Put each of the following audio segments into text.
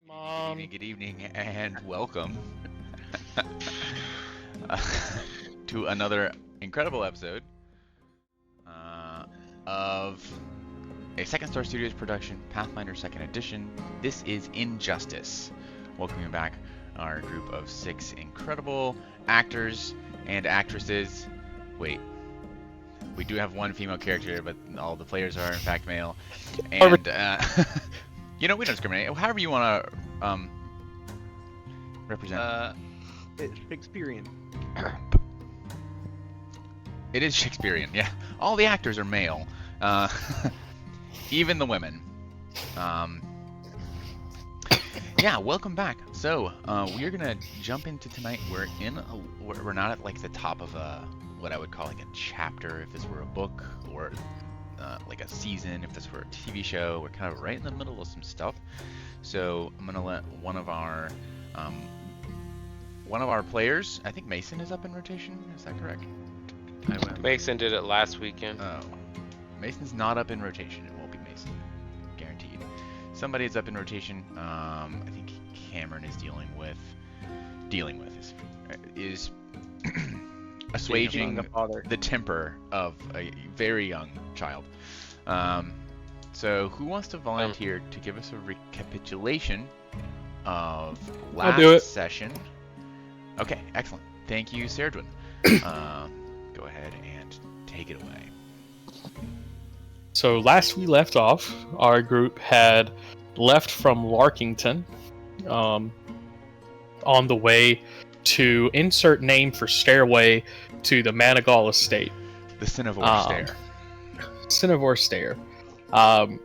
Good evening, and welcome uh, to another incredible episode of a Second Star Studios production, Pathfinder 2nd Edition. This is Injustice. Welcoming back our group of 6 incredible actors and actresses. Wait, we do have one female character, but all the players are in fact male. And, we don't discriminate. However you want to represent. It's Shakespearean. It is Shakespearean, yeah. All the actors are male. Even the women. Yeah, welcome back. So, we're gonna jump into tonight. We're not at like the top of what I would call like a chapter if this were a book, or like a season if this were a TV show. We're kind of right in the middle of some stuff. So I'm gonna let one of our players, I think Mason, is up in rotation. Is that correct? Mason did it last weekend. Oh, Mason's not up in rotation. It won't be Mason, guaranteed. Somebody is up in rotation. I think Cameron is dealing with is assuaging the temper of a very young child. So who wants to volunteer to give us a recapitulation of last session? Okay, excellent. Thank you, Sardwin. Go ahead and take it away. So last we left off, our group had left from Larkington on the way to insert name for stairway to the Manigal estate. The Cinevore Stair. Cinevore Stair.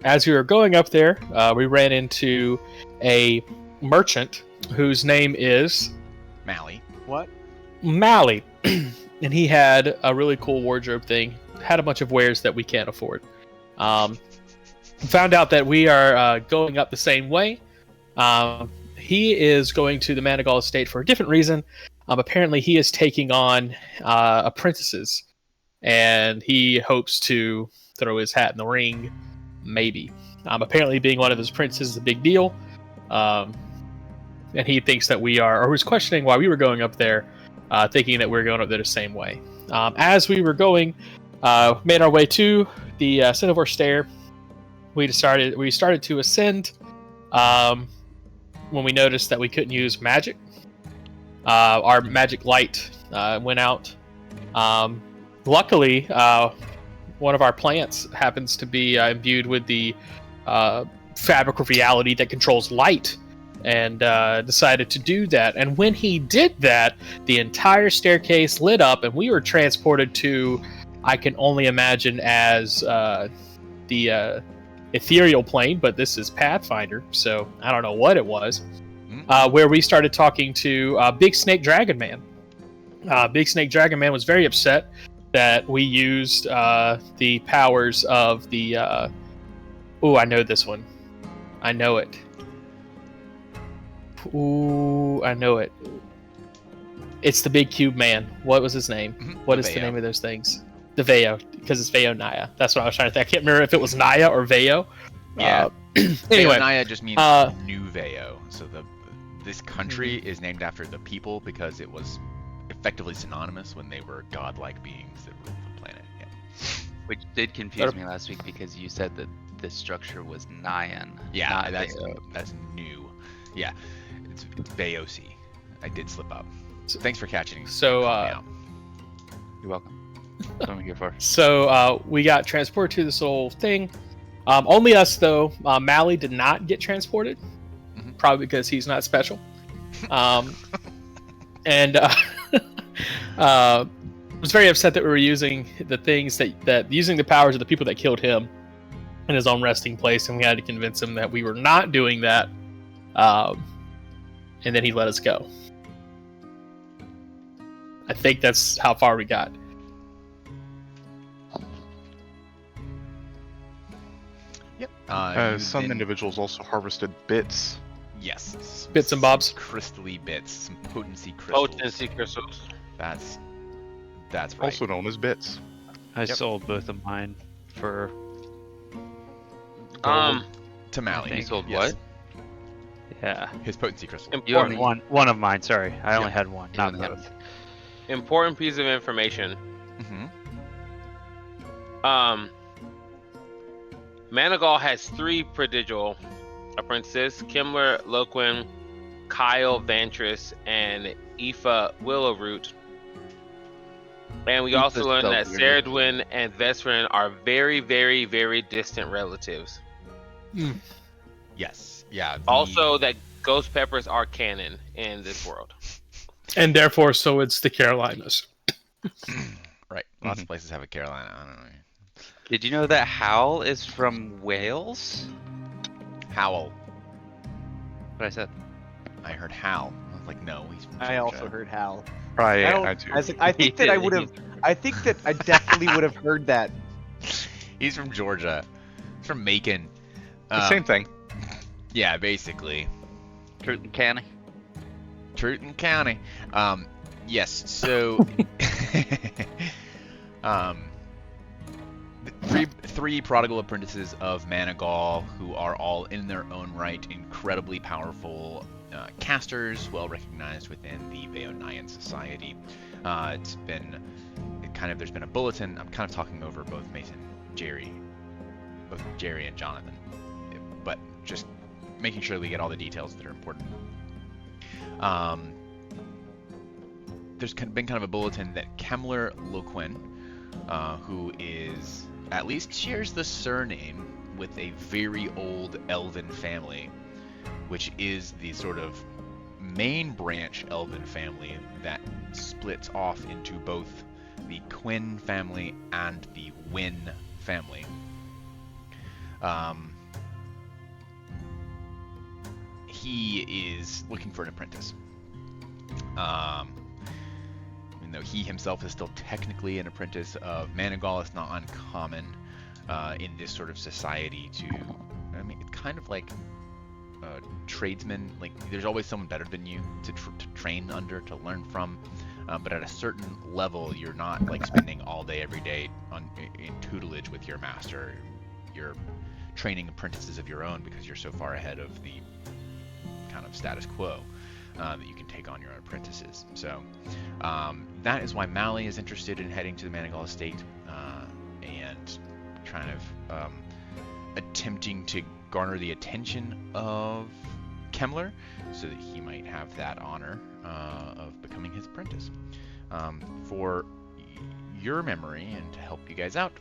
As we were going up there, we ran into a merchant whose name is Mally. What? Mally. And he had a really cool wardrobe thing. Had a bunch of wares that we can't afford. Found out that we are going up the same way. He is going to the Manigal estate for a different reason. Apparently he is taking on apprentices. And he hopes to throw his hat in the ring. Maybe. Apparently being one of his apprentices is a big deal. And he thinks that we are, or was questioning why we were going up there, thinking that we were going up there the same way. As we were going, made our way to the Cinevore Stair, we started to ascend when we noticed that we couldn't use magic. Our magic light went out. Luckily, one of our plants happens to be imbued with the fabric of reality that controls light, and decided to do that. And when he did that, the entire staircase lit up, and we were transported to, I can only imagine as the ethereal plane, but this is Pathfinder, so I don't know what it was, where we started talking to Big Snake Dragon Man. Big Snake Dragon Man was very upset that we used the powers of the... I know this one. I know it. I know it. It's the Big Cube Man. What was his name? What is the name of those things? The Veo, because it's Veo Naya. That's what I was trying to think. I can't remember if it was Naya or Veo. Yeah. Anyway, Naya just means New Veo. So this country is named after the people because it was effectively synonymous when they were godlike beings that ruled the planet. Yeah. Which did confuse me last week because you said that this structure was Nyan. Yeah, that's new. Yeah, it's Veosi. I did slip up. So thanks for catching. So you're welcome. That's what I'm here for. So we got transported to this whole thing. Only us though. Mally did not get transported, probably because he's not special. And was very upset that we were using the things that using the powers of the people that killed him in his own resting place, and we had to convince him that we were not doing that. And then he let us go. I think that's how far we got. Yep. Some individuals also harvested bits. Yes. Bits and bobs. Crystally bits. Some potency crystals. Potency crystals. That's right. Also known as bits. I sold both of mine for to Mally. You sold yes. what? Yeah. His potency crystal. You Important, only- One of mine, sorry. I only Yeah. had one, You not only had both. important piece of information. Mm-hmm. Manigal has 3 prodigal apprentices: Kimler, Loquin, Kyle Vantris, and Aoife Willowroot. And we also Aoife's learned so that weird. Ceridwen and Vesperin are very, very, very distant relatives. Yes. Yeah. Also, that ghost peppers are canon in this world. And therefore, so it's the Carolinas. Right. Lots of places have a Carolina. I don't know. Did you know that Howl is from Wales? Howl. What I said. I heard Hal. I was like, no, he's from I also Georgia. heard Hal. Probably, I, don't, I do. I think that I would have. I think that I definitely would have heard that. He's from Georgia. He's from Macon. The same thing. Yeah, basically. Truton County. Truton County. Yes, so three prodigal apprentices of Manigal who are all in their own right incredibly powerful casters, well recognized within the Veonian society. There's been a bulletin. I'm kind of talking over both Jerry and Jonathan, but just making sure we get all the details that are important. There's been kind of a bulletin that Kemler Loquin, who is at least shares the surname with a very old elven family, which is the sort of main branch elven family that splits off into both the Quinn family and the Wynn family. He is looking for an apprentice. Even though he himself is still technically an apprentice of Manigal, it's not uncommon in this sort of society to, I mean, it's kind of like tradesmen. Like, there's always someone better than you to train under, to learn from. But at a certain level, you're not like spending all day every day in tutelage with your master. You're training apprentices of your own because you're so far ahead of the kind of status quo that you can take on your own apprentices. So that is why Mally is interested in heading to the Manigal estate and kind of attempting to garner the attention of Kemler so that he might have that honor of becoming his apprentice. For your memory and to help you guys out,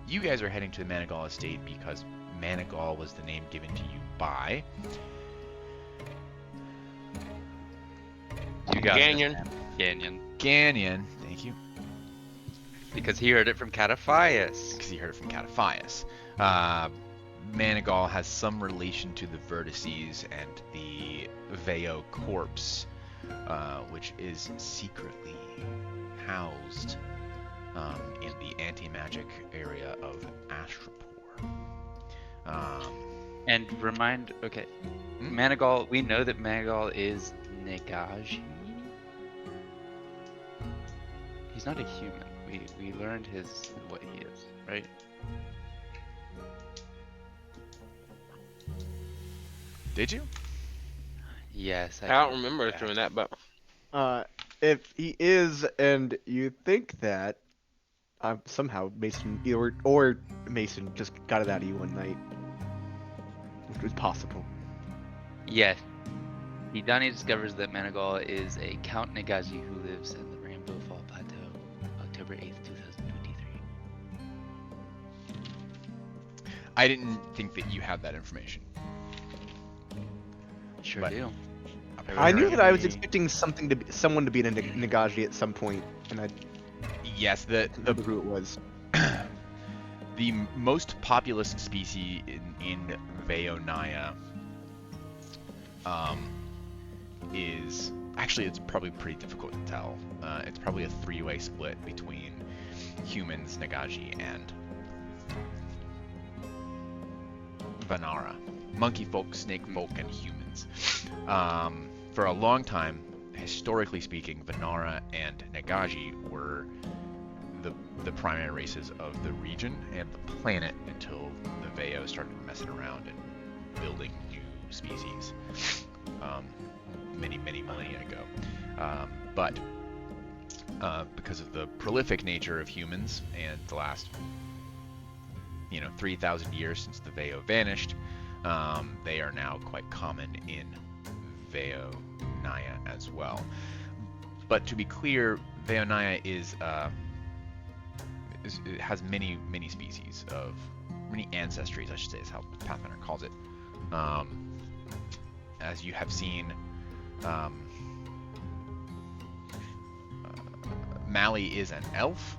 you guys are heading to the Manigal estate because Manigal was the name given to you by You got this, Ganyon. man. Ganyon. Ganyon. Thank you. Because he heard it from Cataphias. Because he heard it from Cataphias. Manigal has some relation to the Vertices and the Veo corpse, which is secretly housed in the anti-magic area of Ashrapor. And okay, Manigal, we know that Manigal is Negaji. He's not a human. We learned what he is, right? Did you? Yes. I don't remember us doing that, but If he is, and you think that, somehow Mason or Mason just got it out of you one night, which was possible. Yes. Hidani discovers that Manigal is a Count Negaji who lives in the Rainbow Fall Plateau, October 8th, 2023. I didn't think that you had that information. Sure But- do. I knew that I was Apparently- expecting someone to be in a Nagaji at some point, and I Yes, didn't remember who it was. the most populous species in Veonia is actually, it's probably pretty difficult to tell. It's probably a three-way split between humans, Nagaji, and Vanara. Monkey folk, snake folk, and humans. For a long time, historically speaking, Vanara and Nagaji were the primary races of the region and the planet until the Veo started messing around and building new species many millennia ago. But because of the prolific nature of humans and the last 3,000 years since the Veo vanished, they are now quite common in Veonaya as well. But to be clear, Veonaya it has many species of many ancestries, I should say, is how Pathfinder calls it. As you have seen, Mali is an elf.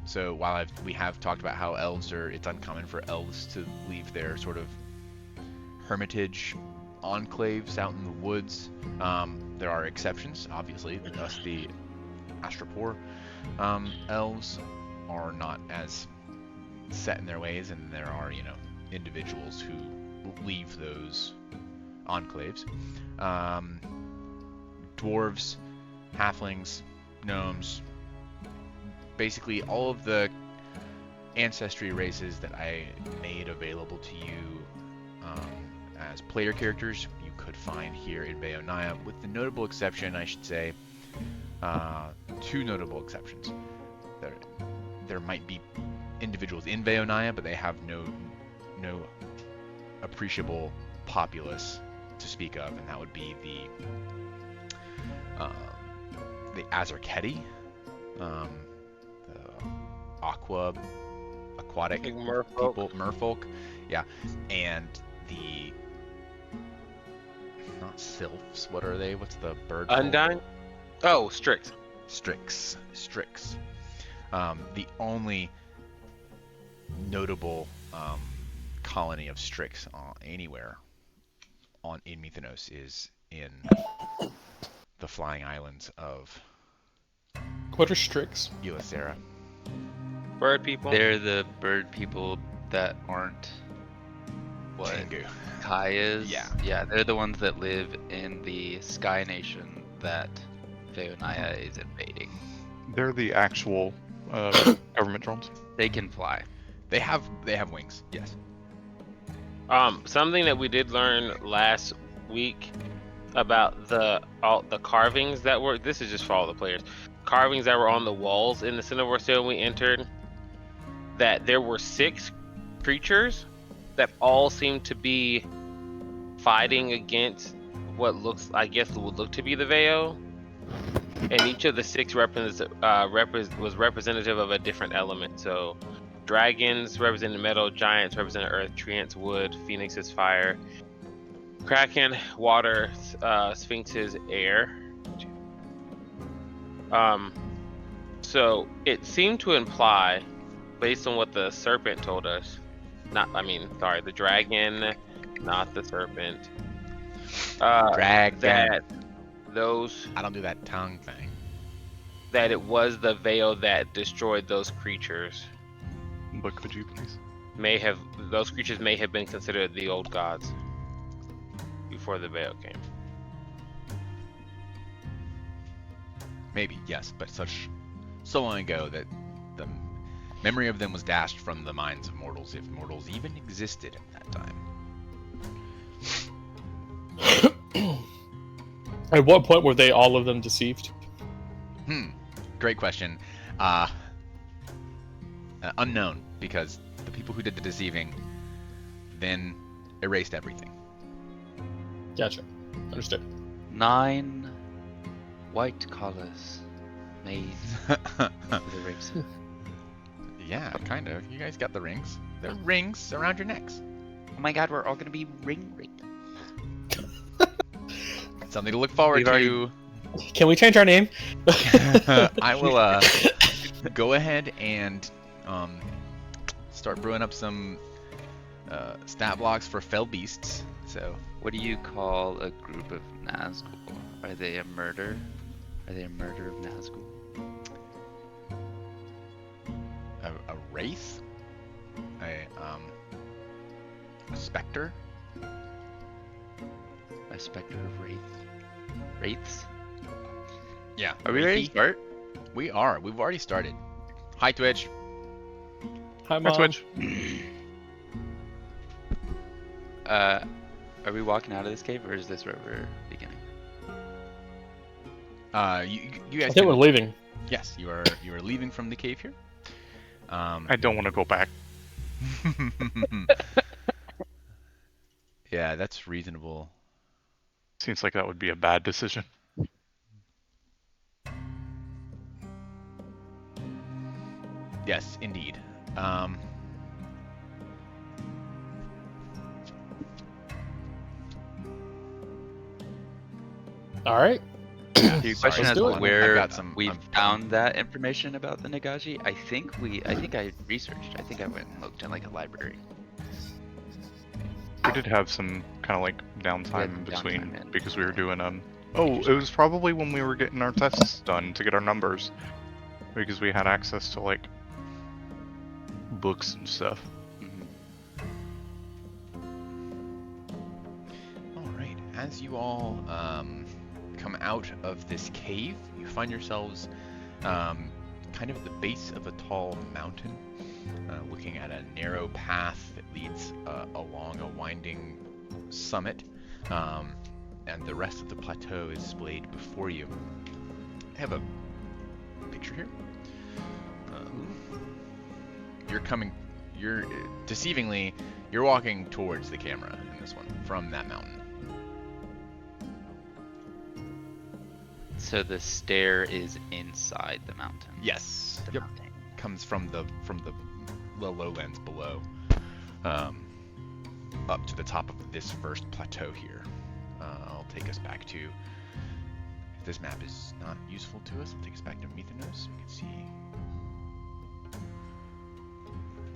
So while we have talked about how it's uncommon for elves to leave their sort of hermitage enclaves out in the woods, there are exceptions, obviously. Thus, the Astropor elves are not as set in their ways, and there are, individuals who leave those enclaves. Dwarves, halflings, gnomes, basically all of the ancestry races that I made available to you as player characters, you could find here in Veonaya, with the notable exception, I should say, two notable exceptions. There might be individuals in Veonaya, but they have no appreciable populace to speak of, and that would be the Azarketi, the aquatic people, merfolk, yeah, and the not sylphs. What are they? What's the bird? Undyne? Oh, Strix. Strix. The only notable colony of Strix anywhere in Mythonos is in the flying islands of What are Strix? Elisera. Bird people. They're the bird people that aren't what Tengu. Kai is. Yeah. Yeah, they're the ones that live in the Sky Nation that Veonaya is invading. They're the actual government drones. They can fly. They have wings. Yes. Something that we did learn last week about the carvings that were. This is just for all the players. Carvings that were on the walls in the Cinnabar Stone we entered. That there were 6 creatures that all seemed to be fighting against what would look to be the Veo, and each of the 6 was representative of a different element. So, dragons represented metal, giants represented earth, treants wood, phoenixes fire, kraken water, sphinxes air. So it seemed to imply, based on what the serpent told us, the dragon, not the serpent. Dragon. That those I don't do that tongue thing. that it was the Veo that destroyed those creatures. But could you please? Those creatures may have been considered the old gods before the Veo came. Maybe, yes, but so long ago that the memory of them was dashed from the minds of mortals, if mortals even existed at that time. At what point were all of them deceived? Great question. Unknown, because the people who did the deceiving then erased everything. Gotcha. Understood. 9 white collars made for the rings. Yeah, kind of. You guys got the rings. They're rings around your necks. Oh my god, we're all gonna be ring. Something to look forward to. Can we change our name? I will go ahead and start brewing up some stat blocks for fell beasts. So, What do you call a group of Nazgul? Are they a murder? Are they a murder of Nazgul? a wraith, a specter. A specter of wraiths? Yeah. Are we ready to start? We are. We've already started. Hi, Twitch. Hi, Hi, Mom. Twitch. are we walking out of this cave, or is this where we're beginning? You guys I think we're can- leaving. Yes, you are leaving from the cave here. I don't want to go back. Yeah, that's reasonable. Seems like that would be a bad decision. Yes, indeed. All right. Your question Sorry, as do to it. I've where got some- we I'm- found that information about the Nagashi, I think I researched. I think I went and looked in like a library. We did have some kind of like downtime in downtime, between yeah. because we were doing Oh, it was probably when we were getting our tests done to get our numbers, because we had access to like books and stuff. Mhm. All right. As you all come out of this cave, you find yourselves kind of at the base of a tall mountain, looking at a narrow path that leads along a winding summit, and the rest of the plateau is displayed before you. I have a picture here. You're deceivingly, you're walking towards the camera in this one from that mountain. So the stair is inside the mountain. Yes. The Yep. mountain. Comes from the lowlands below, up to the top of this first plateau here. I'll take us back to. If this map is not useful to us, I'll take us back to Mythonos so we can see.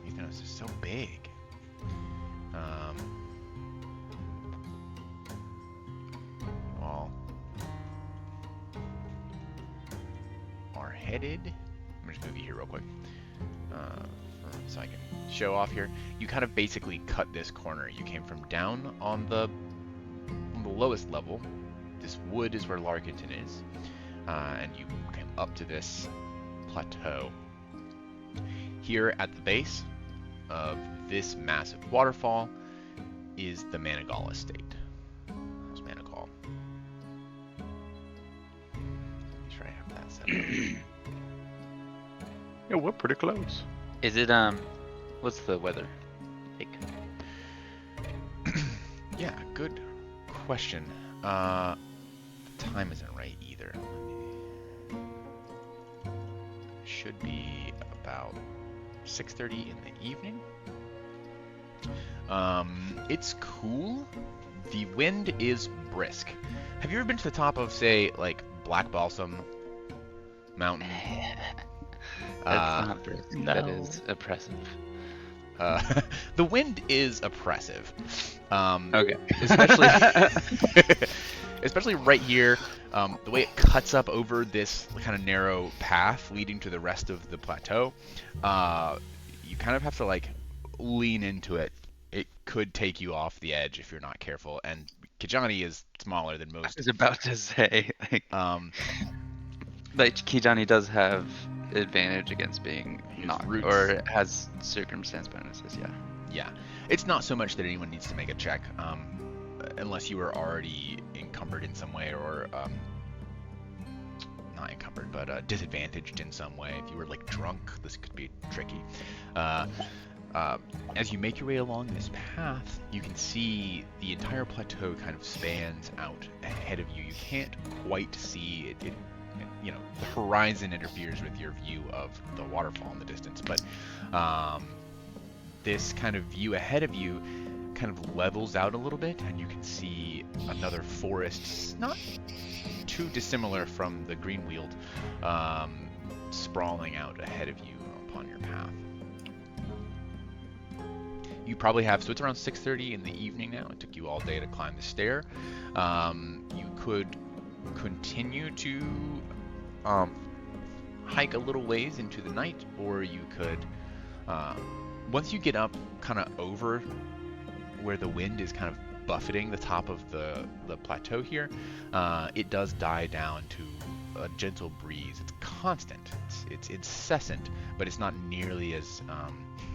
Mythonos is so big. All are headed. I'm just moving here real quick, so I can show off here. You kind of basically cut this corner. You came from down on the lowest level. This wood is where Larkenton is, and you came up to this plateau. Here at the base of this massive waterfall is the Manigal estate. How's Manigal? Make sure I have that set up. Yeah, we're pretty close. Is it what's the weather like? Yeah, good question. The time isn't right either. Should be about 6:30 in the evening. It's cool. The wind is brisk. Have you ever been to the top of, say, like Black Balsam Mountain? That's not brisk. That no. is oppressive. The wind is oppressive. Okay. Especially right here, the way it cuts up over this kind of narrow path leading to the rest of the plateau. You kind of have to like lean into it. It could take you off the edge if you're not careful. And Kijani is smaller than I most. was about to say, like Kijani does have advantage against being His knocked, roots. or has circumstance bonuses. Yeah. Yeah, it's not so much that anyone needs to make a check, unless you are already encumbered in some way, or not encumbered, but disadvantaged in some way. If you were like drunk, this could be tricky. As you make your way along this path, you can see the entire plateau kind of spans out ahead of you. You can't quite see it. You know, the horizon interferes with your view of the waterfall in the distance, but this kind of view ahead of you kind of levels out a little bit, and you can see another forest, not too dissimilar from the Greenweald, sprawling out ahead of you upon your path. You probably have, so it's around 6:30 in the evening now. It took you all day to climb the stair. You could continue to hike a little ways into the night, or you could, once you get up kind of over where the wind is kind of buffeting the top of the plateau here, it does die down to a gentle breeze. It's constant, it's incessant, but it's not nearly as,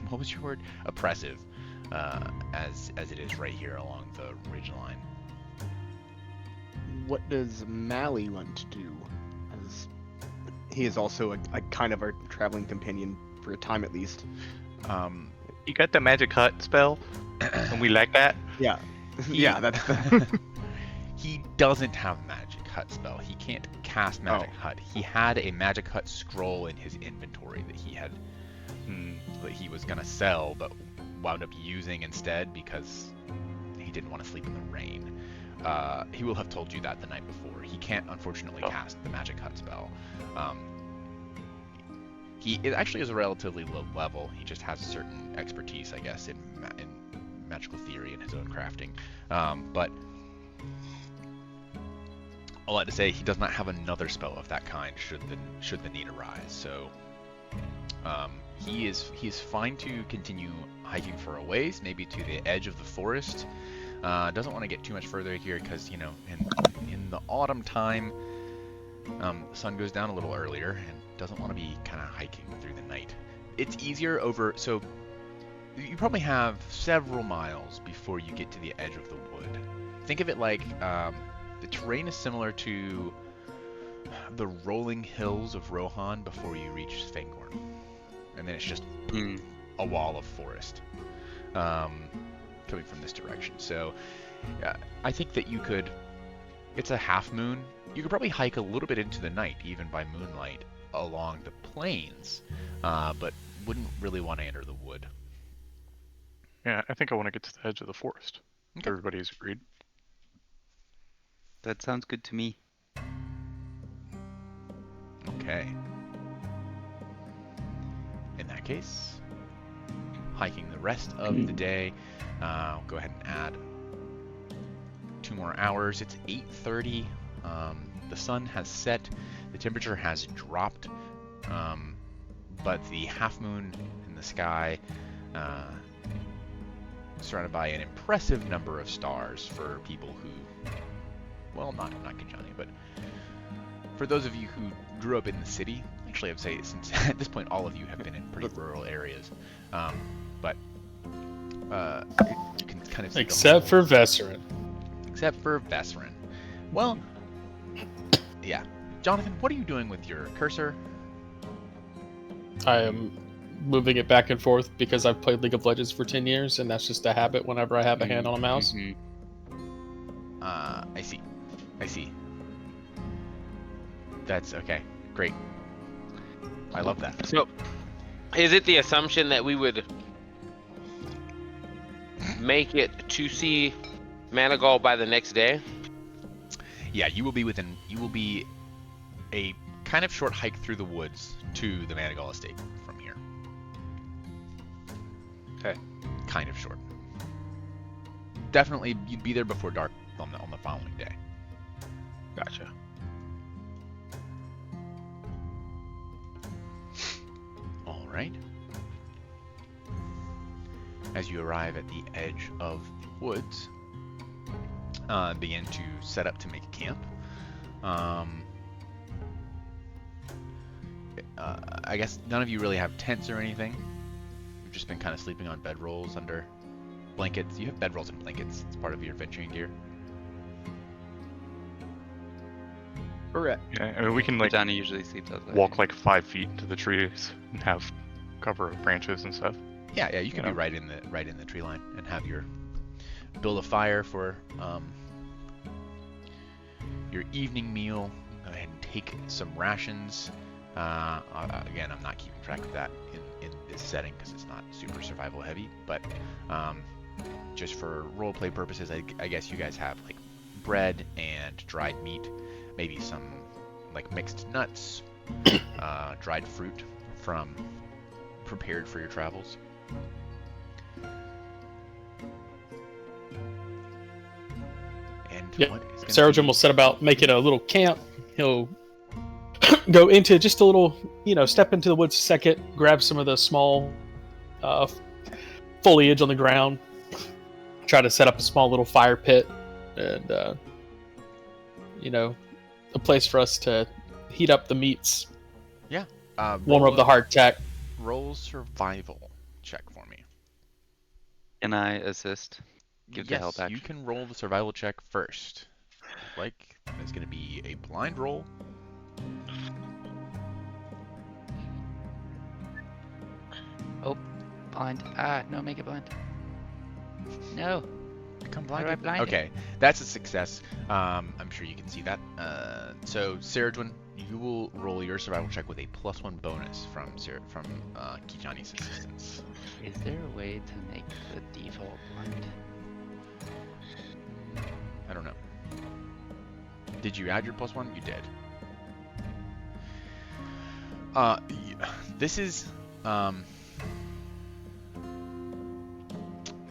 what was your word? Oppressive as it is right here along the ridge line. What does Mally want to do? As he is also a kind of our traveling companion for a time at least. You got the magic hut spell, and we like that. Yeah. He- Yeah, that's He doesn't have magic hut spell. He can't cast magic Oh. hut. He had a magic hut scroll in his inventory that he had that he was gonna sell, but wound up using instead because he didn't want to sleep in the rain. He will have told you that the night before. He can't unfortunately cast the magic hut spell. It actually is a relatively low level. He just has a certain expertise, I guess, in magical theory and his own crafting. But all that to say, he does not have another spell of that kind should the need arise. So he is fine to continue hiking for a ways, maybe to the edge of the forest. Doesn't want to get too much further here because, you know, in the autumn time, the sun goes down a little earlier and doesn't want to be kind of hiking through the night. It's easier over, so you probably have several miles before you get to the edge of the wood. Think of it like the terrain is similar to the rolling hills of Rohan before you reach Fangorn. And then it's just a wall of forest coming from this direction. So I think that you could, it's a half moon, you could probably hike a little bit into the night, even by moonlight, along the plains, but wouldn't really want to enter the wood. Yeah, I think I want to get to the edge of the forest. Okay. Everybody's agreed. That sounds good to me. Okay. In that case, hiking the rest of the day. I'll go ahead and add 2 more hours. It's 8:30. The sun has set. The temperature has dropped, but the half moon in the sky, surrounded by an impressive number of stars for people who, well, not Kinjani, but for those of you who grew up in the city. Actually, I would say since at this point all of you have been in pretty rural areas, but you can kind of see Except for Vesserin. except for Vesserin. Well, yeah. Jonathan, what are you doing with your cursor? I am moving it back and forth because I've played League of Legends for 10 years, and that's just a habit whenever I have a hand on a mouse. I see. That's okay. Great. I love that. So, is it the assumption that we would make it to see Manigal by the next day? Yeah, you will be a kind of short hike through the woods to the Manigal estate from here. Okay. Kind of short. Definitely, you'd be there before dark on the following day. Gotcha. All right. As you arrive at the edge of the woods, begin to set up to make camp. I guess none of you really have tents or anything. You've just been kind of sleeping on bedrolls under blankets. You have bedrolls and blankets. It's part of your adventuring gear. correct. Yeah, I mean, we can like Johnny usually sleeps outside. walk like 5 feet into the trees and have cover of branches and stuff. Yeah, you can Yeah. be right in the tree line and have build a fire for your evening meal. Go ahead and take some rations. Again, I'm not keeping track of that in this setting because it's not super survival heavy, but just for roleplay purposes, I guess you guys have like bread and dried meat, maybe some like mixed nuts, dried fruit from prepared for your travels. And Yep. what is gonna Sarojin be- will set about making a little camp. He'll go into just a little, step into the woods a second, grab some of the small foliage on the ground, try to set up a small little fire pit, and, a place for us to heat up the meats, warm roll up the hardtack. Roll survival check for me. Can I assist? Give the help you action. can roll the survival check first. Like, it's going to be a blind roll. Blind. Ah, no, make it blind. No. Become How do I blinded. blind it? Okay, that's a success. I'm sure you can see that. So, Saradwin, you will roll your survival check with a +1 bonus from Kijani's assistance. Is there a way to make the default blind? I don't know. Did you add your +1? You did. This is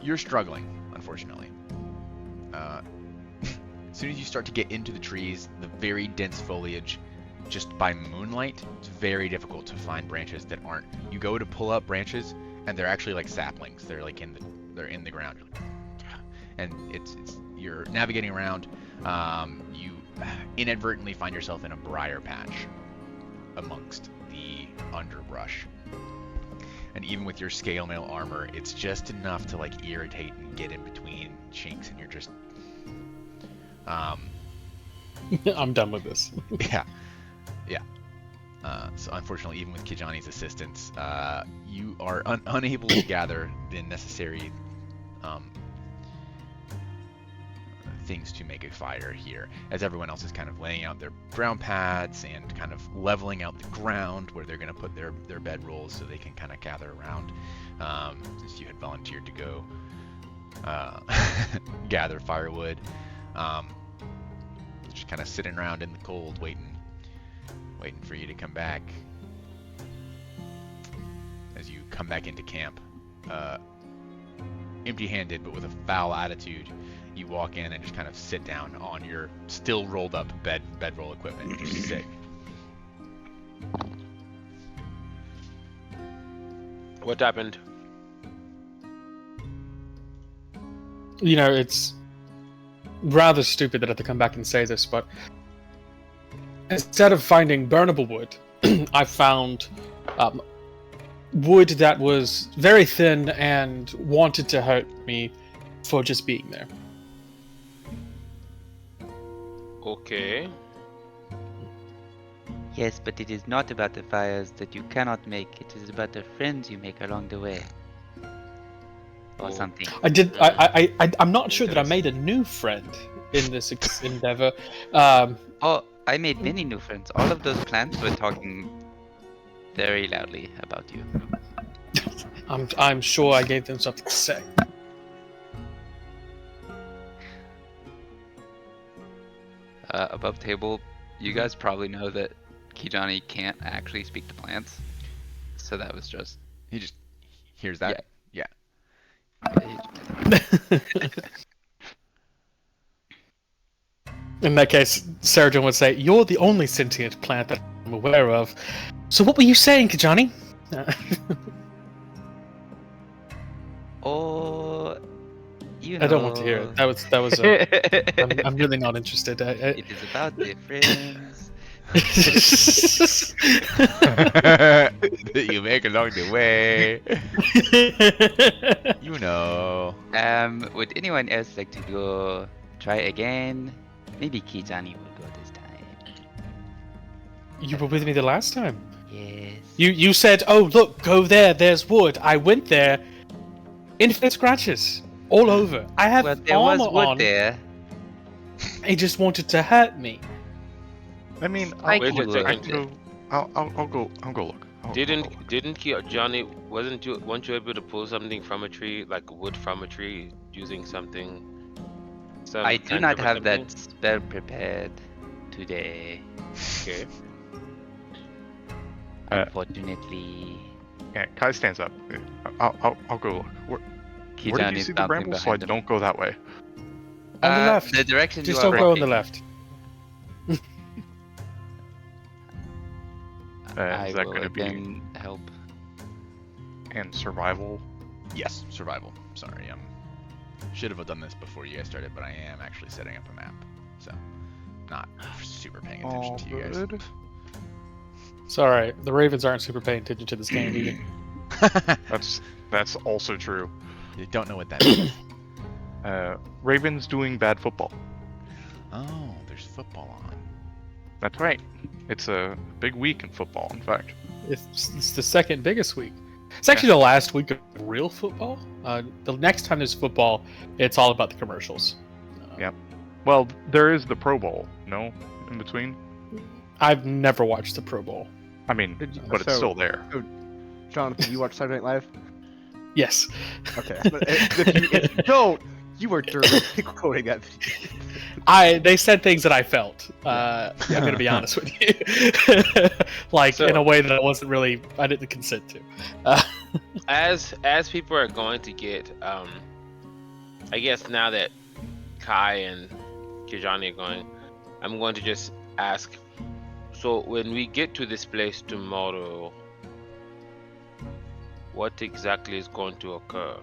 you're struggling, unfortunately. As soon as you start to get into the trees, the very dense foliage, just by moonlight, it's very difficult to find branches that aren't. You go to pull up branches, and they're actually like saplings. They're like they're in the ground. You're like, and it's you're navigating around. You inadvertently find yourself in a briar patch amongst the underbrush. And even with your scale mail armor, it's just enough to like irritate and get in between chinks, and you're just I'm done with this. yeah. So unfortunately, even with Kijani's assistance, you are unable to gather the necessary things to make a fire here, as everyone else is kind of laying out their ground pads and kind of leveling out the ground where they're going to put their bed rolls so they can kind of gather around, since you had volunteered to go gather firewood. Just kind of sitting around in the cold waiting for you to come back. As you come back into camp, empty-handed but with a foul attitude, you walk in and just kind of sit down on your still rolled up bedroll equipment and just sit. What happened? You know, it's rather stupid that I have to come back and say this, but instead of finding burnable wood, I found wood that was very thin and wanted to hurt me for just being there. Okay. Yes, but it is not about the fires that you cannot make. It is about the friends you make along the way. Or Oh. something. I'm not sure that I made a new friend in this endeavor. Oh, I made many new friends. All of those plants were talking very loudly about you. I'm sure I gave them something to say. Above table, you guys probably know that Kijani can't actually speak to plants. So that was just... He just hears that. Yeah. In that case, Saradwin would say, "You're the only sentient plant that I'm aware of. So what were you saying, Kijani?" Oh, you know... I don't want to hear it. That was. I'm really not interested. It is about the friends. That you make along the way. You know. Would anyone else like to go try again? Maybe Kijani will go this time. You were with me the last time. Yes. You said, "Oh, look, go there. There's wood." I went there. Infinite scratches all over. I have Well, there was armor wood on. there. He just wanted to hurt me. I mean, I Wait can a look. second. I'll go look. Didn't Johnny? Weren't you able to pull something from a tree, like wood from a tree, using something? Some I do kind not of a have something? that spell prepared today. Okay. Unfortunately, Yeah, Kai stands up. I'll go look. Where did Kijani you is see the bouncing brambles? So I behind him. don't go that way. On the left. The direction Just you are don't go on the walking. left. I Is that will going to be again help. and survival? Yes, survival. Sorry, should have done this before you guys started, but I am actually setting up a map, so not super paying attention All to you guys. good. It's alright. The Ravens aren't super paying attention to this game either. That's also true. You don't know what that means. Ravens doing bad football. Oh, there's football on. That's right. It's a big week in football, in fact. It's the second biggest week. It's actually the last week of real football. The next time there's football, it's all about the commercials. Yep. Well, there is the Pro Bowl, no? In between? I've never watched the Pro Bowl. I mean, Did you- but it's so- still there. Jonathan, you watch Saturday Night Live? Yes. Okay. But if you don't, you were directly quoting that video. They said things that I felt. I'm going to be honest with you. Like, in a way that I didn't consent to. As people are going to get, I guess now that Kai and Kijani are going, I'm going to just ask. So when we get to this place tomorrow, what exactly is going to occur?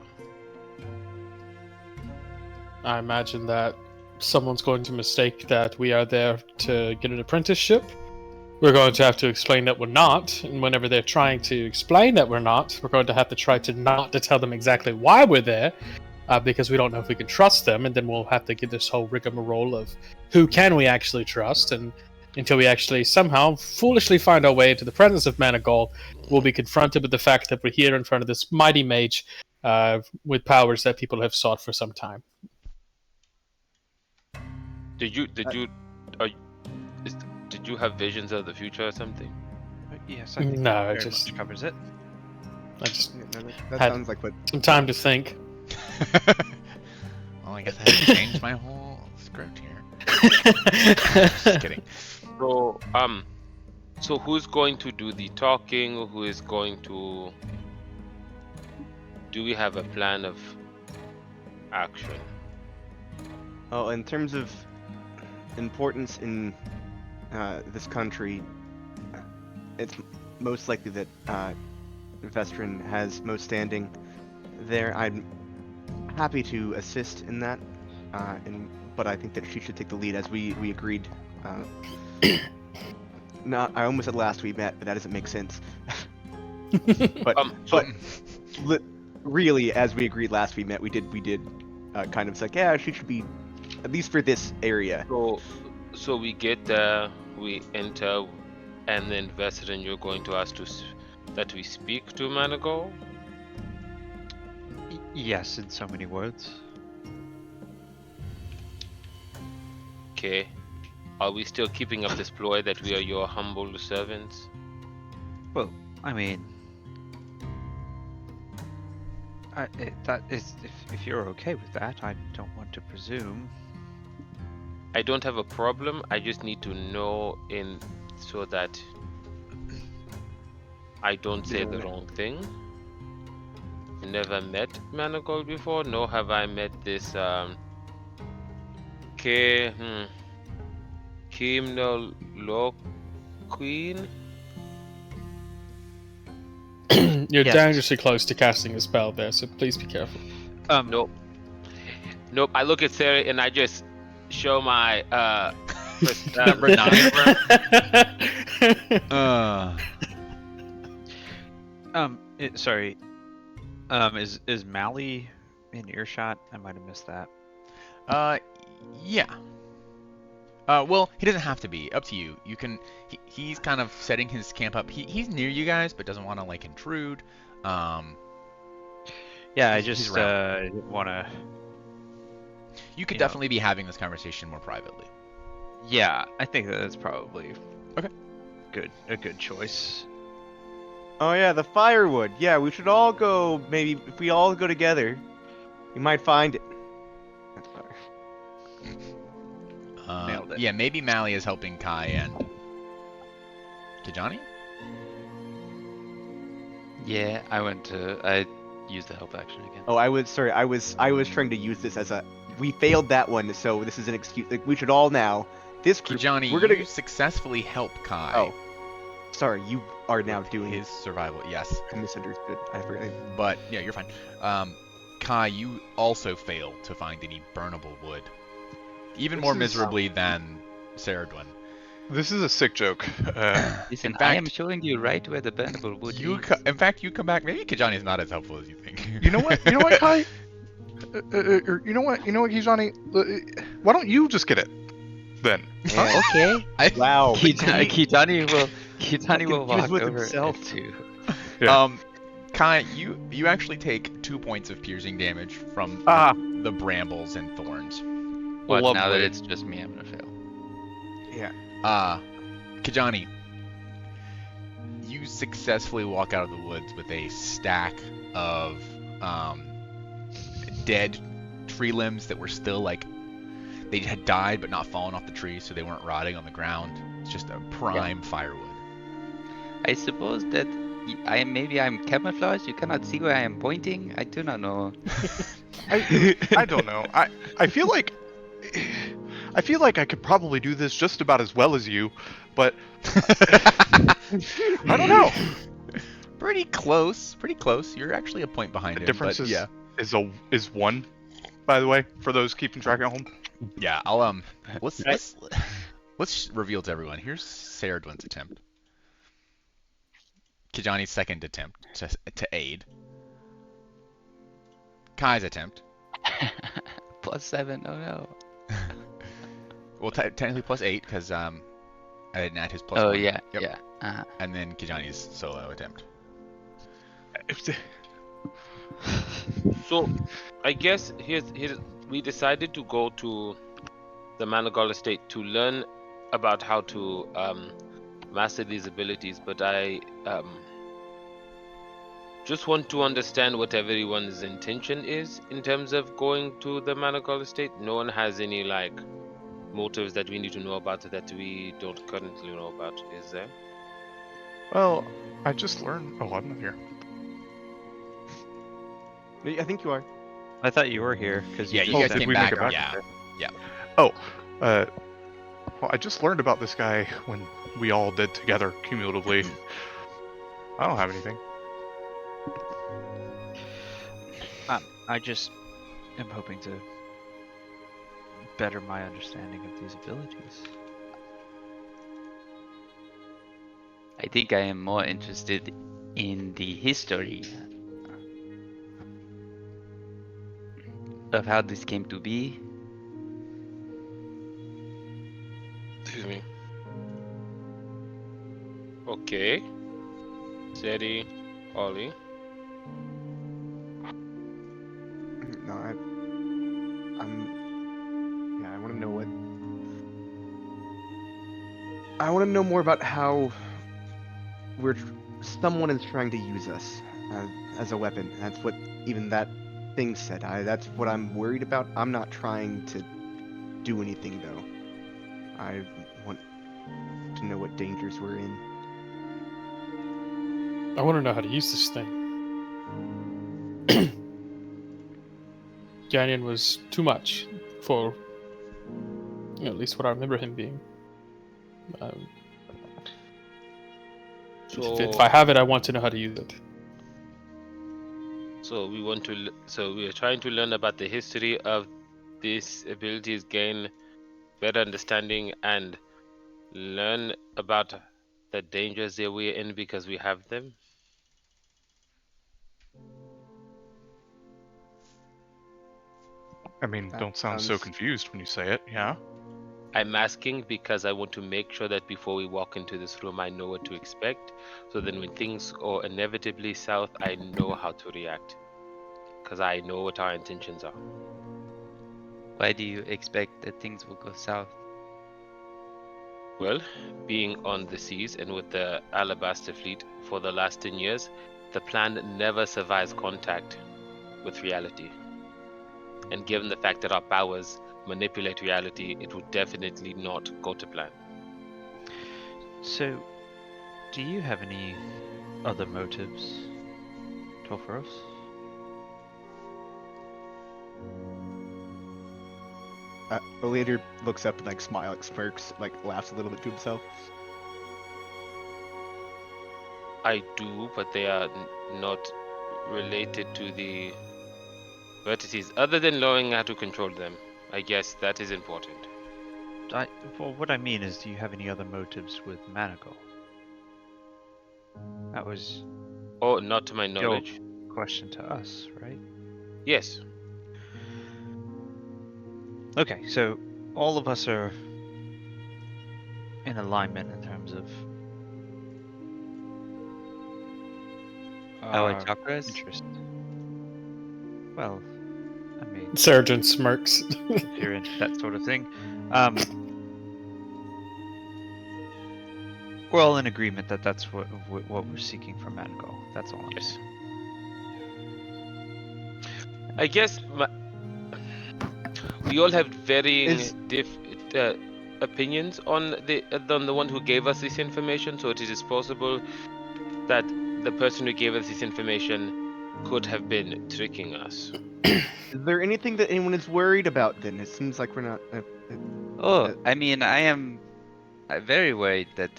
I imagine that someone's going to mistake that we are there to get an apprenticeship. We're going to have to explain that we're not, and whenever they're trying to explain that we're not, we're going to have to try to not to tell them exactly why we're there, because we don't know if we can trust them, and then we'll have to get this whole rigmarole of who can we actually trust, and until we actually somehow foolishly find our way into the presence of Managol, we'll be confronted with the fact that we're here in front of this mighty mage with powers that people have sought for some time. Did you have visions of the future or something? Yes, I think No, that it very just- much covers it. I just Yeah, no, that Had- sounds like what. some time to think. Well, I guess I have to change my whole script here. Just kidding. So who's going to do the talking? Who is going to? Do we have a plan of action? Oh, in terms of importance in this country, it's most likely that Vestrin has most standing there. I'm happy to assist in that, but I think that she should take the lead as we agreed. I almost said last we met, but that doesn't make sense. but really, as we agreed last we met, we did kind of like, yeah, she should be at least for this area. So we get there, we enter, and then Vestrin, you're going to ask that we speak to Managol? Yes, in so many words. Okay. Are we still keeping up this ploy that we are your humble servants? Well, I mean, that is if you're okay with that. I don't want to presume. I don't have a problem. I just need to know so that I don't say the wrong thing. Never met Managol before, nor have I met this Kimno Law Queen. You're Yes. dangerously close to casting a spell there, so please be careful. Nope. I look at Sarah and I just show my Number 9. Sorry. Is Mally in earshot? I might have missed that. Yeah. Well, he doesn't have to be. Up to you. You can. He's kind of setting his camp up. He's near you guys, but doesn't want to like intrude. Yeah, I He's just around. didn't want to. You could You know. definitely be having this conversation more privately. Yeah, I think that's probably Okay. a good choice. Oh yeah, the firewood. Yeah, we should all go. Maybe if we all go together, we might find it. That's fire. Nailed it. Yeah, maybe Mally is helping Kai and Kijani. Yeah, I used the help action again. Oh, I was trying to use this as a. We failed that one, so this is an excuse. Like we should all now. This group. Kijani, we're gonna. you successfully help Kai. Oh, sorry. You are now doing His survival, yes. I misunderstood. I forgot. But yeah, you're fine. Kai, you also fail to find any burnable wood, even This more is- miserably than Saradwin. This is a sick joke. Listen, in I am fact- showing you right where the burnable wood is. In fact, you come back. Maybe Kijani is not as helpful as you think. You know what? You know what, Kai? You know what? You know what, Kijani? Why don't you just get it then? Man, Okay. wow. Kitani will Confused walk with over himself. to. Yeah. Kai, you actually take 2 points of piercing damage from Ah, the brambles and thorns. What, now that lovely. it's just me, I'm gonna fail. Yeah. Kijani, you successfully walk out of the woods with a stack of dead tree limbs that were still like they had died but not fallen off the tree, so they weren't rotting on the ground. It's just a prime firewood. I suppose that maybe I'm camouflaged. You cannot see where I am pointing. I do not know. I don't know. I feel like I could probably do this just about as well as you, but I don't know. Pretty close. Pretty close. You're actually a point behind The him. difference but yeah. is one, by the way, for those keeping track at home. Yeah, I'll let's reveal to everyone. Here's Saradwin's attempt. Kijani's second attempt to aid. Kai's attempt. +7. Oh no. Well, technically +8 because I didn't add his +1. Oh yeah. Yep. Yeah. Uh-huh. And then Kijani's solo attempt. So, I guess here's we decided to go to the Managal estate to learn about how to master these abilities, but I just want to understand what everyone's intention is in terms of going to the Managal estate. No one has any like motives that we need to know about that we don't currently know about, is there? Well, I just learned. Oh, I'm not here. I think you are. I thought you were here because Yeah, you Oh, guys did came we make back. it back? Yeah. Oh, well, I just learned about this guy when we all did together cumulatively. I don't have anything. I just am hoping to better my understanding of these abilities. I think I am more interested in the history of how this came to be. Excuse me. Okay. Seri, Ollie. No, yeah, I want to know what. I want to know more about how someone is trying to use us as a weapon. That's what even that thing said. That's what I'm worried about. I'm not trying to do anything though. I want to know what dangers we're in. I want to know how to use this thing. Ganyan was too much for, at least what I remember him being. So, if I have it, I want to know how to use it. so we want to. So we are trying to learn about the history of these abilities, gain better understanding, and learn about the dangers that we're in because we have them. I mean, That don't sound so sounds- confused when you say it, yeah? I'm asking because I want to make sure that before we walk into this room, I know what to expect. So then when things go inevitably south, I know how to react. Because I know what our intentions are. Why do you expect that things will go south? Well, being on the seas and with the Alabaster fleet for the last 10 years, the plan never survives contact with reality. And given the fact that our powers manipulate reality, it would definitely not go to plan. So, do you have any other motives, Topharos? Oleander looks up and like smirks, like laughs a little bit to himself. I do, but they are not related to the vertices, other than knowing how to control them. I guess that is important. Well, what I mean is, do you have any other motives with Managal? That was Oh, not to my your knowledge. question to us, right? Yes. Okay, so all of us are in alignment in terms of Our our chakras? interest. Well, I mean, Surgeon smirks. if you're into that sort of thing, we're all in agreement that that's what we're seeking from Mango. That's all I'm Yes. saying. I guess we all have varying Is- opinions on the one who gave us this information. So it is possible that the person who gave us this information could have been tricking us. Is there anything that anyone is worried about then? It seems like we're not. Oh, I mean, I am very worried that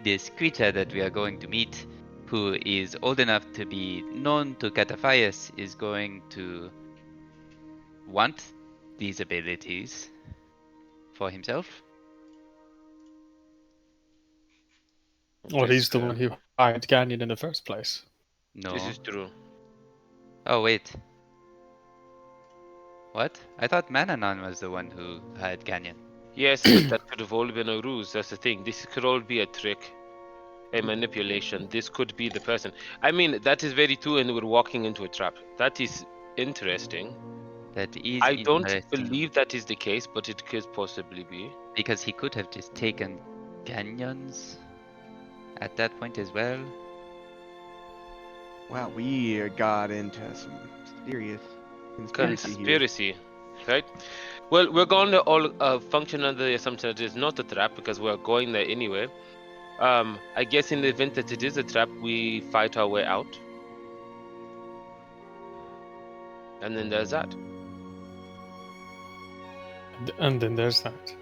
this creature that we are going to meet, who is old enough to be known to Cataphias, is going to want these abilities for himself. Well, This he's the could- one who hired Ganyan in the first place. No. This is true. Oh, wait. What? I thought Mananon was the one who hired Canyon. Yes, but that could have all been a ruse. That's the thing. This could all be a trick, a manipulation. This could be the person. I mean, that is very true, and we're walking into a trap. That is interesting. That is I don't interesting, believe that is the case, but it could possibly be. because he could have just taken Canyons at that point as well. Wow, we got into some serious conspiracy here. Conspiracy, right? Well, we're going to all function under the assumption that it is not a trap because we're going there anyway. I guess in the event that it is a trap, we fight our way out. And then there's that. And then there's that.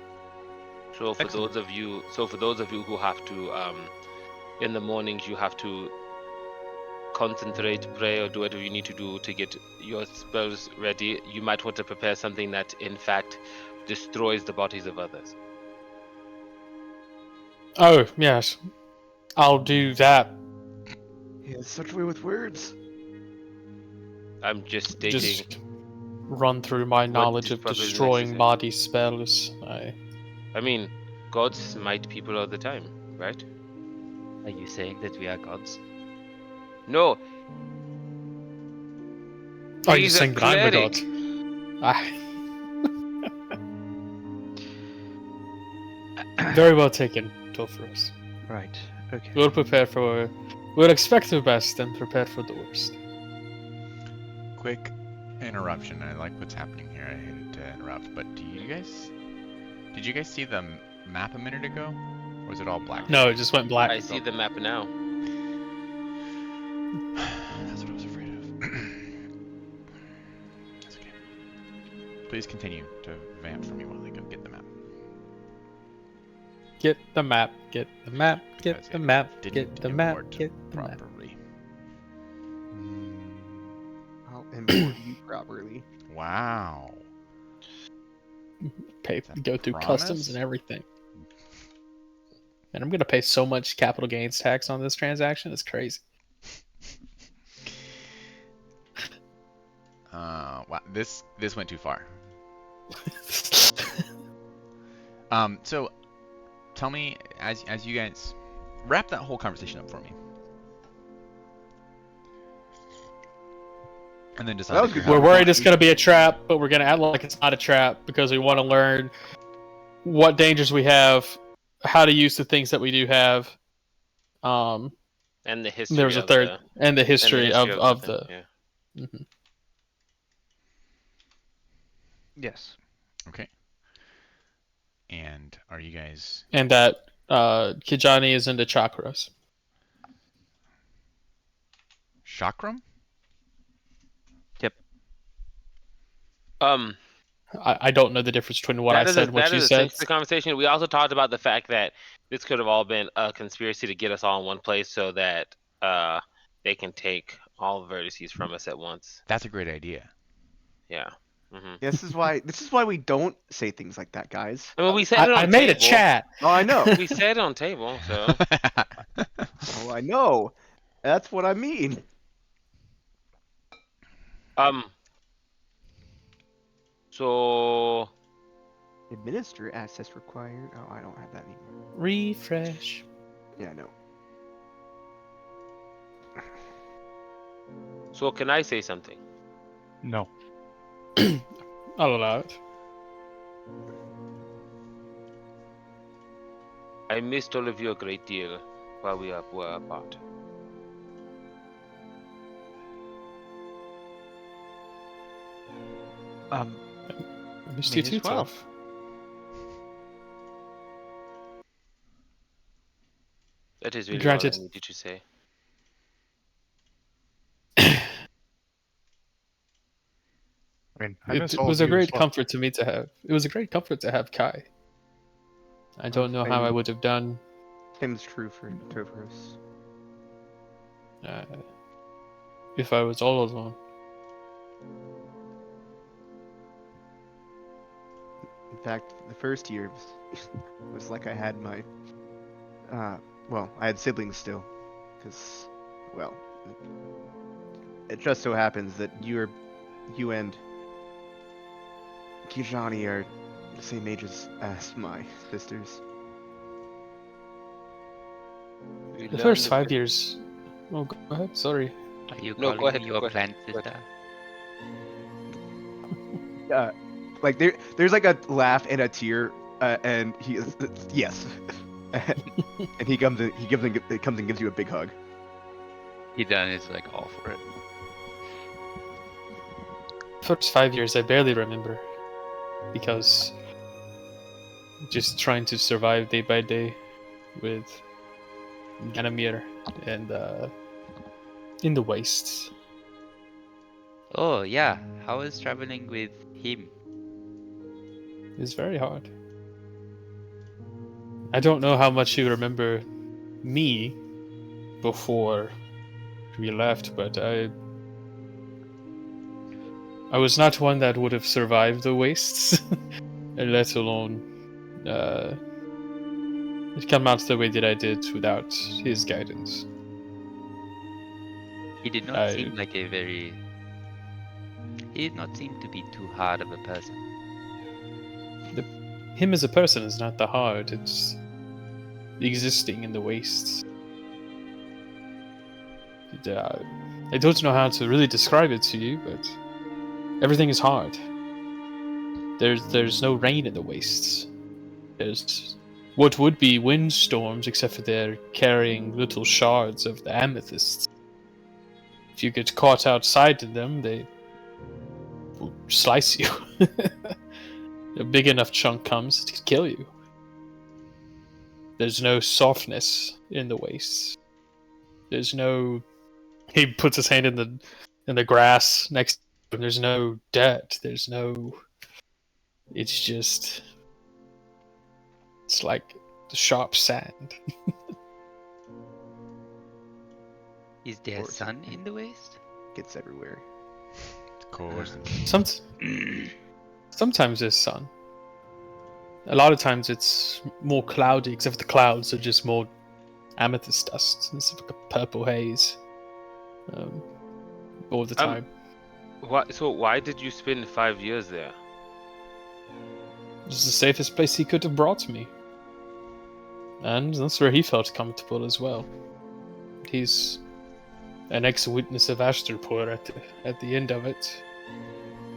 So for Excellent. those of you who have to, in the mornings, you have to concentrate, pray, or do whatever you need to do to get your spells ready. You might want to prepare something that, in fact, destroys the bodies of others. Oh, yes. I'll do that. He has such way with words. I'm just stating. Just run through my knowledge is of probably destroying necessary. body spells. I mean, gods smite people all the time, right? Are you saying that we are gods? No. Are you He's a saying that I'm the cleric. god? Very well taken, Topherus. Right. Okay. We'll prepare for. We'll expect the best and prepare for the worst. Quick interruption. I like what's happening here. I hated to interrupt, but did you guys see the map a minute ago? Or was it all black? No, it just went black. I see the map now. That's what I was afraid of. That's okay. Please continue to vamp for me while I go get the map. Get the map. Get the map. Get Because the it map. didn't Get the map. import Get the map. properly. I'll import you properly. Wow. Pay, that go through promise? customs and everything. And I'm gonna pay so much capital gains tax on this transaction. It's crazy. Wow. This went too far. So tell me, as you guys wrap that whole conversation up for me, and then decide. That was if you're good. We're happy. worried it's gonna be a trap, but we're gonna act like it's not a trap because we want to learn what dangers we have, how to use the things that we do have. And the history. There's a of third, the- and the history of thing, the. Yeah. Mhm. Yes. Okay. And are you guys? And that Kijani is into chakras. Chakram? I don't know the difference between what I That is said and what that you is a said. sensitive conversation. We also talked about the fact that this could have all been a conspiracy to get us all in one place so that they can take all the vertices from us at once. That's a great idea. Yeah. Hmm. Yeah, this is why we don't say things like that, guys. I mean, we said it on I made a table. chat. Oh, I know. We said it on table, so Oh, I know. That's what I mean. So Administer access required. Oh, I don't have that anymore. Refresh. Yeah, no. so can I say something? No. I'll allow it. I missed all of you a great deal while we were apart. I missed you Me too, as well. Toph. That is really Granted. all I needed to say. I mean, I miss It all was of a you as great well. comfort to me to have. It was a great comfort to have Kai. I don't know how I same. would have done Same is true for Tovros. uh, if I was all alone. In fact, the first year was like I had my, well, I had siblings still, because, well, it just so happens that you and Kijani are the same age as my sisters. We The learned first that 5 years. Oh, go ahead. Sorry. Are you No, go calling ahead, me your go ahead, plant go ahead. sister? Like there's like a laugh and a tear, and he is yes, and he comes and gives you a big hug. Hidan is like all for it. First 5 years I barely remember. Because just trying to survive day by day with Ganymede and in the wastes. Oh yeah, how is traveling with him? It's very hard. I don't know how much you remember me before we left, but I was not one that would have survived the wastes, let alone come out the way that I did without his guidance. He did not seem like a very. He did not seem to be too hard of a person. Him as a person is not the hard, it's existing in the wastes. I don't know how to really describe it to you, but everything is hard. There's no rain in the wastes. There's what would be windstorms, except for they're carrying little shards of the amethysts. If you get caught outside in them, they will slice you. A big enough chunk comes to kill you. There's no softness in the wastes. There's no. He puts his hand in the grass next to him. There's no dirt. There's no. It's just. It's like the sharp sand. Is there course. sun in the waste? Gets everywhere. Of course. Sometimes there's sun. A lot of times it's more cloudy, except for the clouds are just more amethyst dust. It's like a purple haze all the time. Why did you spend 5 years there? It's the safest place he could have brought me. And that's where he felt comfortable as well. He's an ex-witness of Ashterpur at the end of it.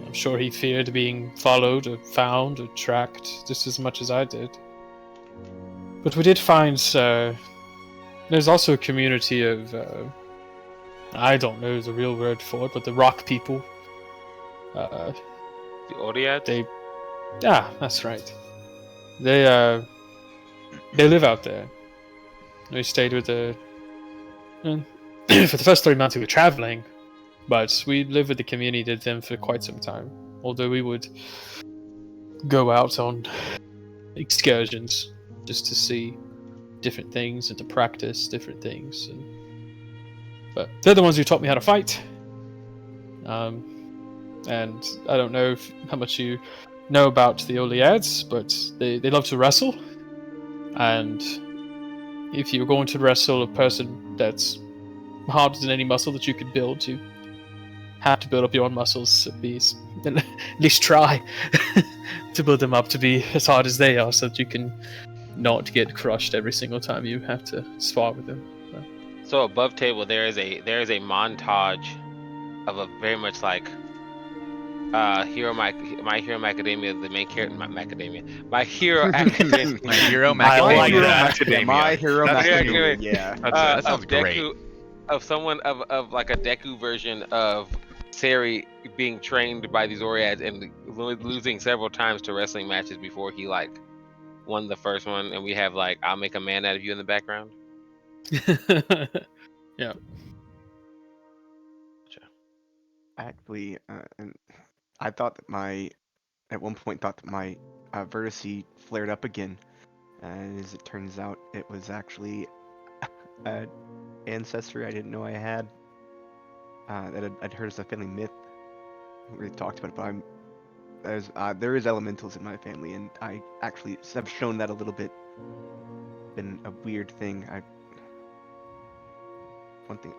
I'm sure he feared being followed or found or tracked just as much as I did. But we did find there's also a community of I don't know the real word for it, but the rock people. The Oriad? Yeah, that's right. They live out there. We stayed with for the first 3 months we were traveling, but we lived with the community with them for quite some time. Although we would go out on excursions just to see different things and to practice different things. But they're the ones who taught me how to fight. And I don't know how much you know about the Oleads, but they love to wrestle. And if you're going to wrestle a person that's harder than any muscle that you could build, you have to build up your own muscles at least. At least try to build them up to be as hard as they are, so that you can not get crushed every single time you have to spar with them. So above table, there is a montage of a very much like My Hero Macadamia, the main character, not Macadamia, My Hero Academia. My Hero I like Macadamia. that. Macadamia. My Hero That's the new- Macadamia. Yeah. That sounds of great. Deku, of someone of like a Deku version of Sari being trained by these Oriads and losing several times to wrestling matches before he like won the first one, and we have like "I'll Make a Man Out of You" in the background. Yeah. Actually, and I thought that at one point thought that my vertice flared up again, and as it turns out, it was actually an ancestor I didn't know I had. That I'd heard as a family myth. We really talked about it, but there is elementals in my family, and I actually have shown that a little bit. Been a weird thing. One thing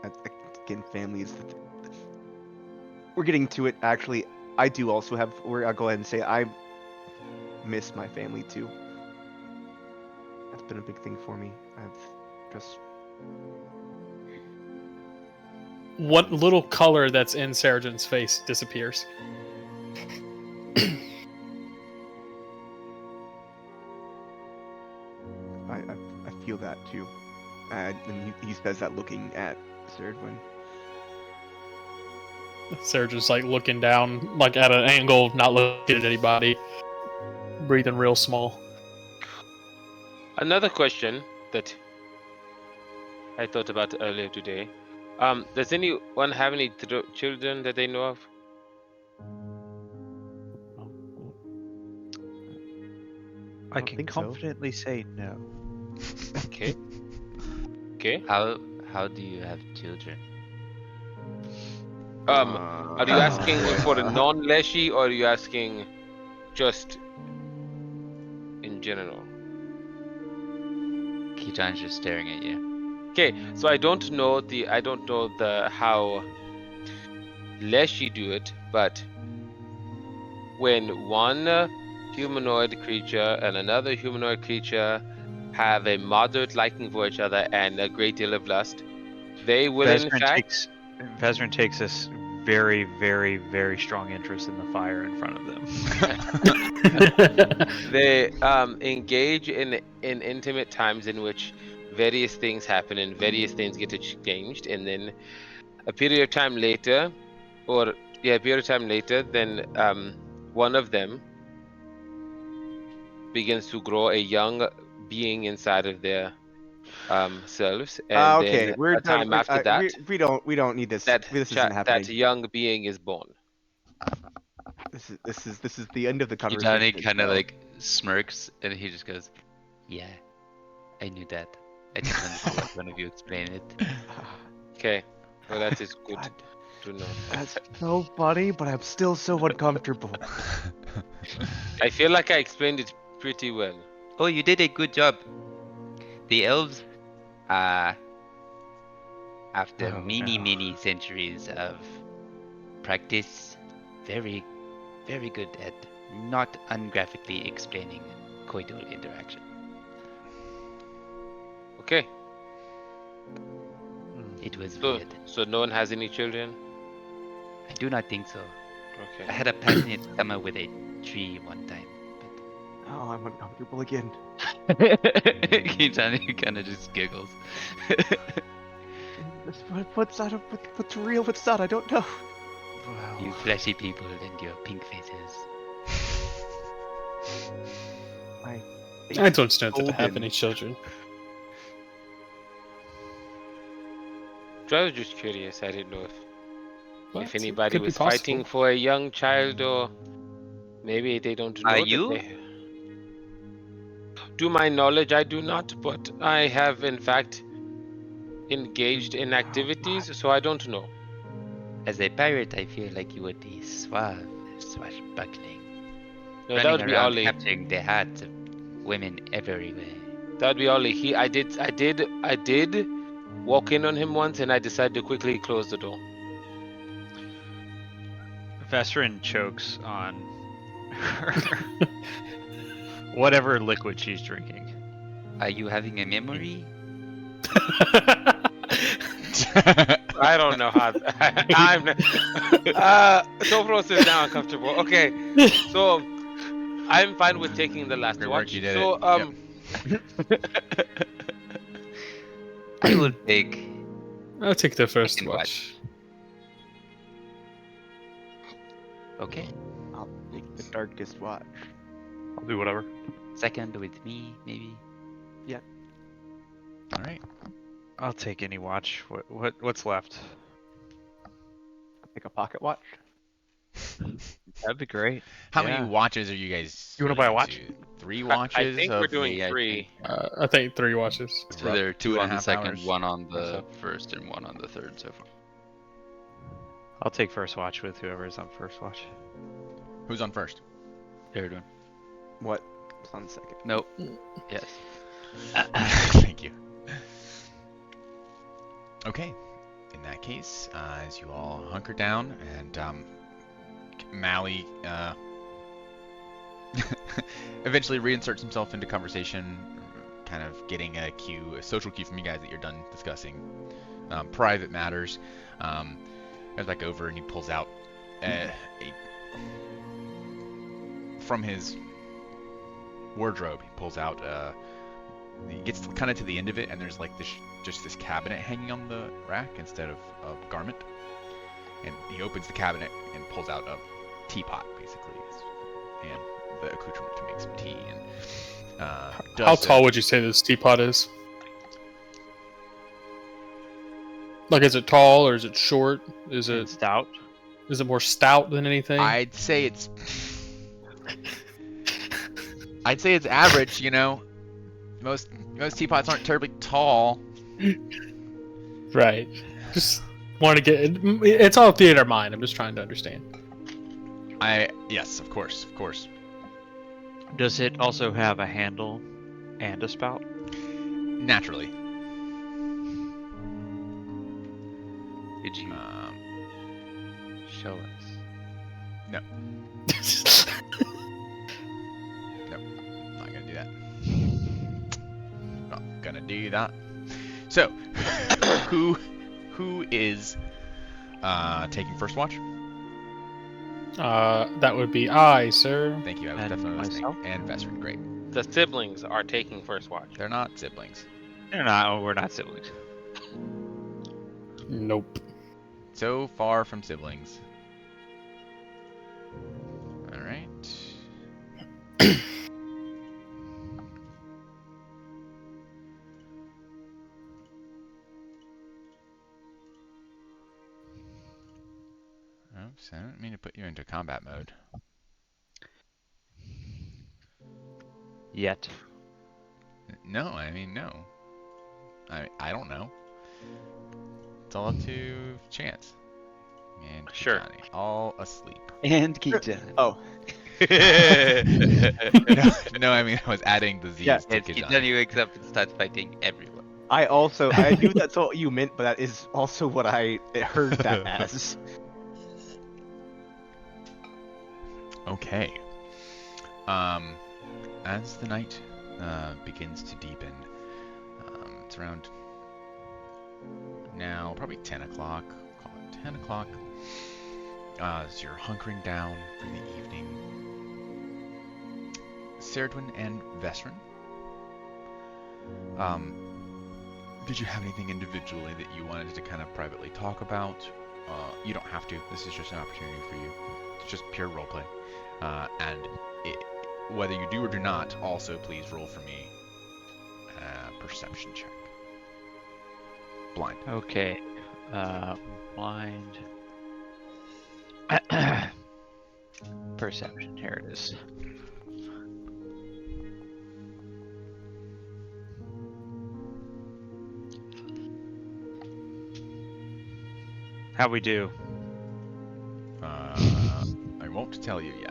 again, family is that we're getting to it. Actually, I do also have. I'll go ahead and say I miss my family too. That's been a big thing for me. I've just What little color that's in Sargent's face disappears. I feel that too. And he says that looking at Serdwin. Sargent's like looking down, like at an angle, not looking at anybody, breathing real small. Another question that I thought about earlier today. Does anyone have any children that they know of? I don't can think so. confidently say no. Okay. Okay. How do you have children? Are you asking for a non-Leshy, or are you asking just in general? Kitan's just staring at you. Okay, so I don't know how Leshy do it, but when one humanoid creature and another humanoid creature have a moderate liking for each other and a great deal of lust, they will in fact Vezrin takes this very, very, very strong interest in the fire in front of them. they engage in intimate times in which various things happen and various things get exchanged, and then a period of time later, then one of them begins to grow a young being inside of their selves, and okay, then we're a time done. after that, We don't need this. This isn't happening. that young being is born. This is the end of the conversation. Kitani kind of like smirks and he just goes, "Yeah, I knew that. I just wanted to let one of you explain it." Okay, well that is good God, to know. that's so funny, but I'm still so uncomfortable. I feel like I explained it pretty well. Oh, you did a good job. The elves, after Oh, many centuries of practice, very, very good at not ungraphically explaining coital interaction. Okay, It was so weird. no one has any children. I do not think so. I Okay. had a passionate summer with a tree one time. Oh, I'm uncomfortable again. Kitani kind of just giggles. What's real? What's not? I don't know. You fleshy people and your pink faces. I don't know that I have Golden. any children. So I was just curious. I didn't know But if it anybody could be was fighting possible. for a young child, or maybe they don't know. Are that you? they- To my knowledge, I do not, but I have in fact engaged in activities, so I don't know. As a pirate, I feel like you would be suave, swashbuckling, No, that running would be around Ollie. capturing the hearts of women everywhere. That would be Ollie. I did walk in on him once, and I decided to quickly close the door. Vestrin chokes on whatever liquid she's drinking. Are you having a memory? I don't know how. I'm. Topros is now uncomfortable. Okay, so I'm fine with taking the last Great work, watch. you did So it. I will take. I'll take the first Second watch. Okay. I'll take the darkest watch. I'll do whatever. Second with me, maybe. All right. I'll take any watch. What's left? I'll take a pocket watch. That'd be great. How Yeah. many watches are you guys? You wanna buy a really watch? into? 3 I watches. think we're of doing Yeah, I 3. I think 3 watches. So there are 2 on the 2.5 second, hours 1 on or the so. first, and 1 on the third so far. I'll take first watch with whoever's on first watch. Who's on first? Third one. What? It's on the second. Nope. Yes. Thank you. Okay. In that case, as you all hunker down and Mally eventually reinserts himself into conversation, kind of getting a social cue from you guys that you're done discussing private matters. Goes back over and he pulls out from his wardrobe. He pulls out. He gets kind of to the end of it, and there's like just this cabinet hanging on the rack instead of a garment. And he opens the cabinet and pulls out a teapot, basically, and the accoutrement to make some tea. And How tall would you say this teapot is? Like, is it tall or is it short? Is And it stout. more stout than anything? I'd say it's average. You know, most teapots aren't terribly tall. Right. Just want to get it's all theater mind. I'm just trying to understand. Yes, of course. Does it also have a handle and a spout? Naturally. Did you show us? Not gonna do that. Not gonna do that. So, who is taking first watch? That would be I, sir. Thank you. I was And definitely listening. myself? And Vestrin, great. The siblings are taking first watch. They're not siblings. They're not. We're not siblings. Nope. So far from siblings. All right. Oops, I didn't mean to put you into combat mode. Yet. No, I mean, no. I don't know. It's all up to chance. And Sure. Johnny, all asleep. And Kijani. Oh, no, I mean, I was adding the Z's Yeah, to And Kijani. Kijani wakes up and starts fighting everyone. I knew that's what you meant, but that is also what I heard that as. Okay. As the night begins to deepen, it's around now, probably 10 o'clock. Call it 10 o'clock. As you're hunkering down for the evening, Serdwin and Vestrin, did you have anything individually that you wanted to kind of privately talk about? You don't have to. This is just an opportunity for you. It's just pure roleplay. Whether you do or do not, also please roll for me a perception check. Blind. Okay. Blind. Perception. Here it is. How we do? I won't tell you yet.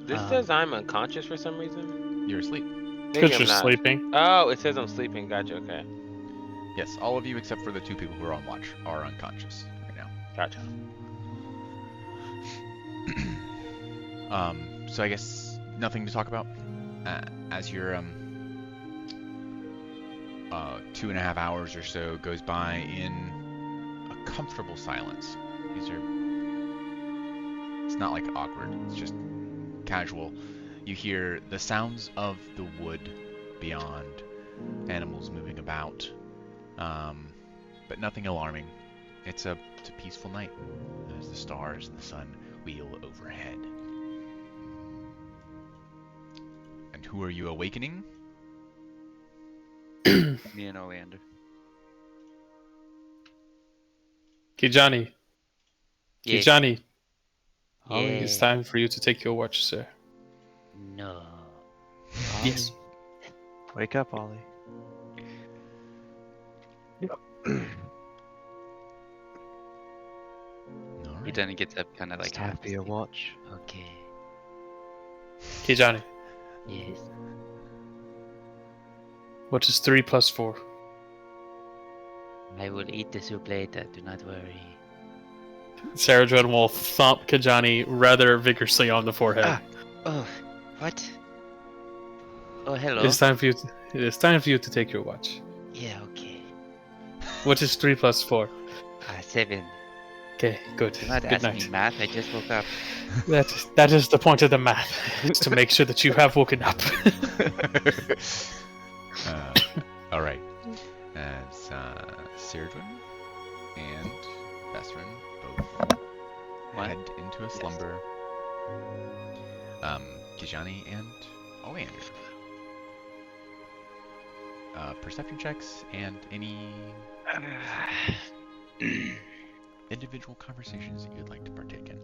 This says I'm unconscious for some reason. You're asleep. Maybe Because I'm you're not. sleeping. Oh, it says I'm sleeping. Gotcha. Okay. Yes, all of you except for the 2 people who are on watch are unconscious. Gotcha. So I guess nothing to talk about as your 2.5 hours or so goes by in a comfortable silence. It's not like awkward, it's just casual. You hear the sounds of the wood beyond, animals moving about, but nothing alarming. It's a peaceful night as the stars and the sun wheel overhead. And who are you awakening? Me and Oleander. Kijani. Yes. Kijani. Ollie. It's time for you to take your watch, sir. No. Yes. Wake up, Ollie. All He right. then gets up kind of like It's time half for your asleep. watch. Okay. Kijani. Yes. What is 3 plus 4? I will eat the soup later. Do not worry. Saradrin will thump Kijani rather vigorously on the forehead. Ah. Oh, what? Oh, hello. It is time for you to take your watch. Yeah, okay. What is 3 plus 4? 7. Okay, good. Do not Good ask night. me math. I just woke up. That is the point of the math. It's to make sure that you have woken up. All right. As Sirdwin and Vesrin both head into a slumber. Kijani and Oleander. Perception checks and any individual conversations that you'd like to partake in.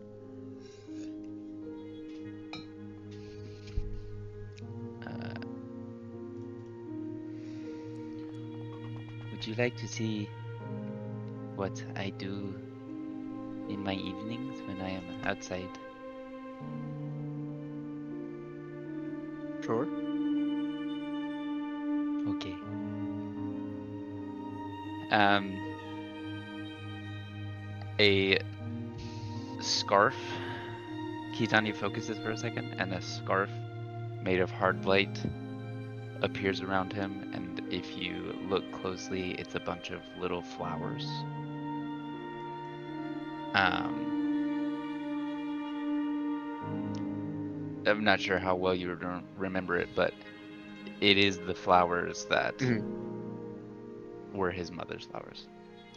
Would you like to see what I do in my evenings when I am outside? Sure. Okay. A scarf. Kijani focuses for a second, and a scarf made of hard light appears around him, and if you look closely, it's a bunch of little flowers. I'm not sure how well you remember it, but it is the flowers that were his mother's flowers.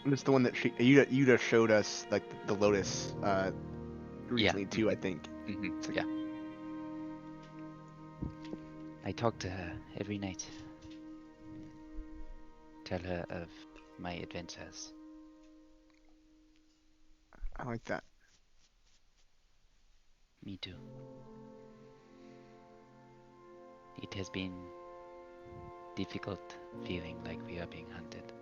It's the one that you just showed us, like the lotus, recently too. I think. Yeah. I talk to her every night. Tell her of my adventures. I like that. Me too. It has been difficult feeling like we are being hunted.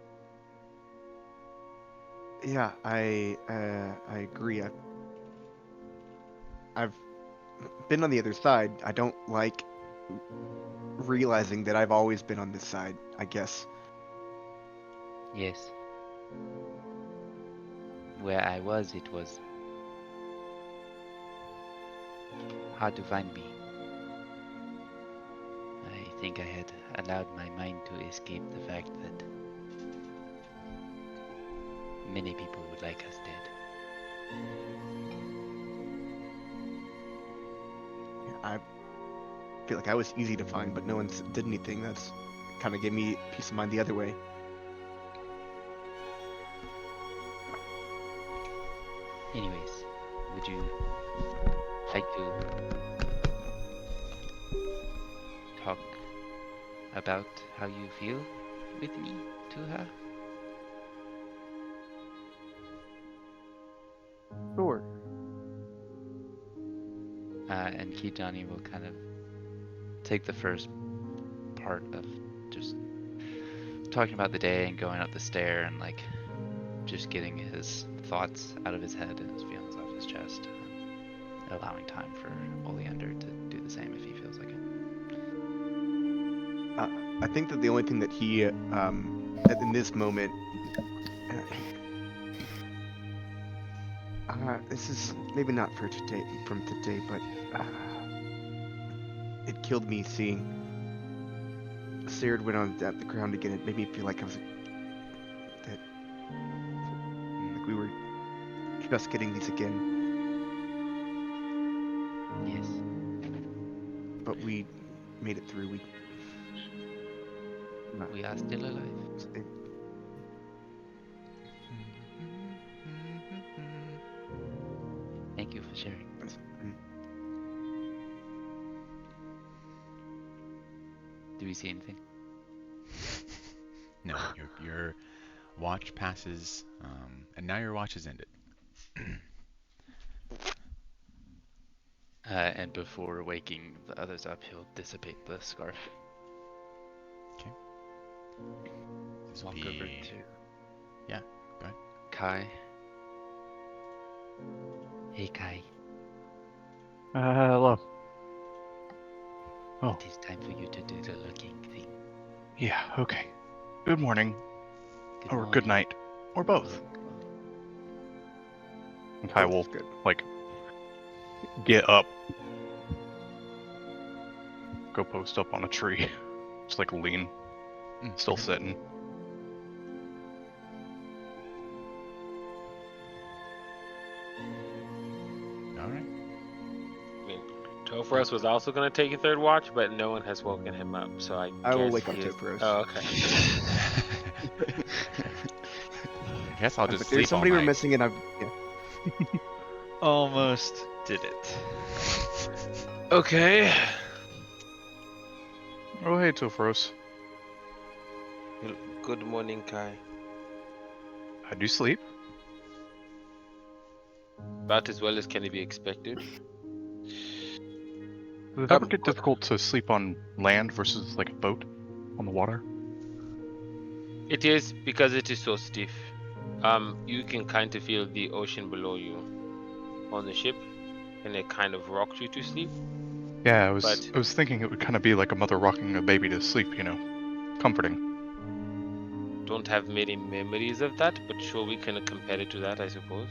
Yeah, I agree. I've been on the other side. I don't like realizing that I've always been on this side, I guess. Yes. Where I was, it was hard to find me. I think I had allowed my mind to escape the fact that many people would like us dead. I feel like I was easy to find, but no one did anything. That's kind of gave me peace of mind the other way. Anyways, would you like to talk about how you feel with me to her? Sure. And Kijani will kind of take the first part of just talking about the day and going up the stair and like just getting his thoughts out of his head and his feelings off his chest, and allowing time for Oleander to do the same if he feels like it. I think that the only thing that he, in this moment, This is maybe not for today, but it killed me seeing Serd went on at the ground again. It made me feel like like we were just getting these again. Yes. But we made it through. We are still alive. Thank you for sharing. Do we see anything? No, your watch passes, and now your watch is ended. And before waking the others up, he'll dissipate the scarf. Okay. This will Walk over be... to Yeah, go ahead. Kai. Hey Kai, Hello. Oh, it is time for you to do the looking thing. yeah, okay. Good morning. Or morning. good night. Or both. And Kai will, Good. like, get up. Go post up on a tree. Just, like, lean. Still sitting. All right. I mean, Topros was also going to take a third watch, but no one has woken him up, so I will guess wake up he is- Topros. Oh, okay. I guess I'll just There's sleep somebody all we're night. missing, and almost did it. Okay. Oh, hey, Topros. Good morning, Kai. How'd you sleep? About as well as can be expected. Does it ever get difficult to sleep on land versus, like, a boat on the water? It is because it is so stiff. You can kind of feel the ocean below you on the ship, and it kind of rocks you to sleep. Yeah, I But- was thinking it would kind of be like a mother rocking a baby to sleep, you know, comforting. Don't have many memories of that, but sure, we can compare it to that, I suppose.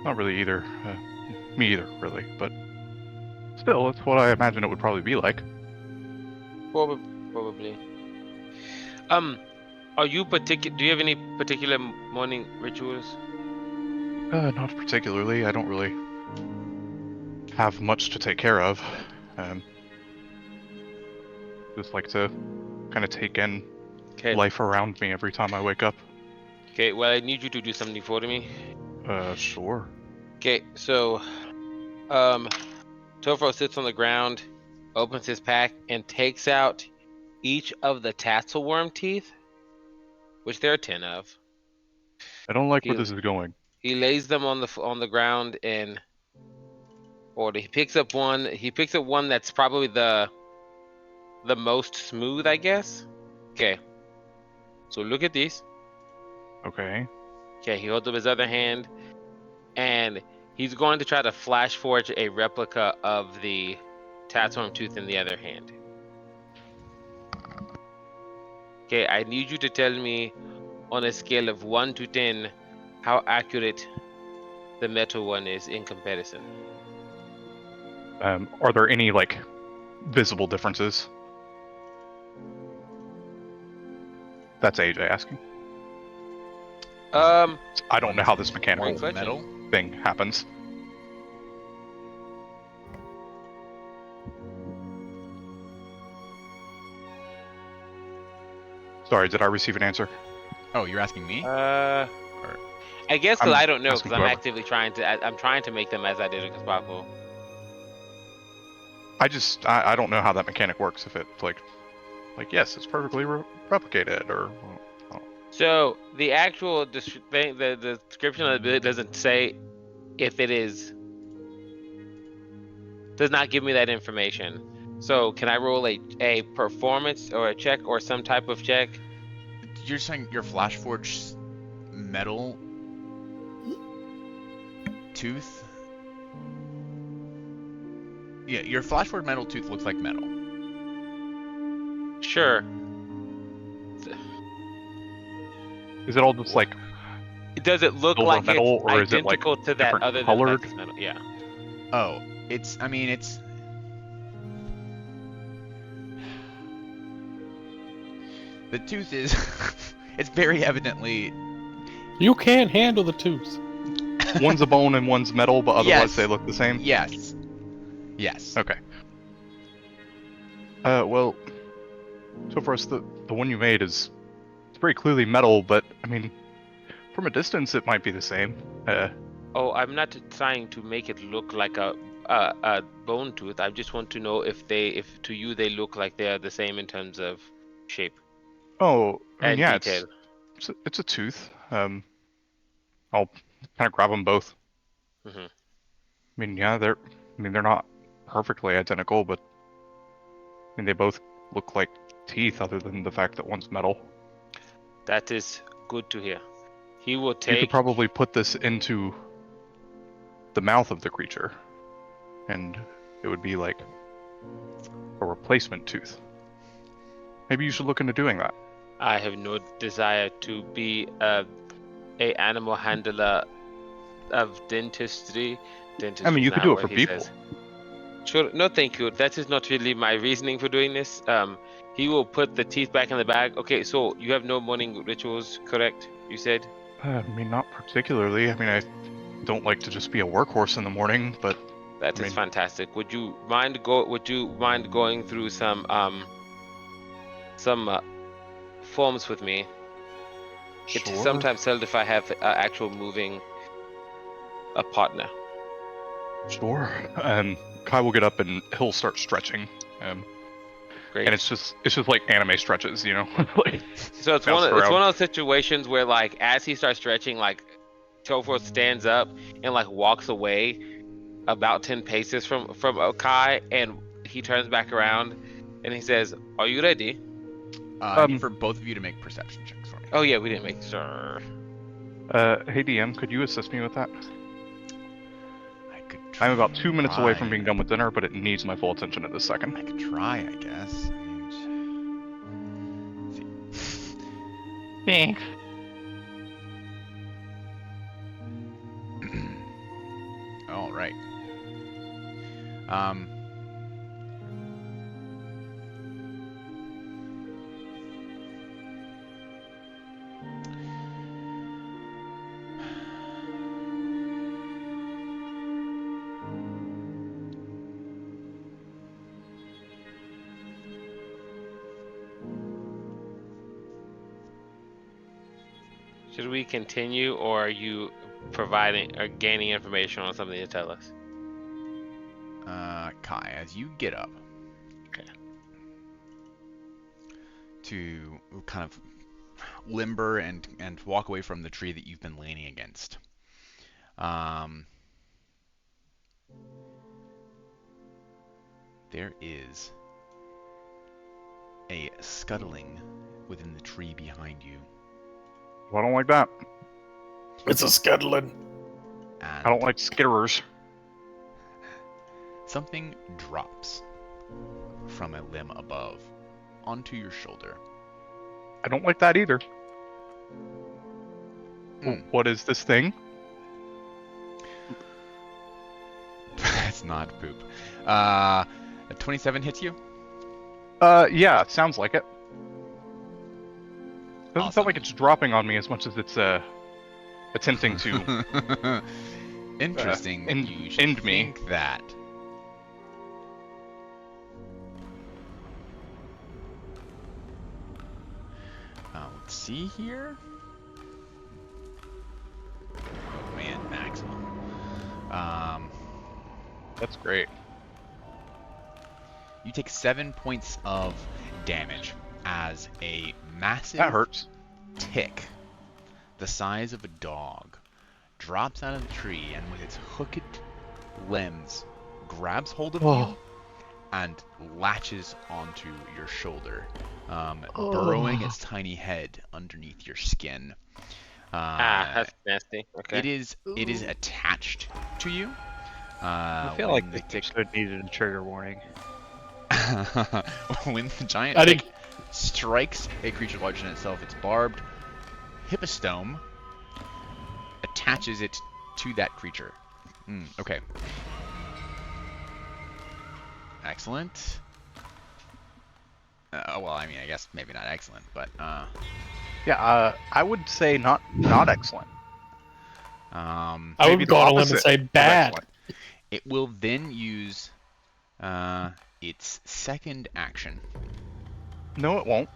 Not really either. Me either, really. But still, it's what I imagine it would probably be like. Probably. Are you do you have any particular morning rituals? Not particularly. I don't really have much to take care of. Just like to kind of take in Okay. life around me every time I wake up. Okay. Well, I need you to do something for me. Sure. Okay. So, Tofro sits on the ground, opens his pack, and takes out each of the tassel worm teeth, which there are 10 of. I don't like where He- this is going. He lays them on the ground and, or he picks up one. He picks up one that's probably the most smooth, I guess. Okay. So look at these. Okay. Okay, he holds up his other hand, and he's going to try to flash forge a replica of the tattooed tooth in the other hand. Okay, I need you to tell me on a scale of 1 to 10 how accurate the metal one is in comparison. Are there any, like, visible differences? That's AJ asking. I don't know how this mechanical Great question. Metal? thing happens. Sorry, did I receive an answer? Oh, you're asking me? I guess because I'm I don't know, asking because I'm whoever. actively trying to make them as identical as possible. I don't know how that mechanic works. If it's like yes, it's perfectly replicated, or So the actual the description of it doesn't say if it is. Does not give me that information. So can I roll a performance or a check or some type of check? You're saying your Flashforge metal tooth? Yeah, your Flashforge metal tooth looks like metal. Sure. is it all just like Does it look silver like metal, it's or is it, like, identical to that different other colored? than metal? Yeah. Oh, it's. I mean, it's. The tooth is. It's very evidently. You can't handle the tooth. One's a bone and one's metal, but otherwise Yes. they look the same? Yes. Yes. Okay. Well, so for us, the one you made is it's very clearly metal, but I mean, from a distance it might be the same. Oh, I'm not trying to make it look like a bone tooth. I just want to know if to you they look like they are the same in terms of shape Oh, I mean, and yeah, detail. it's a tooth. I'll kind of grab them both. hmm I mean, yeah, they're not perfectly identical, but I mean, they both look like teeth, other than the fact that one's metal. That is good to hear. He will You could take. probably put this into the mouth of the creature, and it would be like a replacement tooth. Maybe you should look into doing that. I have no desire to be a animal handler of dentistry. I mean, you could do it for people. Sure, no, thank you. That is not really my reasoning for doing this. He will put the teeth back in the bag. Okay, so you have no morning rituals, correct? You said. I mean, not particularly. I mean, I don't like to just be a workhorse in the morning, but That I is mean- fantastic. Would you mind going through some forms with me? It is Sure. sometimes helpful if I have actual moving a partner. Sure. Kai will get up and he'll start stretching. Great. And it's just like anime stretches, you know. Like, So it's bounce one around. of those situations where, like, as he starts stretching, like, Topher stands up and like walks away about 10 paces from Kai, and he turns back around and he says, "Are you ready?" I need for both of you to make perception checks for me. Oh yeah, we didn't make sure. hey DM, could you assist me with that? I could. I'm about 2 minutes away from try. being done with dinner, but it needs my full attention at this second. I could try, I guess. I mean, let's see. Thanks. All right. Should we continue, or are you providing or gaining information on something to tell us? Kai, as you get up Okay. to kind of limber and walk away from the tree that you've been leaning against, there is a scuttling within the tree behind you. Well, I don't like that. It's a scuttling. And I don't like skitterers. something drops from a limb above onto your shoulder. I don't like that either. Hmm. What is this thing? It's not poop. A 27 hits you? Yeah, it sounds like it. Doesn't Awesome. sound like it's dropping on me as much as it's attempting to. Interesting. end- you should end me. think that. Let's see here. Oh man, maximum. That's great. You take 7 points of damage as a massive That hurts. tick, the size of a dog, drops out of the tree and with its hooked limbs grabs hold of you and latches onto your shoulder, burrowing its tiny head underneath your skin. That's nasty. Okay. It is attached to you. I feel when like the this tick episode needed a trigger warning. when the giant I tick think- strikes a creature larger than itself, its barbed hippostome attaches it to that creature. Okay. Excellent. Well, I mean, I guess maybe not excellent, but Yeah, I would say not excellent. I Maybe would the go on a limb and opposite say of bad. excellent. it will then use its second action No, it won't.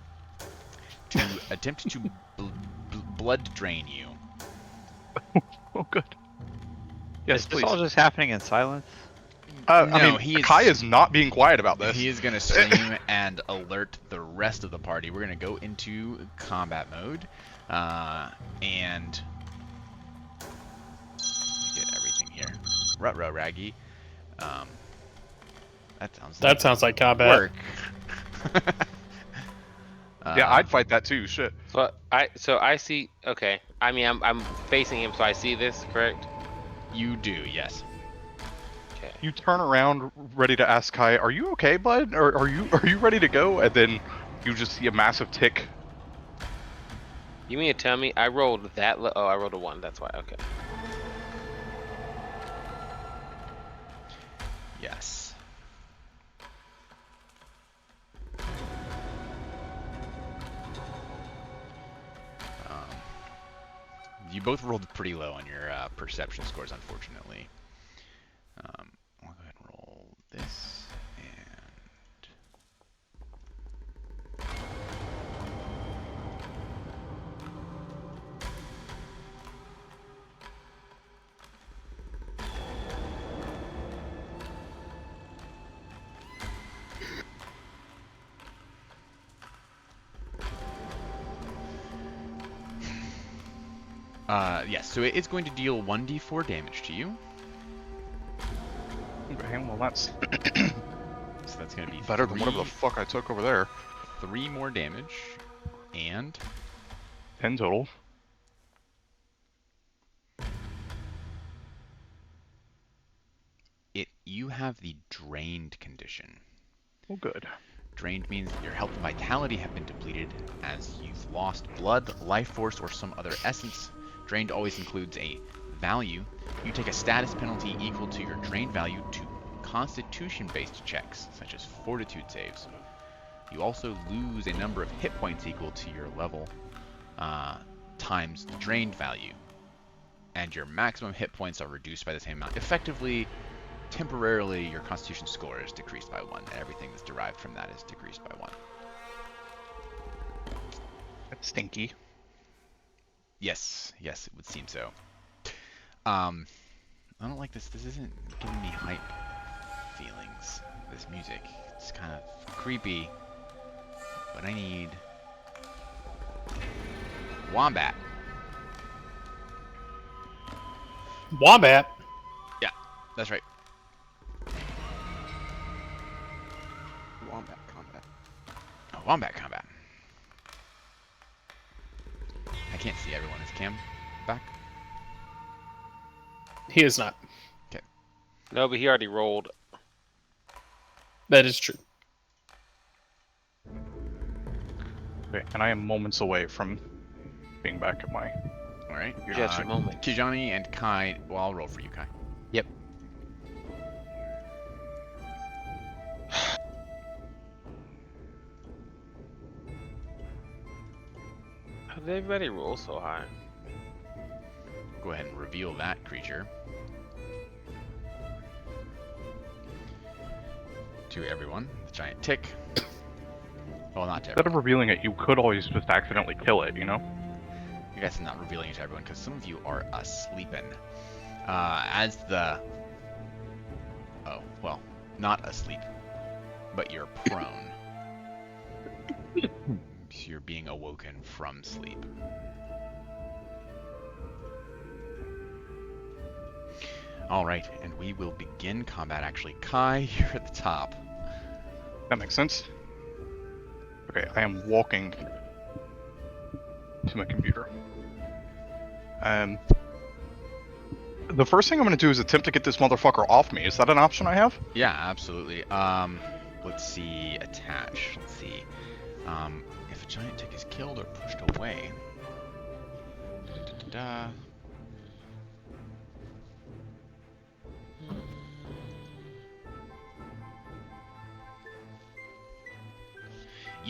to attempt to blood drain you. Oh, good. Yes, Is this please. all just happening in silence? I No, mean, he is- Kai is not being quiet about this. He is going to scream and alert the rest of the party. We're going to go into combat mode. And let me get everything here. Ruh-roh, Raggy. That sounds like combat. work. Yeah, I'd fight that too. Shit. But I see. Okay, I mean I'm facing him, so I see this, correct? You do, yes. Okay. You turn around, ready to ask Kai, "Are you okay, bud? Or are you ready to go?" And then you just see a massive tick. You mean to tell me I rolled that? Oh, I rolled a 1. That's why. Okay. Yes. You both rolled pretty low on your perception scores, unfortunately. I'll go ahead and roll this, and yes, so it's going to deal 1d4 damage to you. Okay, well that's So that's going to be better than whatever the fuck I took over there. 3 more damage, and 10 total. you have the drained condition. Oh, good. Drained means that your health and vitality have been depleted as you've lost blood, life force, or some other essence. Drained always includes a value. You take a status penalty equal to your drained value to constitution-based checks, such as fortitude saves. You also lose a number of hit points equal to your level times the drained value. And your maximum hit points are reduced by the same amount. Effectively, temporarily, your constitution score is decreased by 1, and everything that's derived from that is decreased by 1. That's stinky. Yes, it would seem so. I don't like this. This isn't giving me hype feelings. This music. It's kind of creepy. But I need Wombat. Wombat. Yeah, that's right. Wombat combat. Oh, Wombat combat. I can't see everyone. Is Cam back? He is not. No, but he already rolled. That is true. Okay, and I am moments away from being back at my... Alright. Just a moment. Kijani and Kai. Well, I'll roll for you, Kai. Yep. How did everybody roll so high? Go ahead and reveal that creature to everyone. The giant tick. Well, not to Instead of everyone. revealing it, you could always just accidentally kill it, you know? I guess I'm not revealing it to everyone because some of you are asleeping. As the... Oh, well, not asleep, but you're prone. So you're being awoken from sleep. Alright, and we will begin combat. Actually, Kai, you're at the top. That makes sense. Okay, I am walking to my computer. The first thing I'm going to do is attempt to get this motherfucker off me. Is that an option I have? Yeah, absolutely. Let's see, attach. Let's see. If a giant tick is killed or pushed away.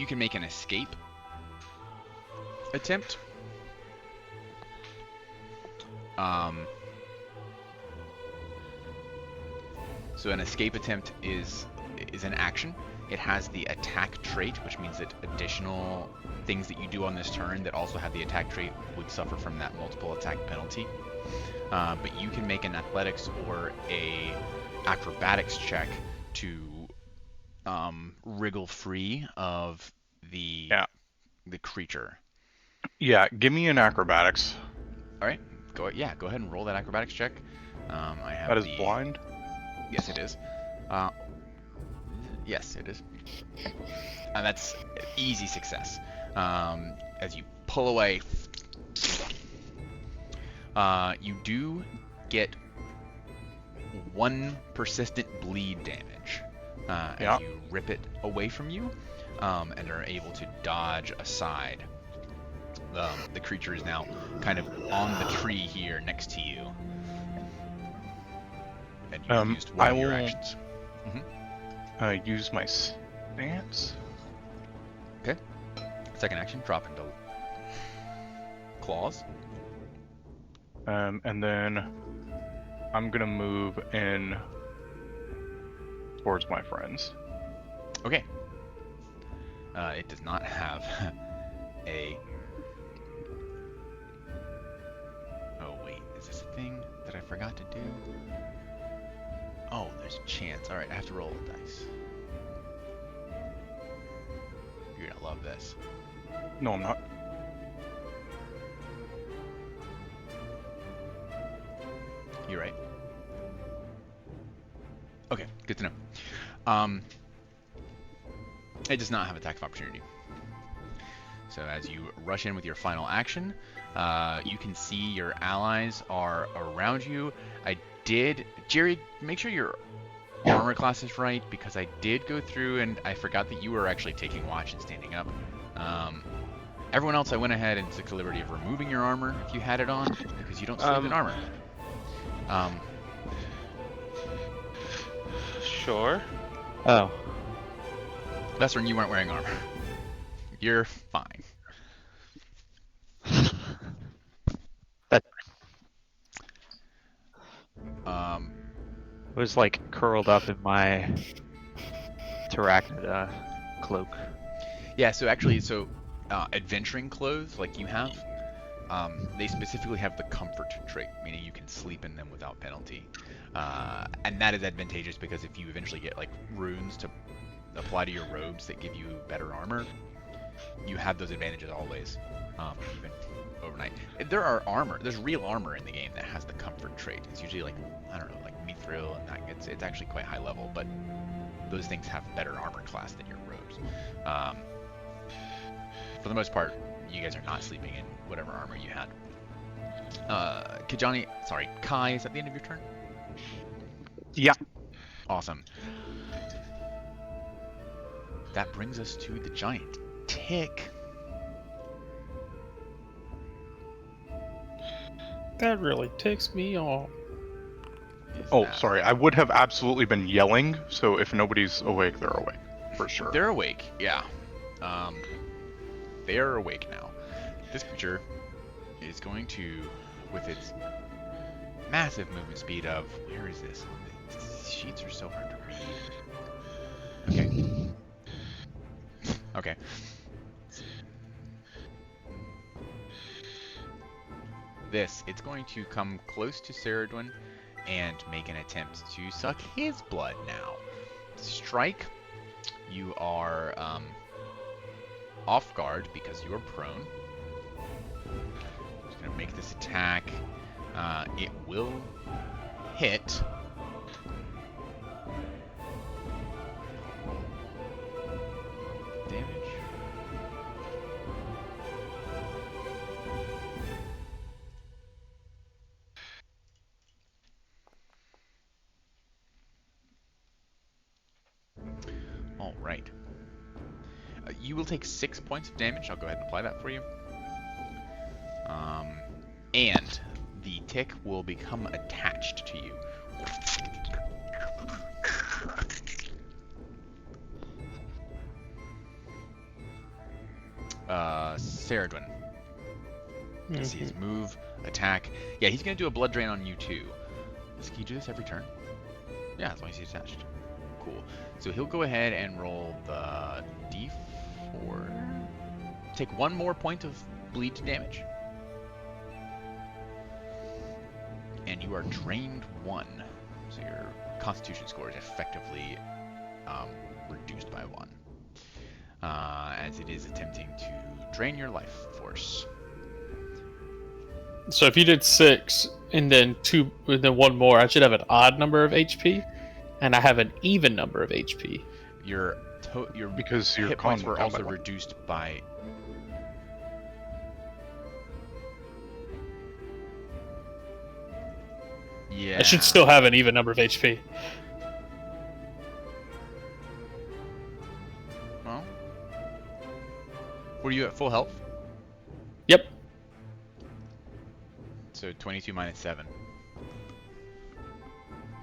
you can make an escape attempt. So an escape attempt is an action. It has the attack trait, which means that additional things that you do on this turn that also have the attack trait would suffer from that multiple attack penalty. But you can make an athletics or a acrobatics check to wriggle free of the creature. Yeah, give me an acrobatics. All right, go ahead and roll that acrobatics check. I have That is blind. Yes, it is. Yes, it is. And that's easy success. As you pull away, you do get 1 persistent bleed damage as you rip it away from you, and are able to dodge aside. The creature is now kind of on the tree here next to you. And you used one of your actions. Use my stance. Okay. Second action, drop into claws. And then I'm gonna move in towards my friends. Okay. It does not have a... Oh wait, is this a thing that I forgot to do? Oh, there's a chance. Alright, I have to roll the dice. You're gonna love this. No, I'm not. You're right. Okay, good to know. It does not have attack of opportunity. So as you rush in with your final action, you can see your allies are around you. Jerry, make sure your armor class is right, because I did go through and I forgot that you were actually taking watch and standing up. Everyone else, I went ahead and took the liberty of removing your armor if you had it on, because you don't sleep in armor. Sure. Oh. That's when you weren't wearing armor. You're fine. That Um, was like curled up in my Terracnid cloak. Yeah, so actually, adventuring clothes like you have, they specifically have the comfort trait, meaning you can sleep in them without penalty. And that is advantageous because if you eventually get like runes to apply to your robes that give you better armor, you have those advantages always, even overnight. There's real armor in the game that has the comfort trait. It's usually like, I don't know, like mithril, and it's actually quite high level, but those things have better armor class than your robes. For the most part, you guys are not sleeping in whatever armor you had. Kai, is that the end of your turn? Yeah. Awesome. That brings us to the giant. Tick. That really ticks me off. Sorry. I would have absolutely been yelling, so if nobody's awake, they're awake. For sure. They're awake, yeah. They are awake now. This creature is going to, with its massive movement speed of... Where is this? The sheets are so hard to read. Okay. Okay. It's going to come close to Ceridwen and make an attempt to suck his blood now. Strike. You are off guard because you are prone. Just gonna make this attack. It will hit. Damage. All right. You will take 6 points of damage. I'll go ahead and apply that for you. And the tick will become attached to you. Ceridwen. You see his move, attack. Yeah, he's gonna do a blood drain on you too. Can you do this every turn? Yeah, as long as he's attached. Cool. So he'll go ahead and roll the d4. Take 1 more point of bleed damage. And you are drained 1. So your constitution score is effectively reduced by 1. As it is attempting to drain your life force. So if you did 6 and then 2 and then 1 more, I should have an odd number of HP, and I have an even number of HP. Your Because your hit points were down also by 1. reduced by. Yeah. I should still have an even number of HP. Well, were you at full health? Yep. So 22 minus 7. You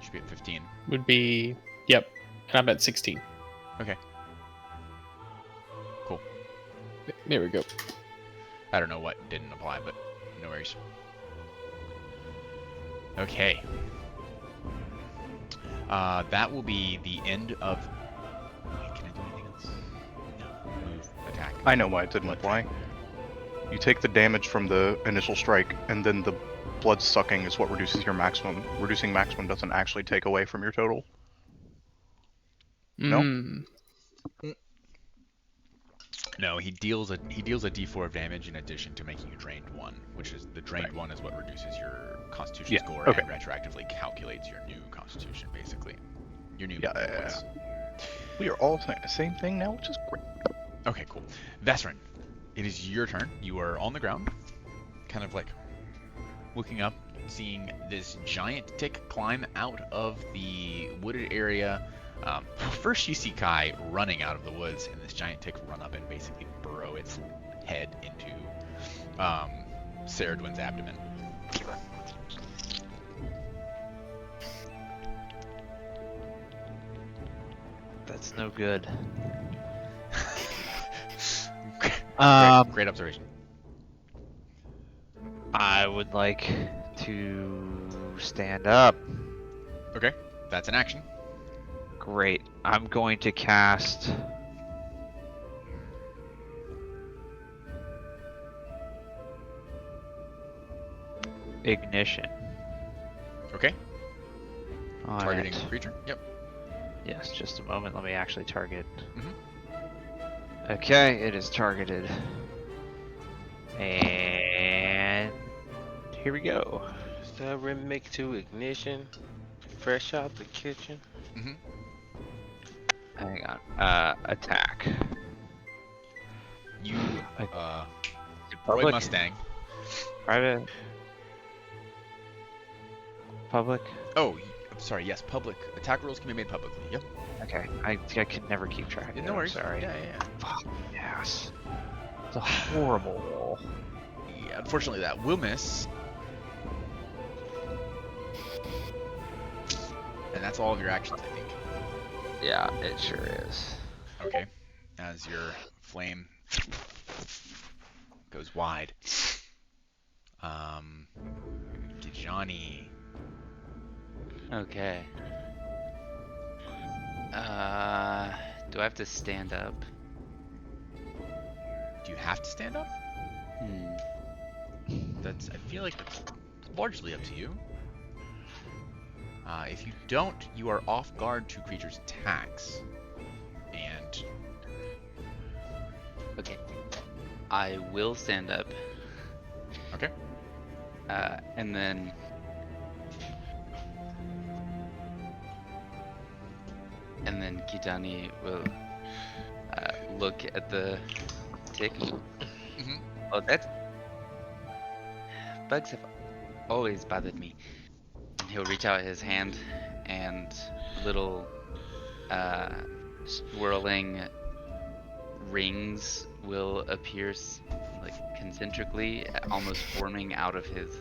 should be at 15. Would be, yep. And I'm at 16. Okay. Cool. There we go. I don't know what didn't apply, but no worries. Okay. That will be the end of. Wait, can I do anything else? No. Move. Attack. I know why it didn't Blood apply. You take the damage from the initial strike, and then the blood sucking is what reduces your maximum. Reducing maximum doesn't actually take away from your total. No? Mm. No, he deals a d4 of damage in addition to making you drained 1, which is the drained 1 is what reduces your constitution Yeah, score okay. and retroactively calculates your new constitution, basically. Your new Yeah, points. We are all saying the same thing now, which is great. Okay, cool. Vesrin, it is your turn. You are on the ground, kind of like looking up, seeing this giant tick climb out of the wooded area. First you see Kai running out of the woods, and this giant tick run up and basically burrow its head into Ceridwen's abdomen. That's no good. Great observation. I would like to stand up. Okay, that's an action. Great. I'm going to cast Ignition. Okay, On targeting it. the creature. Yep. Yes, just a moment. Let me actually target. Mhm. Okay, it is targeted. And here we go. Stubborn make to ignition. Fresh out the kitchen. Mm-hmm. Hang on. Attack. You, Roy Public? Mustang. Private. Public. Oh, I'm sorry. Yes, public attack rolls can be made publicly. Yep. Okay, I can never keep track. Yeah, of no it, worries. I'm sorry. Yeah, yeah, yeah. Fuck yes. It's a horrible roll. Yeah, unfortunately, that will miss. And that's all of your actions, I think. Yeah, it sure is. Okay. As your flame goes wide. Dejani. Okay. Do I have to stand up? Do you have to stand up? That's. I feel like that's largely up to you. If you don't, you are off guard to creatures' attacks. And Okay. I will stand up. okay. And then Kijani will look at the tick. Mhm. Oh, bugs have always bothered me. He'll reach out his hand, and little swirling rings will appear like concentrically, almost forming out of his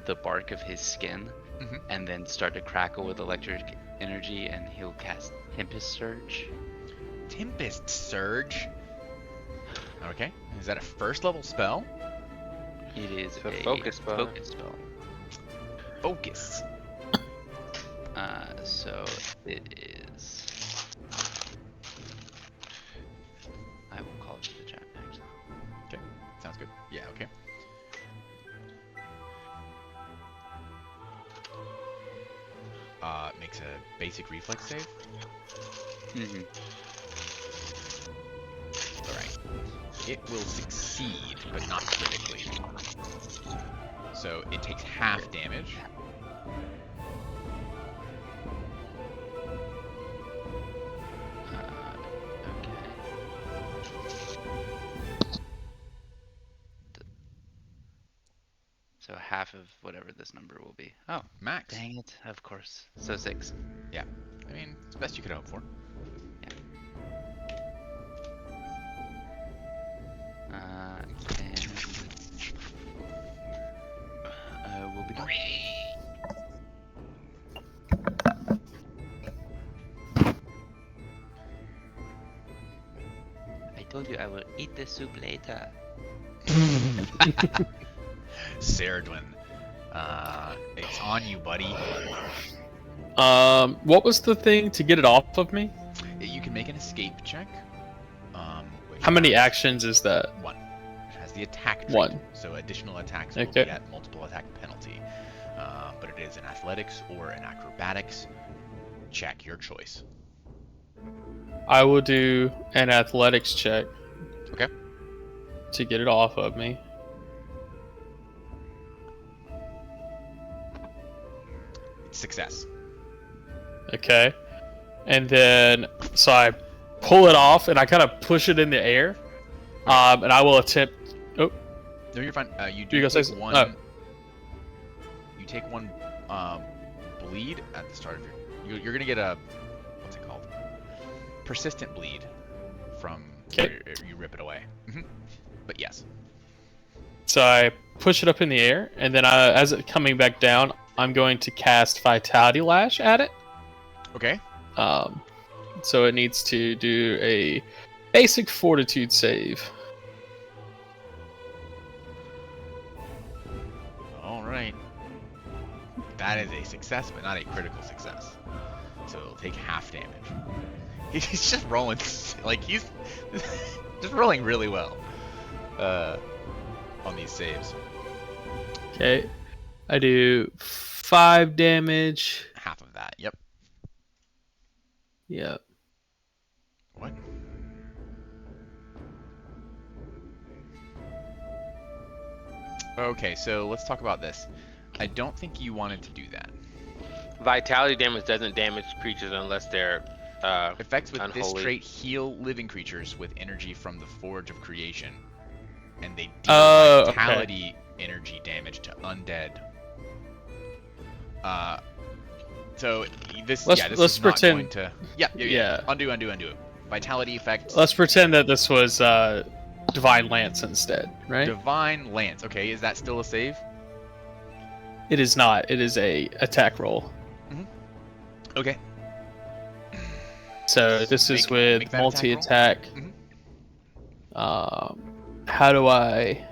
the bark of his skin, Mhm. and then start to crackle with electric energy, and he'll cast Tempest Surge. Tempest Surge. Okay. Is that a first level spell? It is It's a a focus spell. Focus spell. Focus. So it is. I will call it to the chat next. Okay. Sounds good. Yeah. Okay. Makes a basic reflex save. Mm-hmm. Alright. It will succeed, but not critically. So it takes half damage. So half of whatever this number will be. Oh, Max. dang it! Of course. So 6. I mean, it's the best you could hope for. And will be done. I told you I will eat the soup later. Ceridwen. It's on you, buddy. What was the thing to get it off of me? You can make an escape check. Which How many has actions is that? 1. It has the attack trait. One. So additional attacks will Okay. be at multiple attack penalty. But it is an athletics or an acrobatics check, your choice. I will do an athletics check. Okay. To get it off of me. It's success. Okay. And then, so I pull it off and I kind of push it in the air. And I will attempt. Oh, No, you're fine. You You do gonna say take s- one. oh. You take one bleed at the start of you're gonna get a what's it called? Persistent bleed from Okay. where you rip it away. But yes. so I push it up in the air, and then as it's coming back down, I'm going to cast Vitality Lash at it. Okay. So it needs to do a basic Fortitude save. All right. That is a success, but not a critical success. So it'll take half damage. He's just rolling, like he's just rolling really well on these saves. Okay. I do 5 damage. Half of that. Yep. Yep. What? Okay, so let's talk about this. I don't think you wanted to do that. Vitality damage doesn't damage creatures unless they're Effects with this Unholy. trait heal living creatures with energy from the Forge of Creation. And they deal Oh, okay. vitality energy damage to undead. So this Let's is not pretend- going to Yeah. undo. Vitality effect. Let's pretend that this was Divine Lance instead, right? Divine Lance. Okay, is that still a save? It is not. It is a attack roll. Okay. So this is Make with that attack roll. multi-attack. Mhm. How do I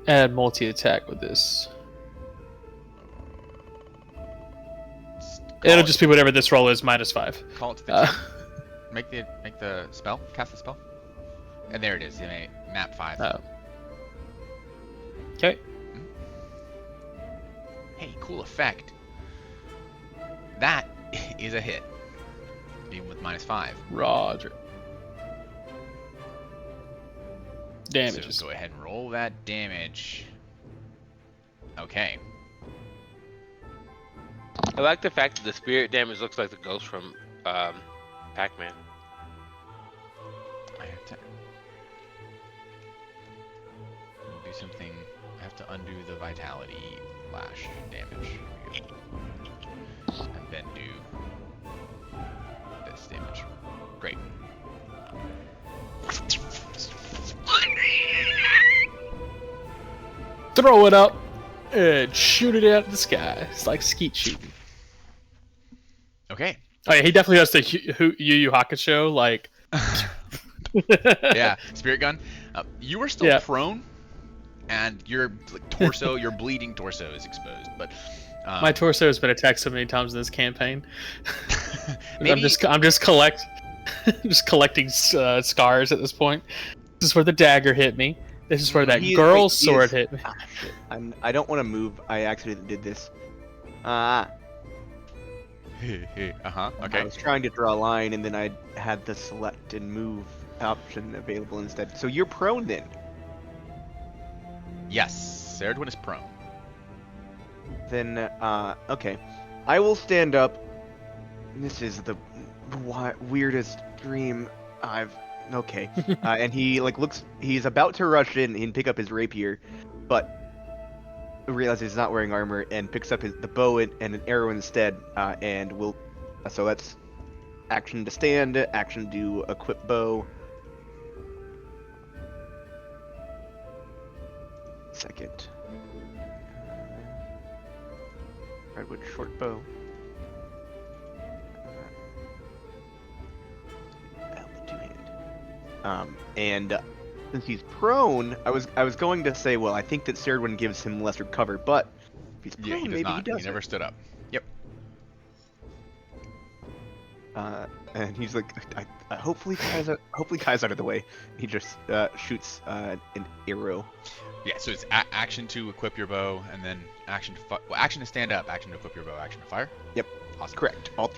add multi-attack with this? It'll just be whatever this roll is minus 5. call it to the Uh, chat. Make the spell. Cast the spell. And there it is. Map 5. Okay. Hey, cool effect. That is a hit. Even with minus 5. Roger. Damages. So go ahead and roll that damage. Okay. I like the fact that the spirit damage looks like the ghost from Pac-Man. I have to do something. I have to undo the vitality lash damage. Here we go. And then do this damage. Great. Throw it up and shoot it out of the sky. It's like skeet shooting. Okay. Oh yeah, he definitely has the Yu Yu Hakusho, like Yeah, spirit gun. You are still Yeah. prone, and your torso, your bleeding torso, is exposed. But My torso has been attacked so many times in this campaign. maybe I'm just collecting scars at this point. This is where the dagger hit me. This is where that He- girl's wait, he sword is- hit me. Ah, shit. I don't want to move. I accidentally did this. I Okay. was trying to draw a line, and then I had the select and move option available instead. So you're prone then. Yes, Ceridwen is prone. Then, okay. I will stand up. This is the weirdest dream I've. Okay. And he looks. He's about to rush in and pick up his rapier, but realizes he's not wearing armor and picks up the bow and an arrow instead. And will. So that's action to stand, action to equip bow. Second. Redwood short bow. And since he's prone, I was going to say, well, I think that Ceridwen gives him lesser cover, but if he's prone, Yeah, he does maybe not. he doesn't. He never stood up. Yep. And he's like, hopefully Kai's out of the way. He just shoots an arrow. Yeah. So it's action to equip your bow, and then action to action to stand up, action to equip your bow, action to fire. Yep. Awesome. Correct. Go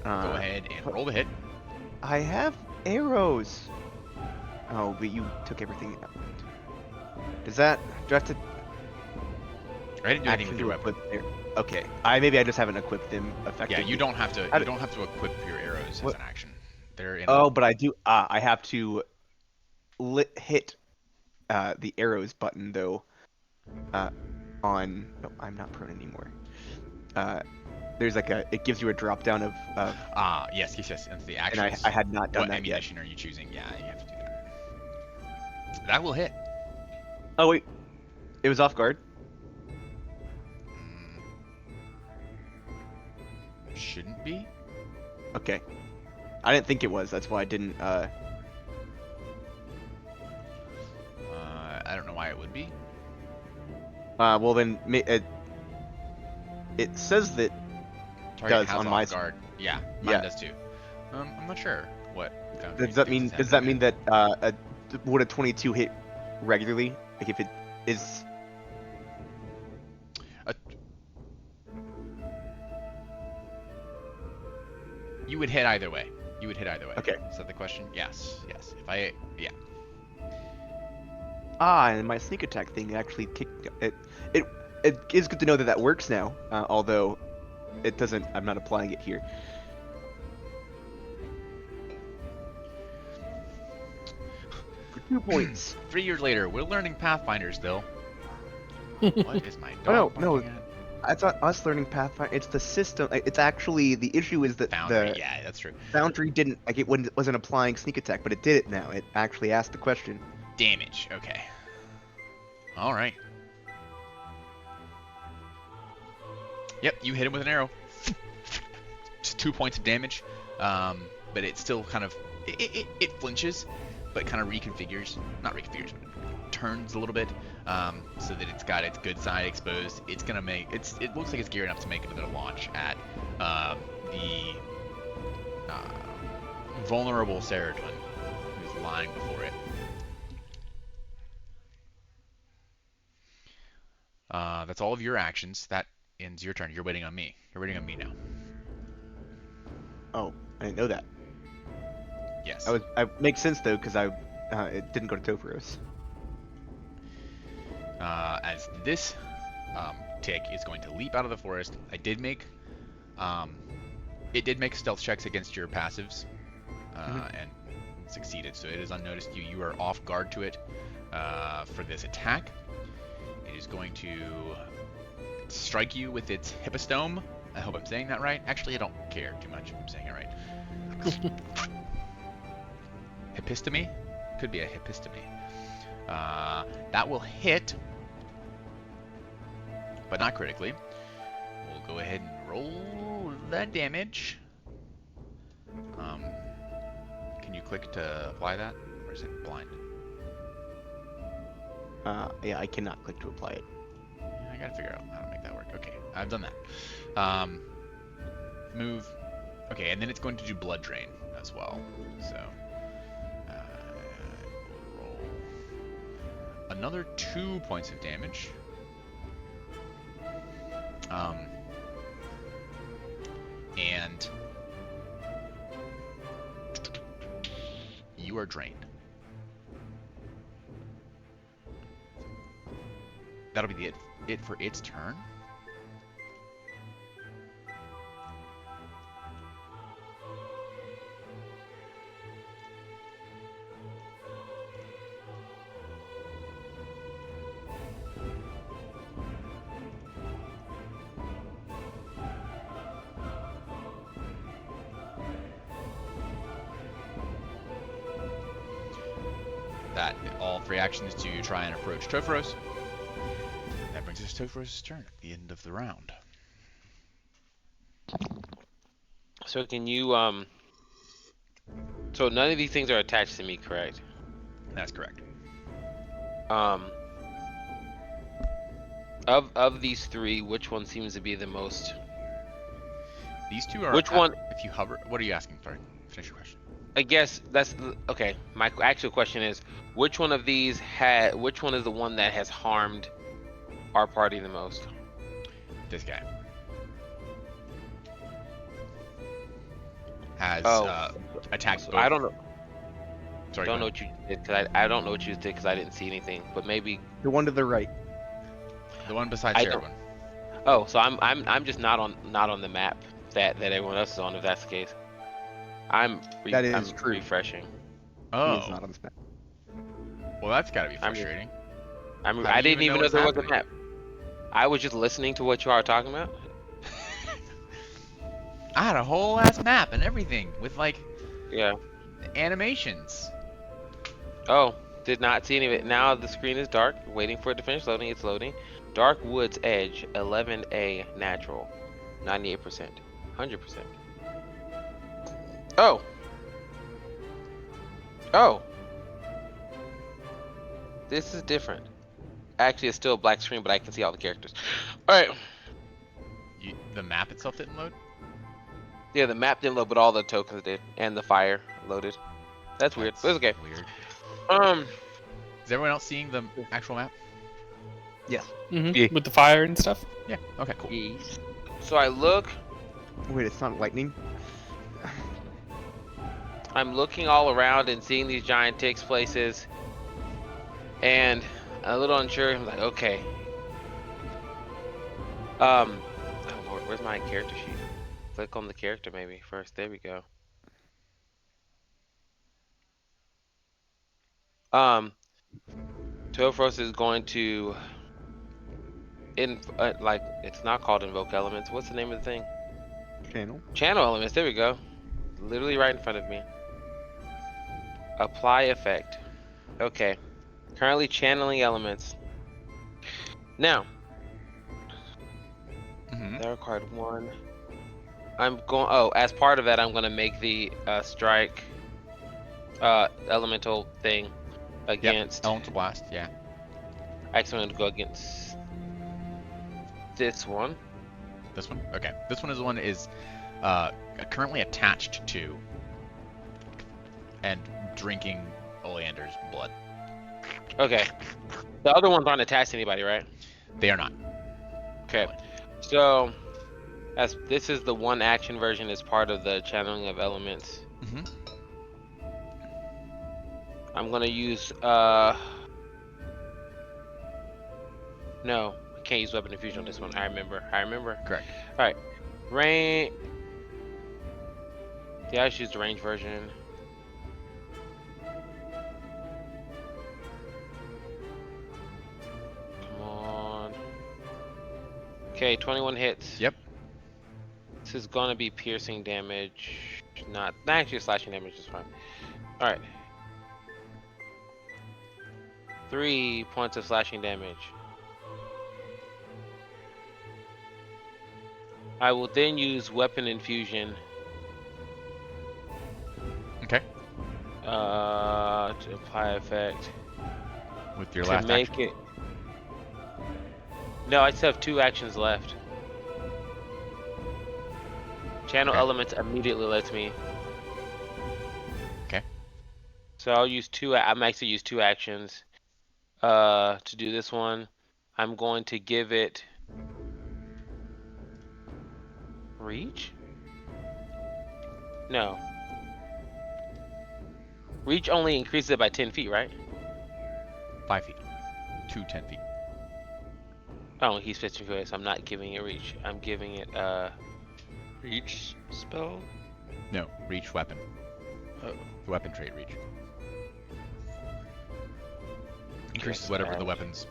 ahead and roll the hit. I have arrows. Oh, but you took everything out. Do I have to I didn't do anything with actually your weapon. equip Okay. Maybe I just haven't equipped them effectively. Yeah, you don't have to. How You do- don't have to equip your arrows What- as an action. They're in. Oh, but I do. I have to hit the arrows button though. On. No, I'm not prone anymore. There's it gives you a drop down of. Yes. Into the And actions. I had not done What that yet. ammunition are you choosing? Yeah, you have to do that. That will hit. Oh wait, it was off guard. Shouldn't be. Okay. I didn't think it was. That's why I didn't. I don't know why it would be. Well then, it says that. Target Does has on off my guard. Yeah, mine Yeah. does too. I'm not sure what. Does that mean? Does that mean that would a 22 hit regularly? Like if it is. You would hit either way. You would hit either way. Okay. Is that the question? Yes. If yeah. And my sneak attack thing actually kicked it. It is good to know that that works now. Although it doesn't. I'm not applying it here. For 2 points. 3 years later, we're learning Pathfinder still. What is my dog? no, barking at? I thought us learning Pathfinder. It's the system. It's actually the issue is that Foundry. the Yeah, that's true. Foundry didn't wasn't applying sneak attack, but it did it now. It actually asked the question. Damage. Okay. All right. Yep, you hit him with an arrow. Just 2 points of damage. But it still kind of it flinches, but kind of reconfigures. Not reconfigures, but turns a little bit. So that it's got its good side exposed. It's gonna make it looks like it's gearing up to make another launch at the vulnerable Ceridwen, who's lying before it. That's all of your actions. That ends your turn. You're waiting on me. You're waiting on me now. Oh, I didn't know that. Yes. I makes sense though because it didn't go to Tovaros. As this tick is going to leap out of the forest. It did make stealth checks against your passives and succeeded. So it is unnoticed. You are off guard to it for this attack. It is going to strike you with its hippostome. I hope I'm saying that right. Actually, I don't care too much if I'm saying it right. Hipistome? Could be a hipistome. That will hit, but not critically. We'll go ahead and roll that damage. Can you click to apply that, or is it blind? Yeah, I cannot click to apply it. I gotta figure out how to make that work. Okay, I've done that. Move. Okay, and then it's going to do blood drain as well. So, roll another 2 points of damage. And you are drained. That'll be it for its turn. That all 3 actions to try and approach Topharos. That brings us to Topharos' turn at the end of the round. So can you So none of these things are attached to me, correct? That's correct. Of these 3, which one seems to be the most? These 2 are. Which one? If you hover, what are you asking? Sorry, finish your question. I guess that's okay. My actual question is, which one of these which one is the one that has harmed our party the most? This guy has attacked. So both. I don't know. Sorry. Don't go know what you did because I don't know what you did because I didn't see anything. But maybe. The one to the right. ahead. The one beside I Cherubin. Oh, so I'm just not on the map that everyone else is on. If that's the case, I'm true. refreshing. He is Oh, not on this map. well, that's got to be I'm- frustrating. I do didn't you even even know know there was what's a map. I was just listening to what you are talking about. I had a whole ass map and everything with like Yeah. animations. Oh, did not see any of it. Now the screen is dark, waiting for it to finish loading. It's loading. Dark Woods Edge, 11A natural, 98%, 100%. Oh. Oh. This is different. Actually, it's still a black screen, but I can see all the characters. All right. The map itself didn't load. Yeah, the map didn't load, but all the tokens did, and the fire loaded. That's weird, but it's okay. Weird. Is Is everyone else seeing the actual map? Yes. Yeah. With the fire and stuff. Yeah. Okay. Cool. Yes. So I look. Wait, it's not lightning? I'm looking all around and seeing these giant ticks places, and I'm a little unsure. I'm like, okay. Oh Lord, where's my character sheet? Click on the character maybe first. There we go. Topharos is going to like it's not called invoke elements. What's the name of the thing? Channel. Channel elements. There we go. Literally right in front of me. Apply effect. Okay. Currently channeling elements. Now, Mm-hmm. that required 1. I'm going. Oh, as part of that, I'm going to make the strike elemental thing against. Elemental blast. Yeah. Actually, I'm going to go against this one. This one. Okay. This one is the one is currently attached to and drinking Oleander's blood. Okay. The other ones aren't attached to anybody, right? They are not. Okay. So, as this is the one action version as part of the channeling of elements, Mm-hmm. I'm gonna use no, I can't use weapon infusion on this one. I remember. Correct. Alright. Rain. Yeah, I should use the range version. Come on. Okay, 21 hits. Yep. This is gonna be piercing damage. Not actually slashing damage is fine. Alright. 3 points of slashing damage. I will then use weapon infusion. Okay. To apply effect. With your To last make action. it. No, I still have 2 actions left. Channel Okay. elements immediately lets me. Okay. So I'll use 2. I'm actually use 2 actions. To do this one, I'm going to give it reach. No. Reach only increases it by 10 feet, right? 5 feet. To 10 feet. Oh, he's 15 feet, so I'm not giving it reach. I'm giving it Reach spell? No, reach weapon. Oh. The weapon trait reach. Increases Yes, whatever the average. weapon's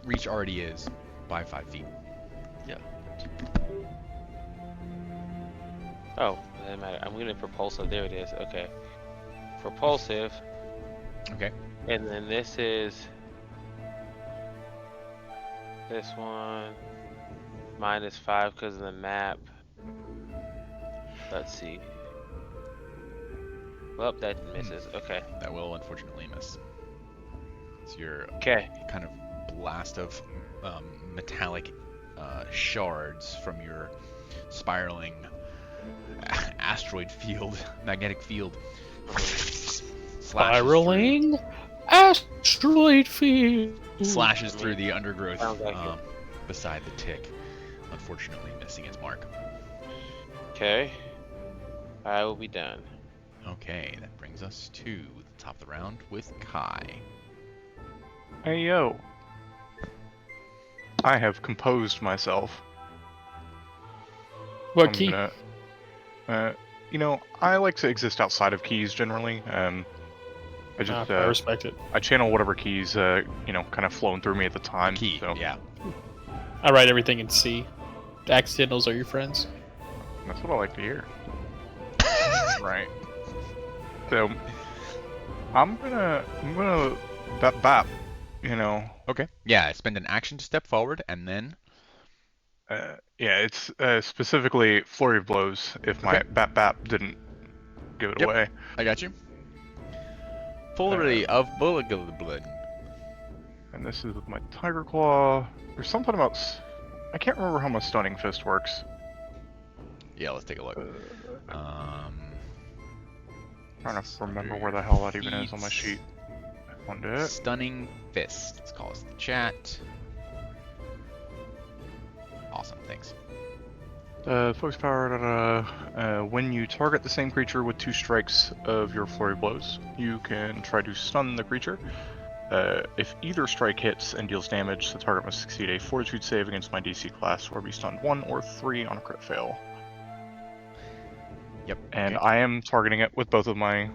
reach already is by 5 feet. Oh, doesn't matter. I'm gonna propulsive. There it is. Okay. Propulsive. Okay. And then this is this one -5 because of the map. Let's see. Well, that misses. Okay. That will unfortunately miss. It's your Okay. kind of blast of metallic shards from your spiraling asteroid field, magnetic field. Spiraling asteroid field. Slashes through the undergrowth Sounds like it. beside the tick, unfortunately missing its mark. Okay. I will be done. Okay, that brings us to the top of the round with Kai. Hey yo. I have composed myself. What I'm key? gonna, you know, I like to exist outside of keys generally. I just I respect it. I channel whatever keys you know, kind of flowing through me at the time. Key, So yeah. I write everything in C. Accidentals are your friends. that's what I like to hear. Right. So I'm gonna bap, you know. Okay. Yeah, spend an action to step forward, and then Yeah, it's specifically flurry of blows. If my Okay. bap didn't give it Yep. away. I got you. Flurry of blood. And this is with my Tiger Claw. There's something about... I can't remember how my Stunning Fist works. Yeah, let's take a look. Trying to remember where the hell that even is on my sheet. Found it. Stunning Fist. Let's call this the chat. Awesome, thanks. Focus power, when you target the same creature with 2 strikes of your flurry of blows, you can try to stun the creature. If either strike hits and deals damage, the target must succeed a Fortitude save against my DC class or be stunned 1 or 3 on a crit fail. Yep. And okay. I am targeting it with both of my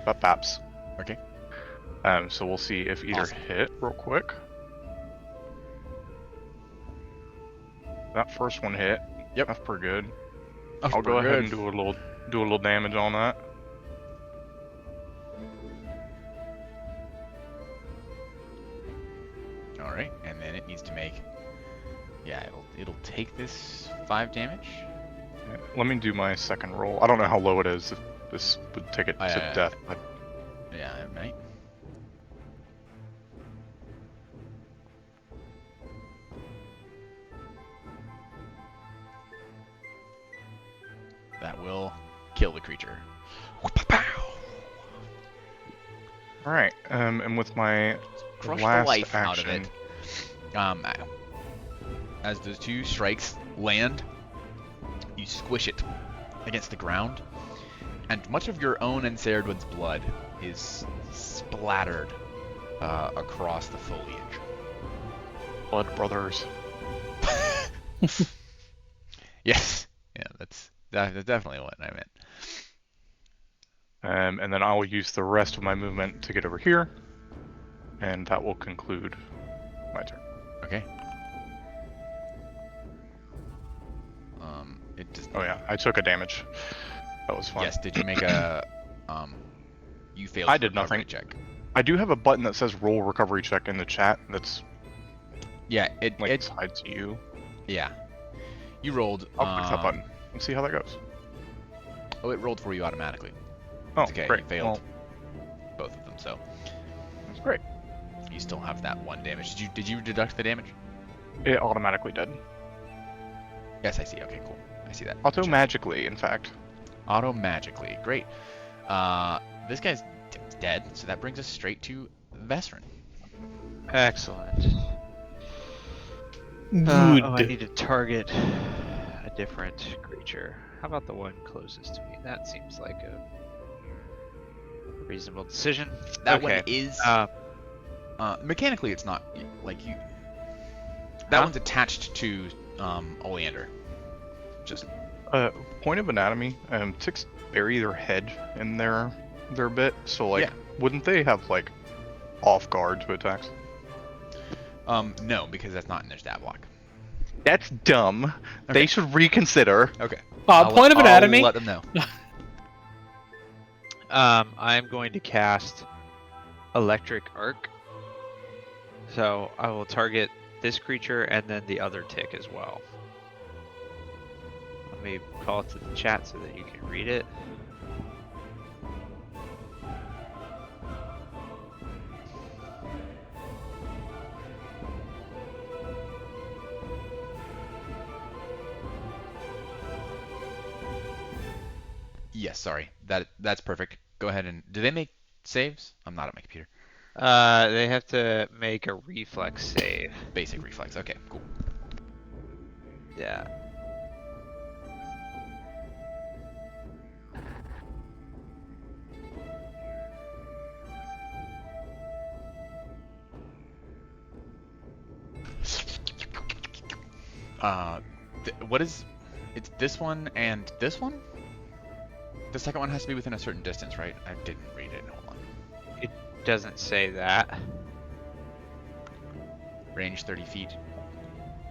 baps. Okay. So we'll see if either Awesome. hit real quick. That first one hit. Yep. That's pretty good. That's I'll go pretty ahead good. and do a little damage on that. All right, and then it needs to make. Yeah, it'll take this 5 damage. Yeah, let me do my second roll. I don't know how low it is. If this would take it to death, but Yeah, it might. That will kill the creature. all right. And with my Crush last the life action, out of it. As those 2 strikes land, you squish it against the ground, and much of your own and Ceridwen's blood is splattered across the foliage. Blood Brothers. Yes, yeah, that's definitely what I meant. And then I will use the rest of my movement to get over here, and that will conclude my turn. Okay. It just. Oh yeah, I took a damage. That was fun. Yes. Did you make a You failed. I your did recovery nothing. Check. I do have a button that says roll recovery check in the chat. That's Yeah. It. like tied to you. Yeah. You rolled. I'll click that button and see how that goes. Oh, it rolled for you automatically. Oh, Okay, great. you failed. So That's great. you still have that 1 damage. Did you deduct the damage? It automatically did. Yes, I see. Okay, cool. I see that. Auto Check. magically, in fact. Auto magically. Great. This guy's dead, so that brings us straight to Vesrin. Excellent. Good. Oh, I need to target a different creature. How about the one closest to me? That seems like a reasonable decision. That Okay. one is Um, mechanically, it's not like you. That Huh? one's attached to Oleander. Just Point of anatomy. Ticks bury their head in their bit, so like, Yeah. wouldn't they have like off guard to attacks? no, because that's not in their stat block. That's dumb. Okay. They should reconsider. Okay. Point of anatomy. I'll let them know. I'm going to cast Electric Arc. So I will target this creature and then the other tick as well. Let me call it to the chat so that you can read it. Yes, sorry. That's perfect. Go ahead and do they make saves? I'm not at my computer. They have to make a reflex save. Basic reflex. Okay, cool. Yeah. What is? It's this one and this one. The second one has to be within a certain distance, right? I didn't read it. Hold on. Doesn't say that. Range 30 feet.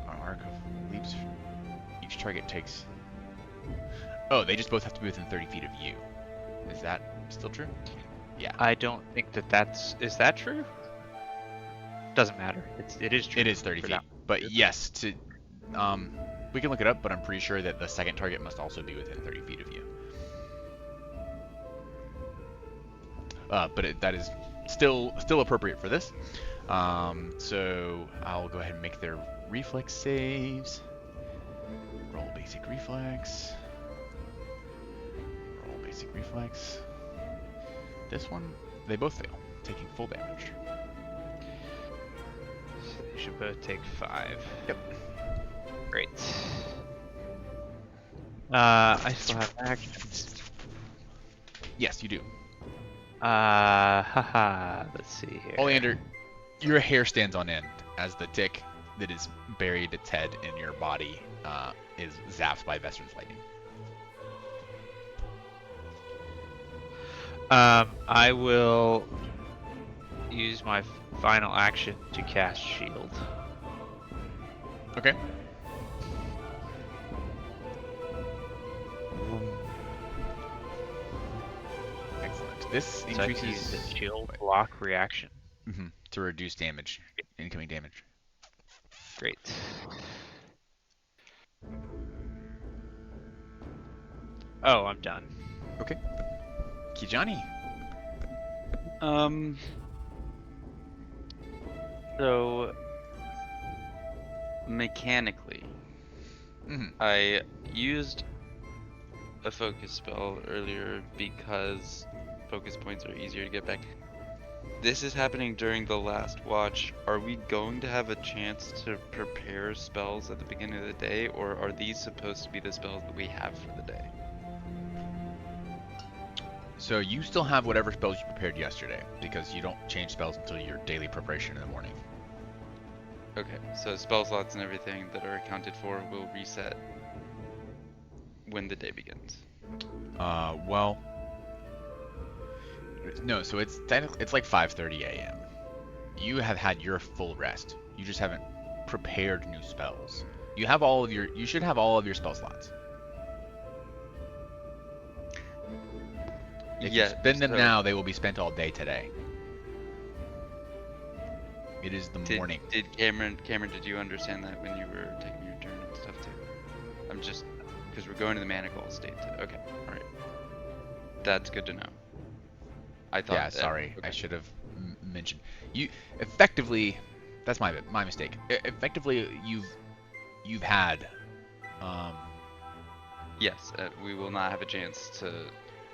Arc of leaps. Each target takes. Oh, they just both have to be within 30 feet of you. Is that still true? Yeah. I don't think that that's. Is that true? Doesn't matter. It is true. It is 30 for feet. that. But yes, we can look it up, but I'm pretty sure that the second target must also be within 30 feet of you. But that is still appropriate for this. So I'll go ahead and make their reflex saves. Roll basic reflex. Roll basic reflex. This one, they both fail, taking full damage. So they should both take 5. Yep. Great. I still have actions. Yes, you do. Haha. Let's see here. Oleander, your hair stands on end as the tick that is buried its head in your body is zapped by Vesrin's lightning. I will use my final action to cast Shield. Okay. Excellent. This So I can use increases the Shield block reaction. to reduce damage, incoming damage. Great. Oh, I'm done. Okay. Kijani. So mechanically, Mhm. I used a focus spell earlier because focus points are easier to get back. This is happening during the last watch. Are we going to have a chance to prepare spells at the beginning of the day, or are these supposed to be the spells that we have for the day? So you still have whatever spells you prepared yesterday, because you don't change spells until your daily preparation in the morning. Okay, so spell slots and everything that are accounted for will reset when the day begins. Well, no. So it's technically it's like 5:30 a.m. You have had your full rest. You just haven't prepared new spells. You have all of your. You should have all of your spell slots. If you spend them so now, they will be spent all day today. It is the morning. Did Cameron, did you understand that when you were taking your turn and stuff too? I'm just, because we're going to the Manicle state. Okay, alright. That's good to know. I thought. Yeah, sorry, I okay. should have mentioned. You effectively, that's my mistake. Effectively, you've had, um, Yes, we will not have a chance to.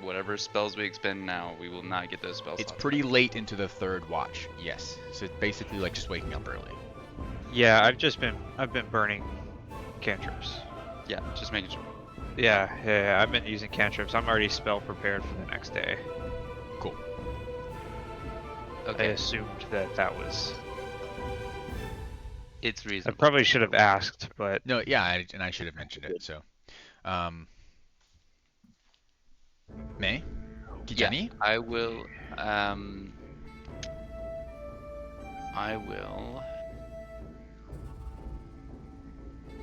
Whatever spells we expend now, we will not get those spell it's slots pretty back. late into the third watch. Yes, so it's basically like just waking up early. Yeah, I've been burning cantrips. Yeah, just making sure. Yeah, I've been using cantrips. I'm already spell prepared for the next day. Cool. I Okay, assumed that was. it's I reasonable. probably should have asked, but No, yeah, and I should have mentioned it. So, um, May, Yeah, Kijani, I will. I will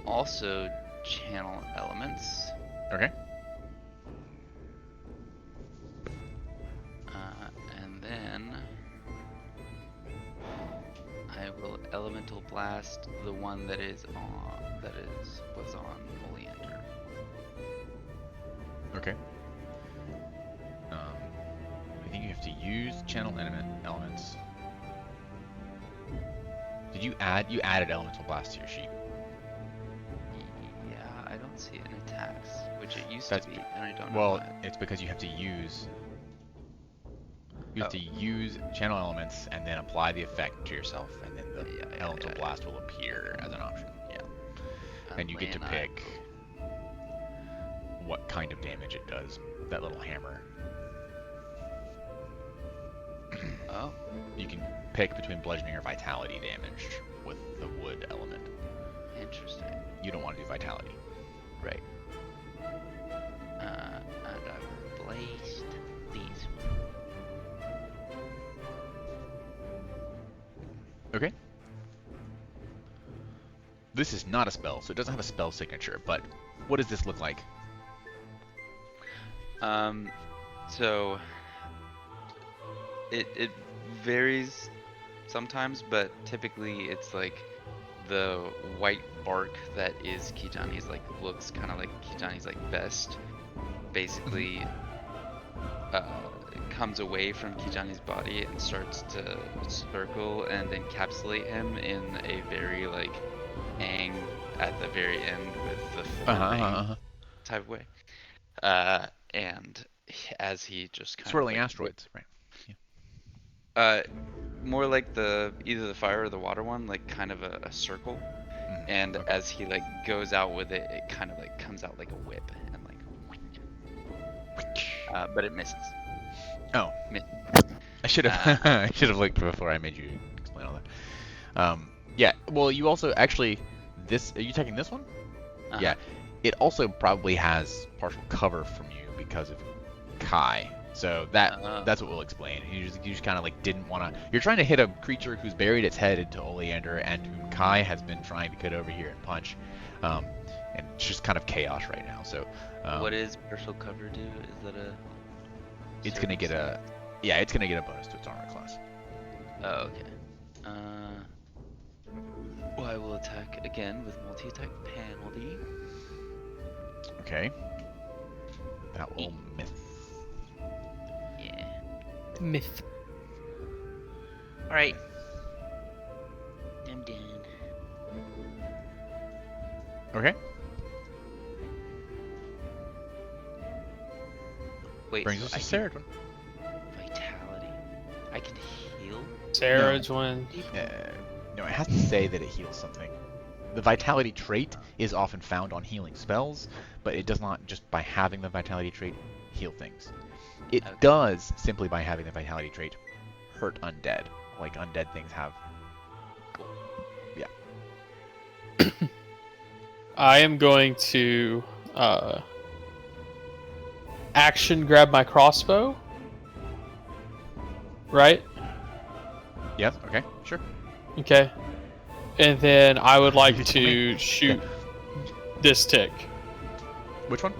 also channel elements. okay. And then I will elemental blast the one that was on Oleander. Okay. I think you have to use channel elements. Did you added elemental blast to your sheet? Yeah, I don't see it in attacks, which it used That's to be, and I don't know Well, why. it's because you have to use. You have Oh. to use channel elements and then apply the effect to yourself, and then the Yeah, elemental yeah. blast will appear as an option. Yeah. And you get to Leonine. pick what kind of damage it does. That little hammer. Oh, You can pick between bludgeoning or vitality damage with the wood element. interesting. You don't want to do vitality. Right. And I will blast these. Okay. This is not a spell, so it doesn't have a spell signature, but what does this look like? So it varies sometimes, but typically it's like the white bark that is Kijani's like looks kind of like Kijani's like vest. Basically, comes away from Kijani's body and starts to circle and encapsulate him in a very like Aang at the very end with the full ring type of way. And as he just kind Swirling of like, asteroids, right? more like either the fire or the water one, like kind of a circle. And okay. as he like goes out with it, it kind of like comes out like a whip and like, but it misses. Oh, Mi- I should have I should have looked before I made you explain all that. Yeah. Well, you also actually this. Are you taking this one? Uh-huh. Yeah. It also probably has partial cover from you because of Kai. So that's what we'll explain. You just kind of like didn't want to. You're trying to hit a creature who's buried its head into Oleander and whom Kai has been trying to get over here and punch. And it's just kind of chaos right now. So what does partial cover do? Is that a? it's gonna get a. Yeah, it's gonna get a bonus to its armor class. Oh, okay. Well, I will attack again with multi-attack penalty. Okay. That will miss. Yeah. Myth. All right. I'm done. Okay. Wait, Brings so us I to can Ceridwen. vitality. I can heal. Sarah's one. No, it has to say that it heals something. The vitality trait is often found on healing spells, but it does not just by having the vitality trait heal things. It Okay. does simply by having the vitality trait hurt undead, like undead things have. I am going to action grab my crossbow. Right? Yes. Okay. Sure. Okay. And then I would like You tell me. to shoot this tick. Which one?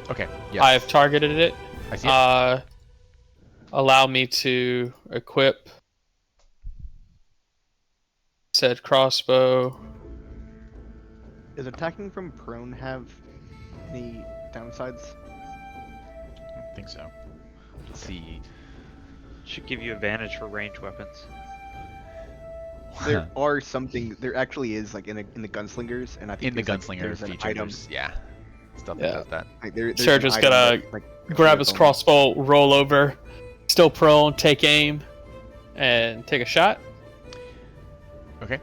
Okay. Yes. I have targeted it. I see it. Allow me to equip said crossbow. Does attacking from prone have any downsides? I don't think so. Let's see. Should give you advantage for ranged weapons. There are something. There actually is like in the gunslingers, and I think In the there's, gunslinger there's an feature, item. yeah, stuff Yeah. that does that. Like, there's Serge's an item gonna that, like, grab his bonus. crossbow, roll over, still prone, take aim, and take a shot. Okay.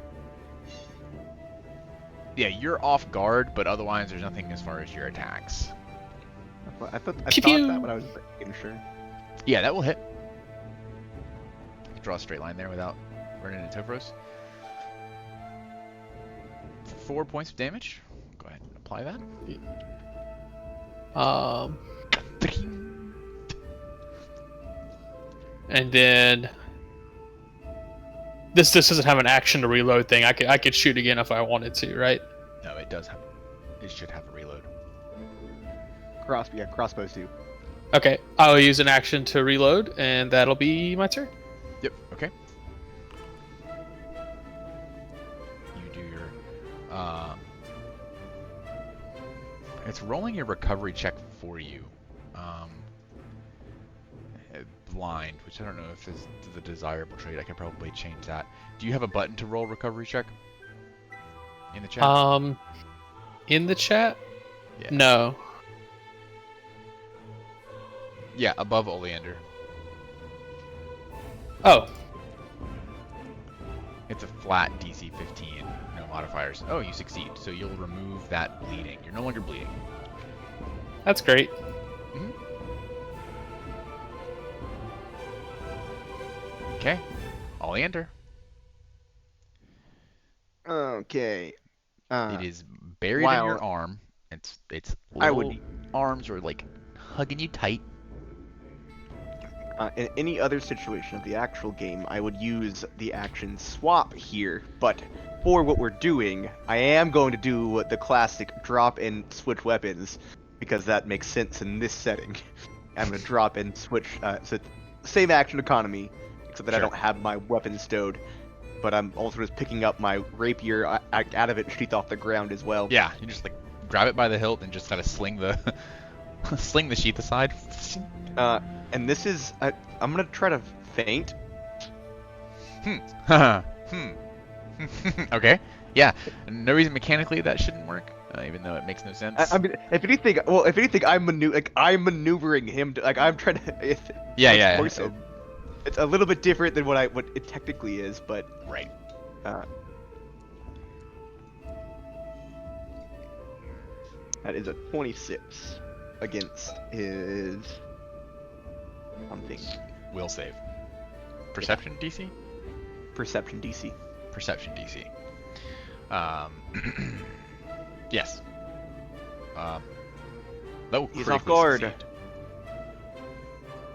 Yeah, you're off guard, but otherwise there's nothing as far as your attacks. I thought Pew that, pew. but I was making sure. Yeah, that will hit. Draw a straight line there without running into Topros. 4 points of damage. Go ahead and apply that. And then this doesn't have an action to reload thing. I could shoot again if I wanted to, right? No, it does have. It should have a reload. Crossbows do. Okay, I'll use an action to reload, and that'll be my turn. Yep. Okay. You do your. It's rolling your recovery check for you. Blind, which I don't know if is the desirable trait. I can probably change that. Do you have a button to roll recovery check in the chat? In the chat? Yeah. No. Yeah, above Oleander. Oh, It's a flat DC 15, no modifiers. Oh, you succeed, so you'll remove that bleeding. You're no longer bleeding. that's great. Okay, Oleander. Okay. It is buried in while- your arm. It's I little would- arms are like hugging you tight. In any other situation of the actual game, I would use the action swap here, but for what we're doing, I am going to do the classic drop and switch weapons, because that makes sense in this setting. I'm going to drop and switch, so same action economy, except that I Sure. don't have my weapon stowed, but I'm also just picking up my rapier out of its sheath off the ground as well. Yeah, you just like grab it by the hilt and just kind of sling the sling the sheath aside. And this is, I'm going to try to feint. Okay. Yeah. No reason mechanically that shouldn't work, even though it makes no sense. I mean, if anything, I'm maneuvering him to, like, I'm trying to. Yeah, of yeah. course it's a little bit different than what it technically is, but Right. that is a 26 against his something Will save. Perception DC? perception DC. Perception DC. Yes. Oh, He's critically off guard. succeed.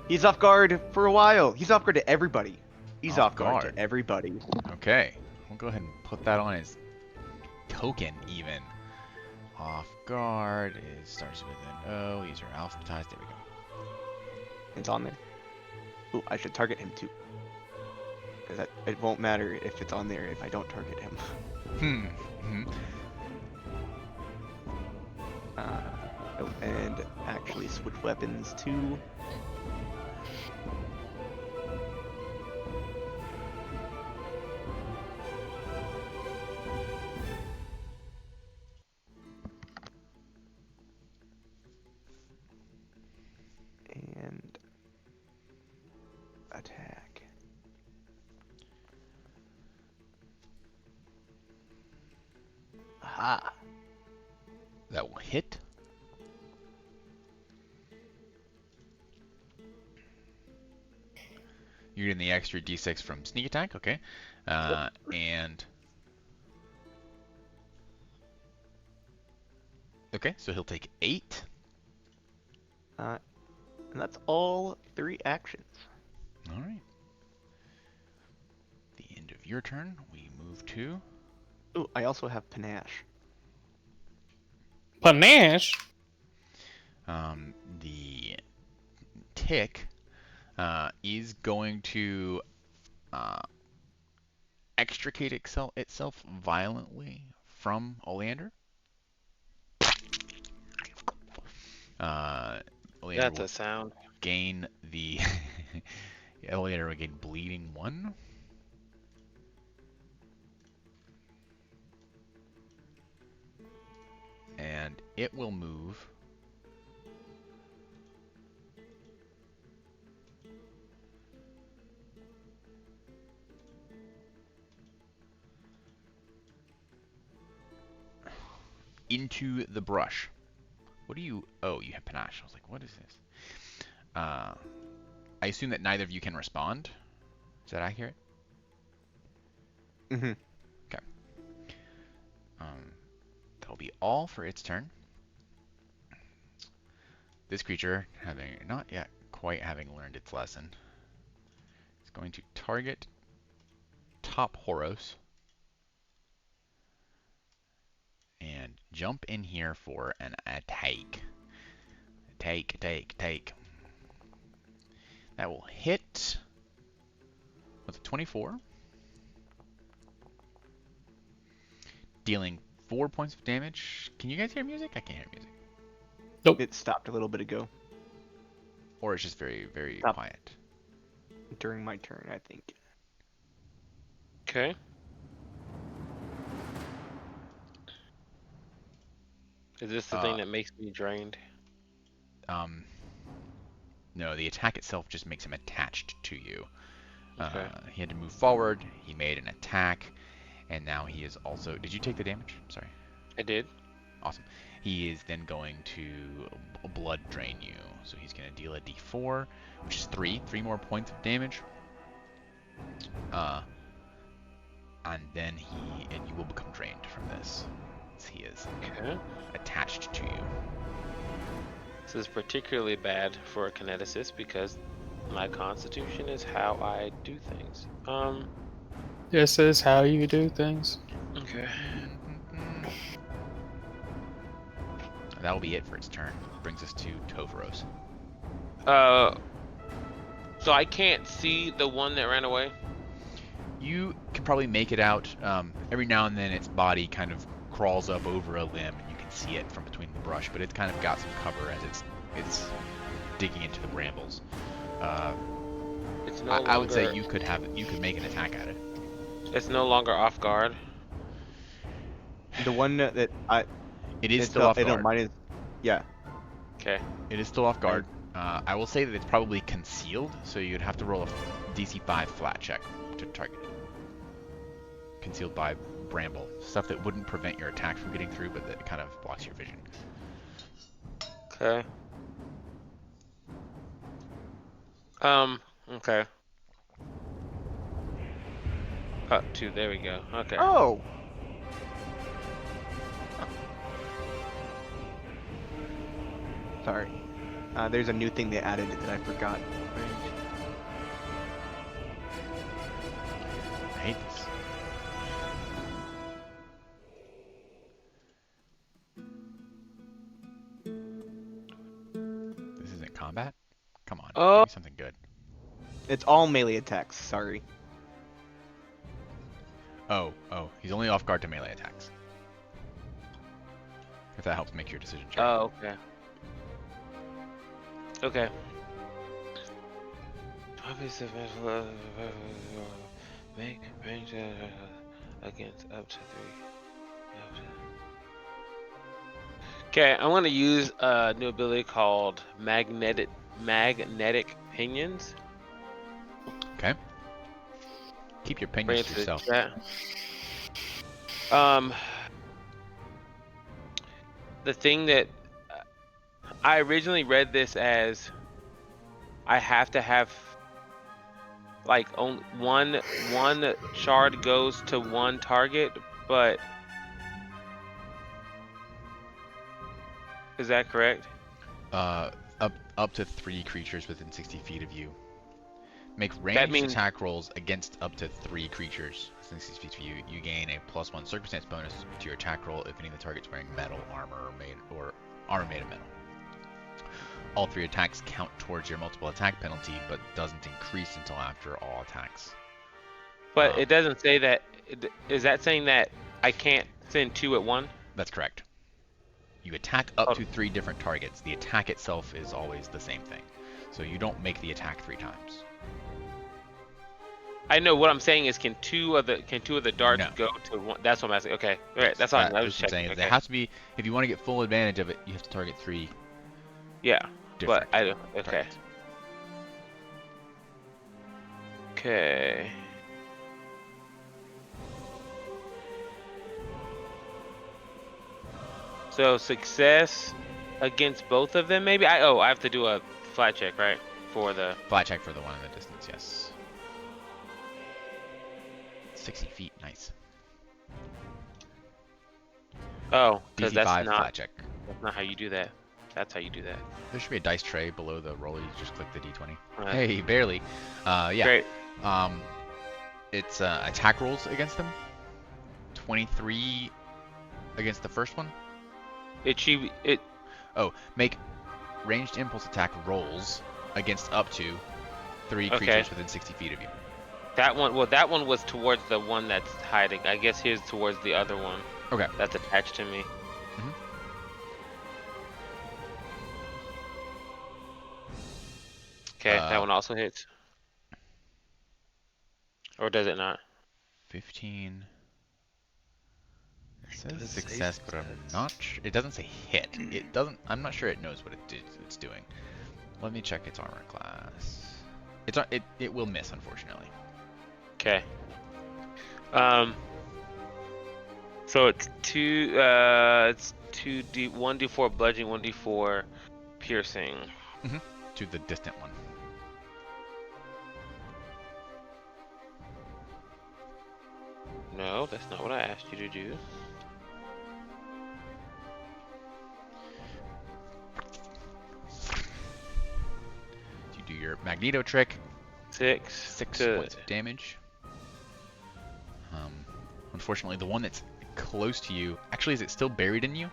He's off guard for a while. He's off guard to everybody. He's Off off guard guard. to everybody. Okay. We'll go ahead and put that on his token, even. Off guard is starts with an O. These are alphabetized. There we go. It's on there. Ooh, I should target him too. Because it won't matter if it's on there if I don't target him. Oh, and actually switch weapons too. And attack. Aha. That will hit. You're getting the extra d6 from sneak attack, okay. And okay, so he'll take 8. And that's all 3 actions. All right. The end of your turn. We move to Ooh, I also have panache. Panache. The tick is going to extricate itself violently from Oleander. Oleander That's will a sound. gain the The elevator will gain bleeding 1. And it will move into the brush. What do you... Oh, you have panache. I was like, what is this? I assume that neither of you can respond. Is that accurate? Mm-hmm. Okay. That'll be all for its turn. This creature, having not yet quite having learned its lesson, is going to target top Horos and jump in here for an attack. Take. That will hit with a 24, dealing 4 points of damage. Can you guys hear music? I can't hear music. It stopped a little bit ago Or it's just very, very Stop. quiet. during my turn, I think. Okay. Is this the thing that makes me drained? No, the attack itself just makes him attached to you. Okay. He had to move forward. He made an attack, and now he is also... Did you take the damage? Sorry. I did. Awesome. He is then going to blood drain you. So he's going to deal a d4, which is 3 more points of damage. And then you will become drained from this. As he is Okay. attached to you. This is particularly bad for a kineticist because my constitution is how I do things. This is how you do things. Okay. That will be it for its turn. Brings us to Tovaros. So I can't see the one that ran away? You can probably make it out. Every now and then its body kind of crawls up over a limb and you can see it from between the brush, but it's kind of got some cover as it's digging into the brambles. It's no I would say longer- you could make an attack at it. It's no longer off guard. The one that I... It is it's still off no, guard. mine is... Yeah. Okay. It is still off guard. I will say that it's probably concealed, so you'd have to roll a DC 5 flat check to target it. Concealed by bramble. Stuff that wouldn't prevent your attack from getting through, but that kind of blocks your vision. Okay. Okay. Up 2, there we go. Okay. Oh! Sorry. There's a new thing they added that I forgot. I hate this. This isn't combat? Come on, Oh. give me something good. It's all melee attacks, sorry. Oh, he's only off guard to melee attacks. If that helps make your decision check. Oh, okay. Okay. Make range against up to 3. Okay, I'm gonna use a new ability called magnetic pinions. Okay. Keep your Bring pinions it to to the yourself. chat. The thing that I originally read this as I have to have like only one shard goes to one target, but is that correct? Up to 3 creatures within 60 feet of you. Make ranged means- attack rolls against up to 3 creatures within 60 feet of you. You gain a +1 circumstance bonus to your attack roll if any of the targets wearing metal, armor, or armor made of metal. All 3 attacks count towards your multiple attack penalty, but doesn't increase until after all attacks. But it doesn't say that. Is that saying that I can't send 2 at one? That's correct. You attack up Oh. to 3 different targets. The attack itself is always the same thing. So you don't make the attack 3 times. I know what I'm saying is can two of the darts No. go to one? That's what I'm asking. Okay, all right, that's fine. I was That's what I'm checking. saying. Okay. It has to be, if you want to get full advantage of it, you have to target 3 Yeah, different but I don't. Okay. targets. Okay. So success against both of them, maybe. I have to do a flat check, right? For the. Flat check for the one in the distance, yes. 60 feet, nice. Oh, because DC that's 5 not flat check. how you do that. That's how you do that. There should be a dice tray below the roll. You just click the D20. Alright. Hey, barely. Yeah. Great. It's attack rolls against them. 23 against the first one. It. Oh, make ranged impulse attack rolls against up to 3 Okay. creatures within 60 feet of you. That one. Well, that one was towards the one that's hiding. I guess here's towards the other one. Okay. That's attached to me. Mhm. Okay, that one also hits. Or does it not? 15. It says does say success, but I'm success. not sure. It doesn't say hit. It doesn't. I'm not sure it knows what it's doing. Let me check its armor class. It will miss, unfortunately. Okay. So it's 1d4 bludgeoning, 1d4 piercing. To the distant one. No, that's not what I asked you to do. You do your Magneto trick. 6 6 to- points of damage. Unfortunately, the one that's close to you, actually, is it still buried in you?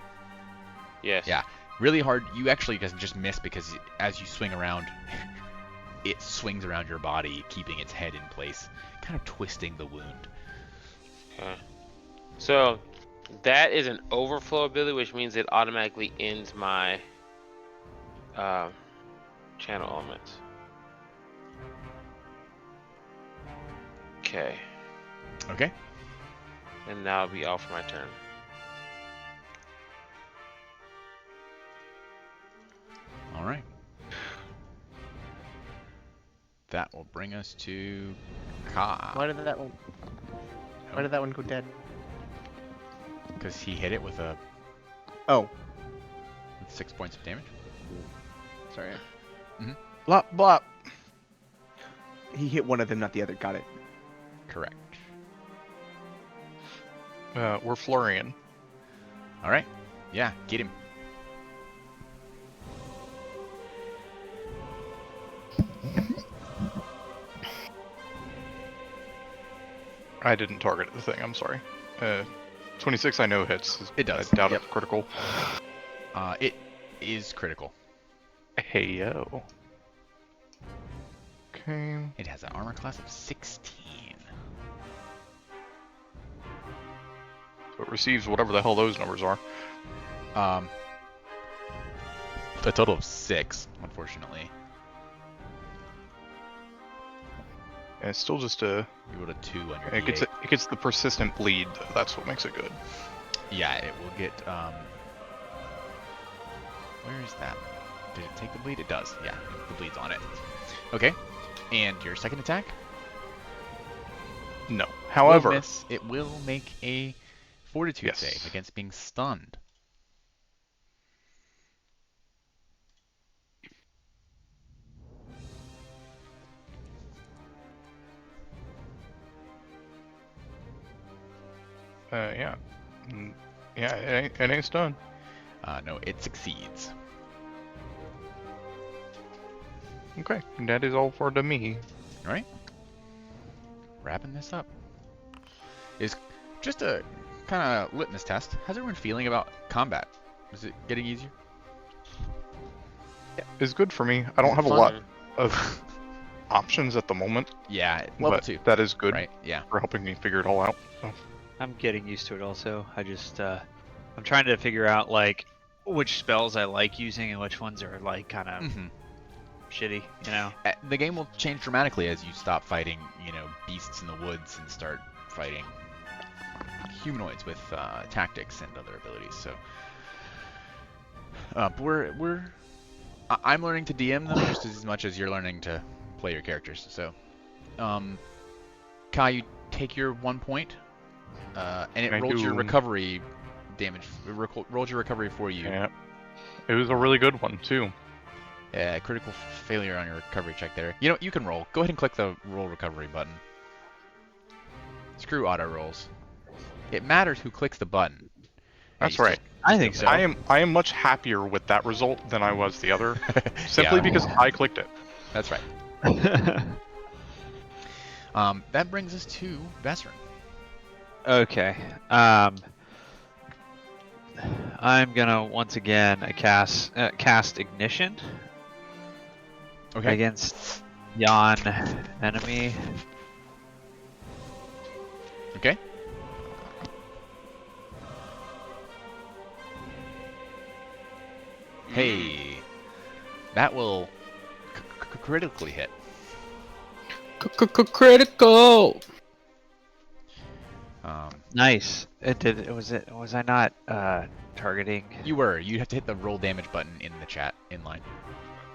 Yes. Yeah. Really hard. You actually just miss because as you swing around, it swings around your body, keeping its head in place, kind of twisting the wound. Okay. So that is an overflow ability, which means it automatically ends my channel elements. Okay. Okay. And now it'll be all for my turn. All right. That will bring us to Ka. Why did that one? Why did that one go dead? Because he hit it with Oh, 6 points of damage. sorry. Mhm. Blop blop. He hit one of them, not the other. Got it. Correct. We're Florian. All right. Yeah, get him. I didn't target the thing. I'm sorry. 26 I know hits. It does, I doubt yep. it's critical. It is critical. Hey yo. Okay. It has an armor class of 16. So it receives whatever the hell those numbers are. A total of 6, unfortunately. And it's still just a. You rolled a 2 on your It gets D8. it gets the persistent bleed. Though. That's what makes it good. Yeah, it will get. Where is that? Did it take the bleed? It does. Yeah, the bleed's on it. Okay. And your second attack? No. Will However, miss. It will make a fortitude Yes. save against being stunned. yeah, yeah, it ain't done. No, it succeeds. Okay, that is all for the me. All right. Wrapping this up. Is just a kind of litmus test. How's everyone feeling about combat? Is it getting easier? It's good for me. I don't have a Fun. lot of options at the moment, Yeah, level but 2. that is good Right? Yeah. for helping me figure it all out. So. I'm getting used to it also. I just I'm trying to figure out like which spells I like using and which ones are like kind of Mm-hmm. shitty, you know. The game will change dramatically as you stop fighting, beasts in the woods and start fighting humanoids with tactics and other abilities. So, but I'm learning to DM them just as much as you're learning to play your characters. So, Kai, you take your 1 point, and it Thank rolls your you. recovery damage. Rolls your recovery for you. Yeah. It was a really good one too. Critical failure on your recovery check there. You can roll. Go ahead and click the roll recovery button. Screw auto rolls. It matters who clicks the button. That's you right. I think so. I am much happier with that result than I was the other, simply Yeah. because I clicked it. That's right. That brings us to Vesrin. Okay. I'm gonna once again cast Ignition Okay. against Yon enemy. Okay. Hey, that will critically hit. Critical. Nice. Was I not targeting? You were. You have to hit the roll damage button in the chat inline.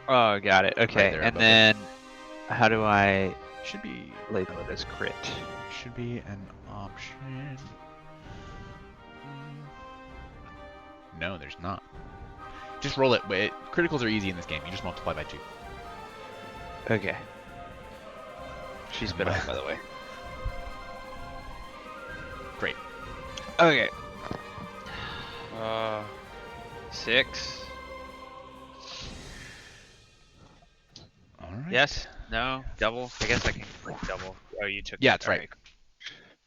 Oh, got it. Okay, there and above it. then how do I Should be label it as crit? should be an option. No, there's not. Just roll it. Wait, criticals are easy in this game. You just multiply by 2. Okay. She's been up, by the way. Great. Okay. 6. All right. Yes. No. Double. I guess I can click double. Oh, you took. Yeah, it. that's right.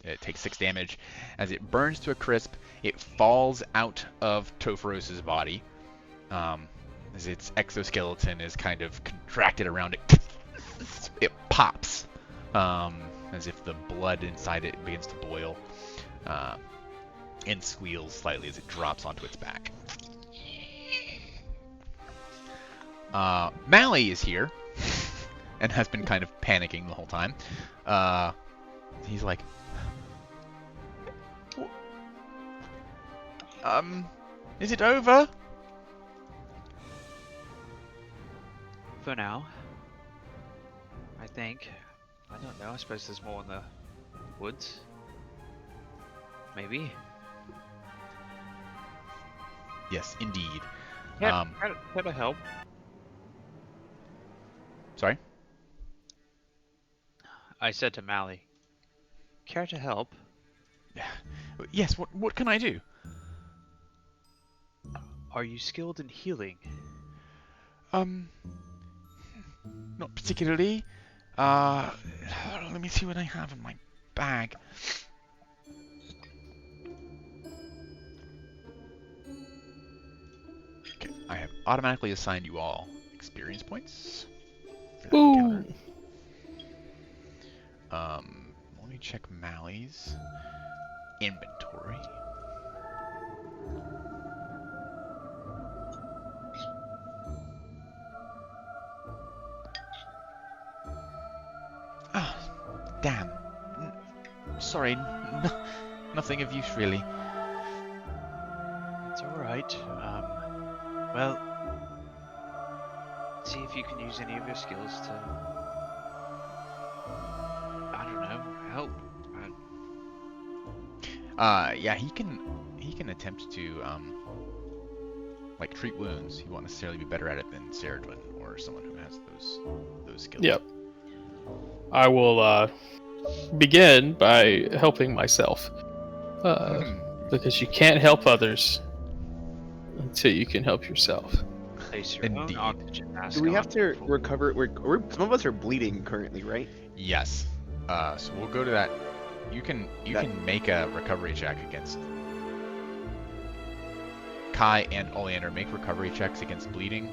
It takes 6 damage. As it burns to a crisp, it falls out of Topheros's body. As its exoskeleton is kind of contracted around it. It pops. As if the blood inside it begins to boil. And squeals slightly as it drops onto its back. Mally is here. And has been kind of panicking the whole time. He's like... Is it over? For now. I think. I don't know. I suppose there's more in the woods. Maybe. Yes, indeed. Can I help? Sorry? I said to Mally. Care to help? Yes, what can I do? Are you skilled in healing? Not particularly. Let me see what I have in my bag. Okay, I have automatically assigned you all experience points. for that encounter. Let me check Mally's inventory. Ah, damn. Sorry, nothing of use really. It's alright. Well, see if you can use any of your skills to, I don't know, help. Yeah, he can attempt to like treat wounds. He won't necessarily be better at it than Saradwin or someone who has those skills. Yep. I will begin by helping myself. Because you can't help others until you can help yourself. Place your Indeed. own oxygen mask Do we have on to before- recover? Some of us are bleeding currently, right? Yes. So we'll go to that. You can make a recovery check against Kai and Oleander. Make recovery checks against bleeding.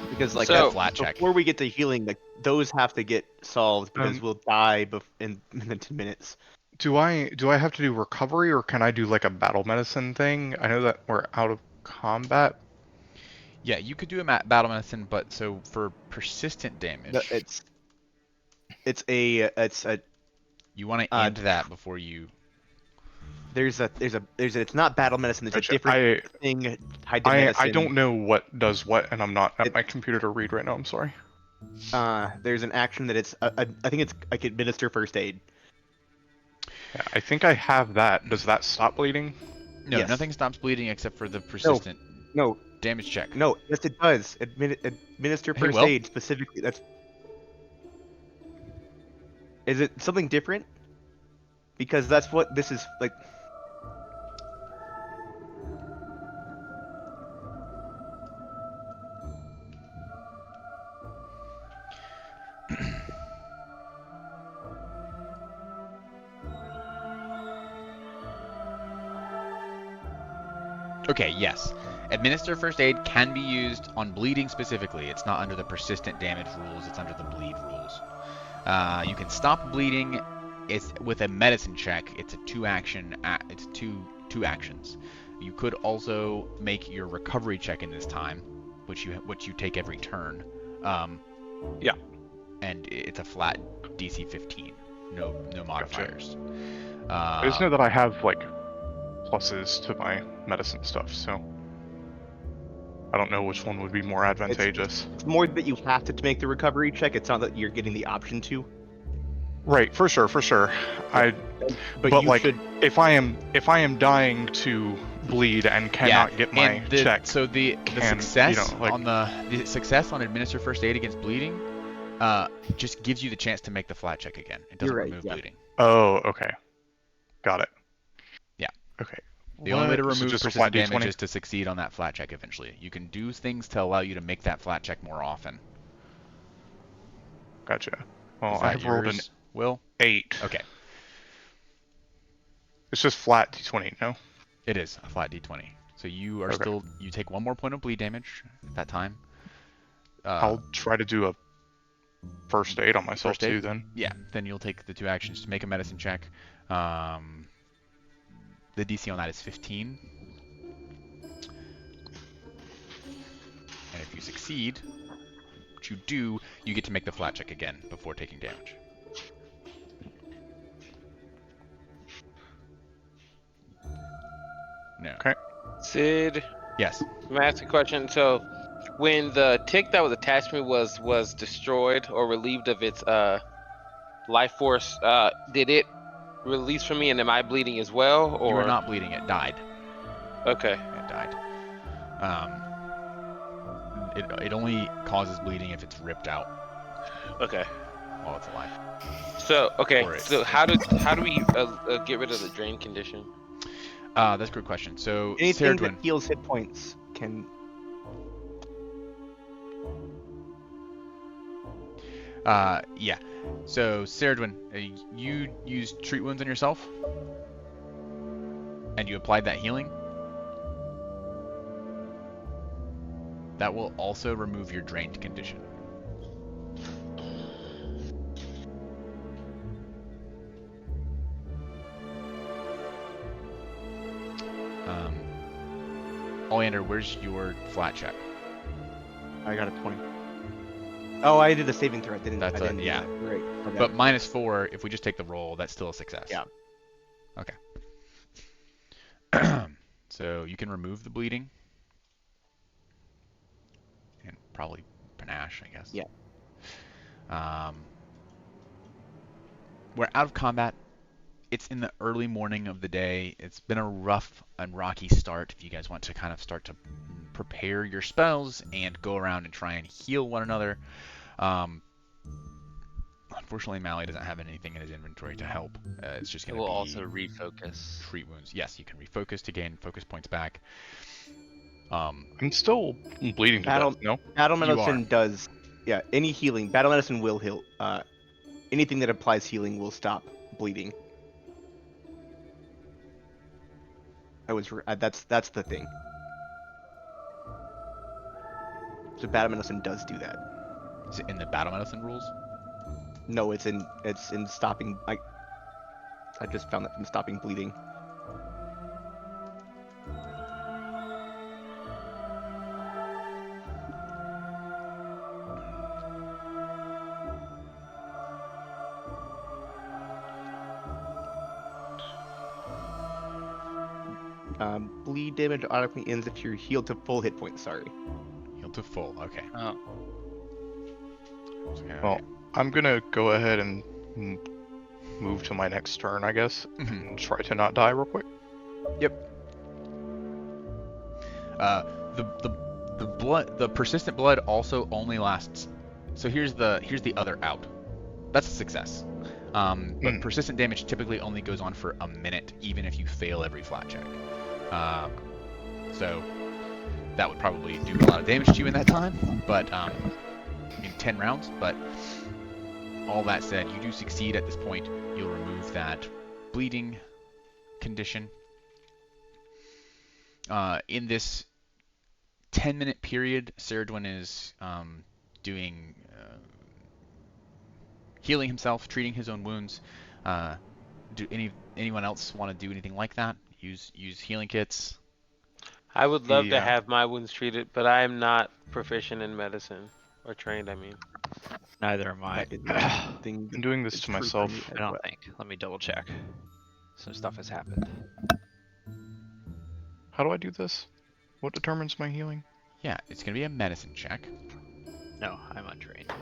Because like So- that Flat check. before we get to healing, like those have to get solved because Um, we'll die in 10 minutes. Do I have to do recovery, or can I do like a battle medicine thing? I know that we're out of combat. Yeah, you could do a battle medicine, but so for persistent damage, No, it's a you want to uh, end that before you. it's not battle medicine. There's a Gotcha. different thing tied to medicine. I don't know what does what, and I'm not at It- my computer to read right now. I'm sorry. There's an action that I think it's like administer first aid. Yeah, I think I have that. Does that stop bleeding? No, Yes. nothing stops bleeding except for the persistent No, damage check. no, yes it does. Administer Hey, first Will? aid specifically. Is it something different? Because that's what this is like. Okay, yes. Administer first aid can be used on bleeding specifically. It's not under the persistent damage rules, it's under the bleed rules. You can stop bleeding. It's with a medicine check. It's a two actions. You could also make your recovery check in this time, which you take every turn. Yeah. And it's a flat DC 15. No modifiers. I just know that I have like pluses to my medicine stuff, so I don't know which one would be more advantageous. It's more that you have to make the recovery check. It's not that you're getting the option to. Right, for sure. But But you like, should. if I am dying to bleed and cannot get my and the, check, So the can, success you know, like- on the success on administer first aid against bleeding, just gives you the chance to make the flat check again. It doesn't You're right, remove yeah. bleeding. oh, okay, got it. Yeah. Okay. The only way to What? So remove just a persistent flat damage D20? is to succeed on that flat check eventually. You can do things to allow you to make that flat check more often. Gotcha. Well, Is I that have rolled an yours, Will? 8. Okay, It's just flat D20, no? it is a flat d20. So you are Okay. you take 1 more point of bleed damage at that time. I'll try to do a first aid on myself First aid? too then. Yeah, then you'll take the 2 actions to make a medicine check. The DC on that is 15. And if you succeed, which you do, you get to make the flat check again before taking damage. No. Okay. Sid, Yes. let me ask you a question. So, when the tick that was attached to me was destroyed or relieved of its life force, did it release from me, and am I bleeding as well? Or You are not bleeding, it died. okay. It died. It only causes bleeding if it's ripped out Okay. while it's alive. So okay. Or it's- So how do we get rid of the drain condition? That's a good question. So, Anything Serdwin, that heals hit points can. yeah. So, Serdwin, you used treat wounds on yourself? And you applied that healing? That will also remove your drained condition. Oleander, where's your flat check? I got a 20. Oh, I did a saving throw. I didn't. That's I a- didn't do yeah. that. Right. Okay. But -4, if we just take the roll, that's still a success. Yeah. Okay. So you can remove the bleeding. And probably panache, I guess. Yeah. We're out of combat. It's in the early morning of the day. It's been a rough and rocky start. If you guys want to kind of start to prepare your spells and go around and try and heal one another. Unfortunately, Mally doesn't have anything in his inventory to help. It's just It going to will be also refocus. treat wounds. Yes, you can refocus to gain focus points back. I'm still bleeding to Battle- death, no? Battle You medicine are. does. Yeah. Any healing. Battle medicine will heal. Anything that applies healing will stop bleeding. That's the thing. So battle medicine does do that. Is it in the battle medicine rules? No, it's in stopping. I just found that from stopping bleeding. Bleed damage automatically ends if you're healed to full hit points. Sorry. Heal to full. Okay. Oh, Okay. Well, I'm gonna go ahead and move to my next turn, I guess, Mhm. and try to not die real quick. The persistent blood also only lasts. So here's the other out. That's a success. But persistent damage typically only goes on for a minute, even if you fail every flat check. So that would probably do a lot of damage to you in that time, but in 10 rounds. But all that said, you do succeed at this point. You'll remove that bleeding condition. In this 10-minute period, Ceridwen is doing healing himself, treating his own wounds. Do anyone else want to do anything like that? Use healing kits. I would love to Yeah. have my wounds treated, but I am not proficient in medicine or trained. I mean, Neither am I. That is I something I'm doing this that's to true for myself. me as don't well. think. Let me double check. Some stuff has happened. How do I do this? What determines my healing? Yeah, it's gonna be a medicine check. No, I'm untrained.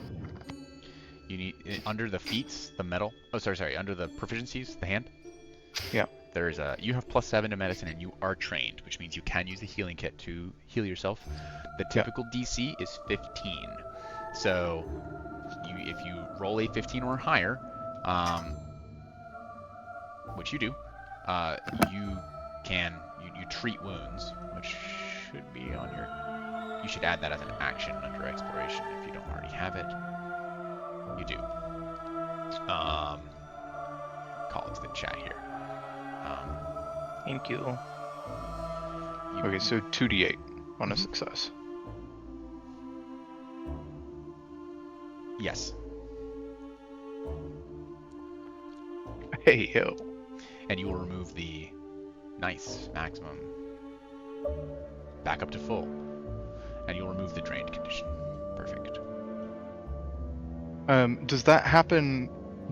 You need under the feats, the metal. Oh, sorry. Under the proficiencies, the hand. Yeah. There's you have +7 to medicine, and you are trained, which means you can use the healing kit to heal yourself. The typical DC is 15. So, if you roll a 15 or higher, which you do, you can you treat wounds, which should be on your. You should add that as an action under exploration if you don't already have it. You do. Call it to the chat here. Thank you. You, Okay, so 2d8 on a success. yes, Hey, yo. and you will remove the nice maximum back up to full, and you'll remove the drained condition. Perfect. Does that happen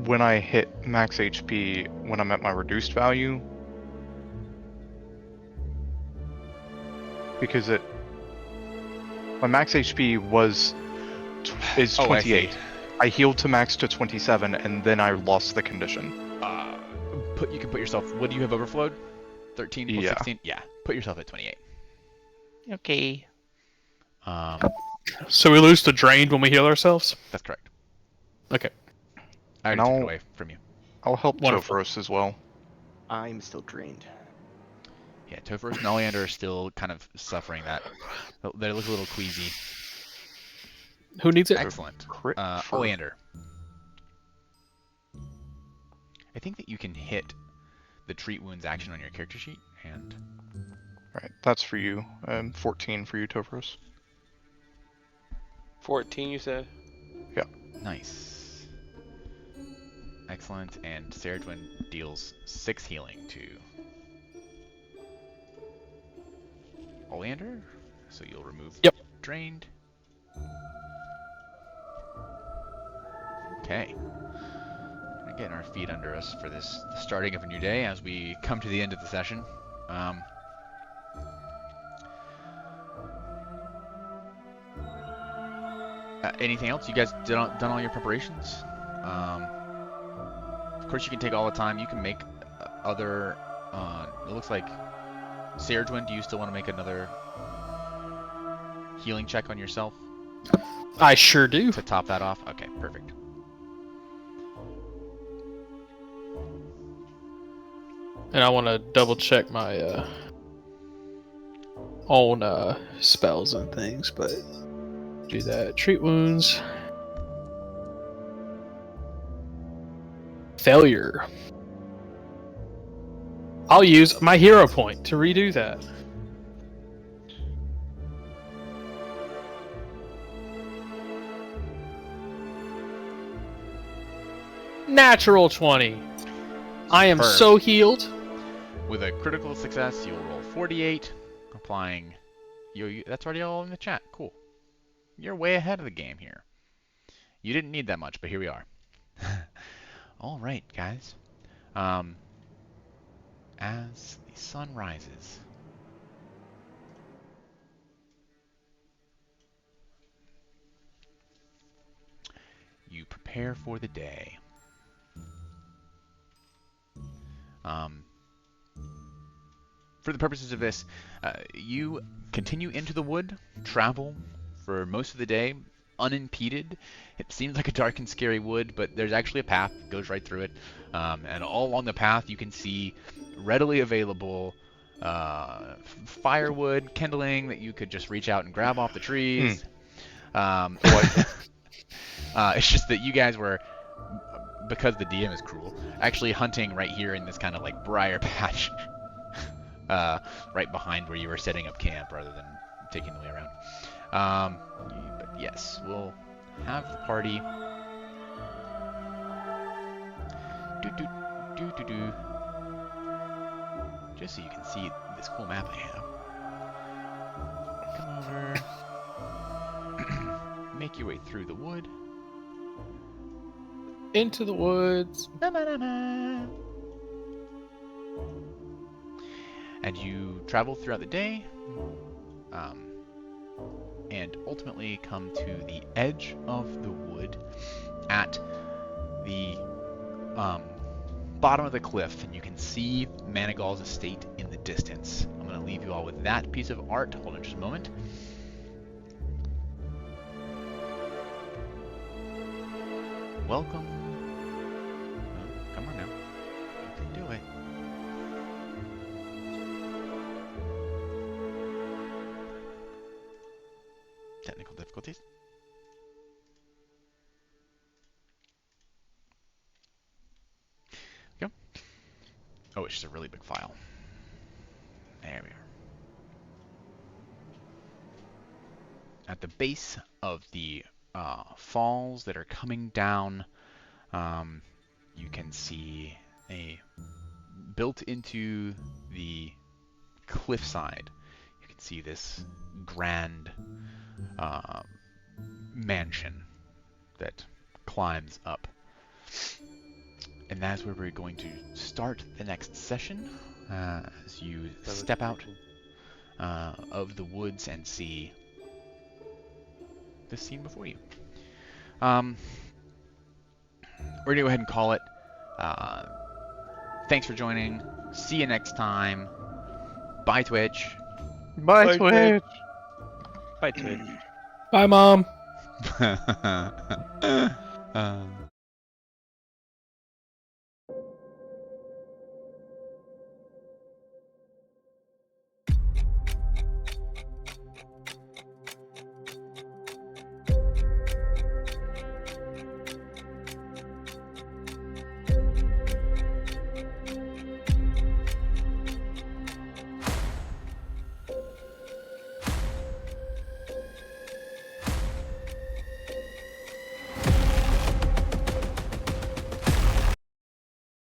when I hit max HP when I'm at my reduced value? Because my max HP is Oh, I see. 28. I healed to max to 27, and then I lost the condition. You can put yourself. What do you have overflowed? 13 plus Yeah. 16. Yeah. Put yourself at 28. Okay. So we lose the drained when we heal ourselves? That's correct. Okay. I already took it No. away from you. I'll help Wonderful. Topharos as well. I'm still drained. Yeah, Topharos and Oleander are still kind of suffering that. They look a little queasy. Who needs it? Excellent. Crit for- Oleander. I think that you can hit the treat wounds action on your character sheet, and Alright, that's for you. 14 for you, Topharos. 14, you said? nice. Excellent, and Ceridwen deals 6 healing to Oleander, so you'll remove Yep. drained. Okay. Getting our feet under us for the starting of a new day as we come to the end of the session. Anything else? You guys done all your preparations? Of course, you can take all the time. You can make other. It looks like Ceridwen, do you still want to make another healing check on yourself I sure do. to top that off? Okay, perfect. And I want to double check my own spells and things, but do that. Treat wounds. Failure. I'll use my hero point to redo that. Natural 20. I am Superb. so healed. With a critical success, you'll roll 48, applying. That's already all in the chat. Cool. You're way ahead of the game here. You didn't need that much, but here we are. All right, guys. As the sun rises you prepare for the day. For the purposes of this, you continue into the wood, travel for most of the day unimpeded. It seems like a dark and scary wood, but there's actually a path that goes right through it. And all along the path, you can see readily available firewood, kindling that you could just reach out and grab off the trees. It's just that you guys were, because the DM is cruel, actually hunting right here in this kind of like briar patch, right behind where you were setting up camp rather than taking the way around. But yes, we'll have the party. Just so you can see this cool map I have. Come over. Make your way through the wood. Into the woods. And you travel throughout the day, and ultimately come to the edge of the wood at the bottom of the cliff, and you can see Manigal's estate in the distance. I'm going to leave you all with that piece of art. Hold on just a moment. Welcome. Well, come on now. You can do it. Technical difficulties. Go. Oh, it's just a really big file. There we are. At the base of the falls that are coming down, you can see built into the cliffside. You can see this grand mansion that climbs up. And that's where we're going to start the next session, as you step out of the woods and see this scene before you. We're gonna go ahead and call it. Thanks for joining. See you next time. Bye, Twitch. Bye, Twitch. Bye, Twitch. Bye, Mom.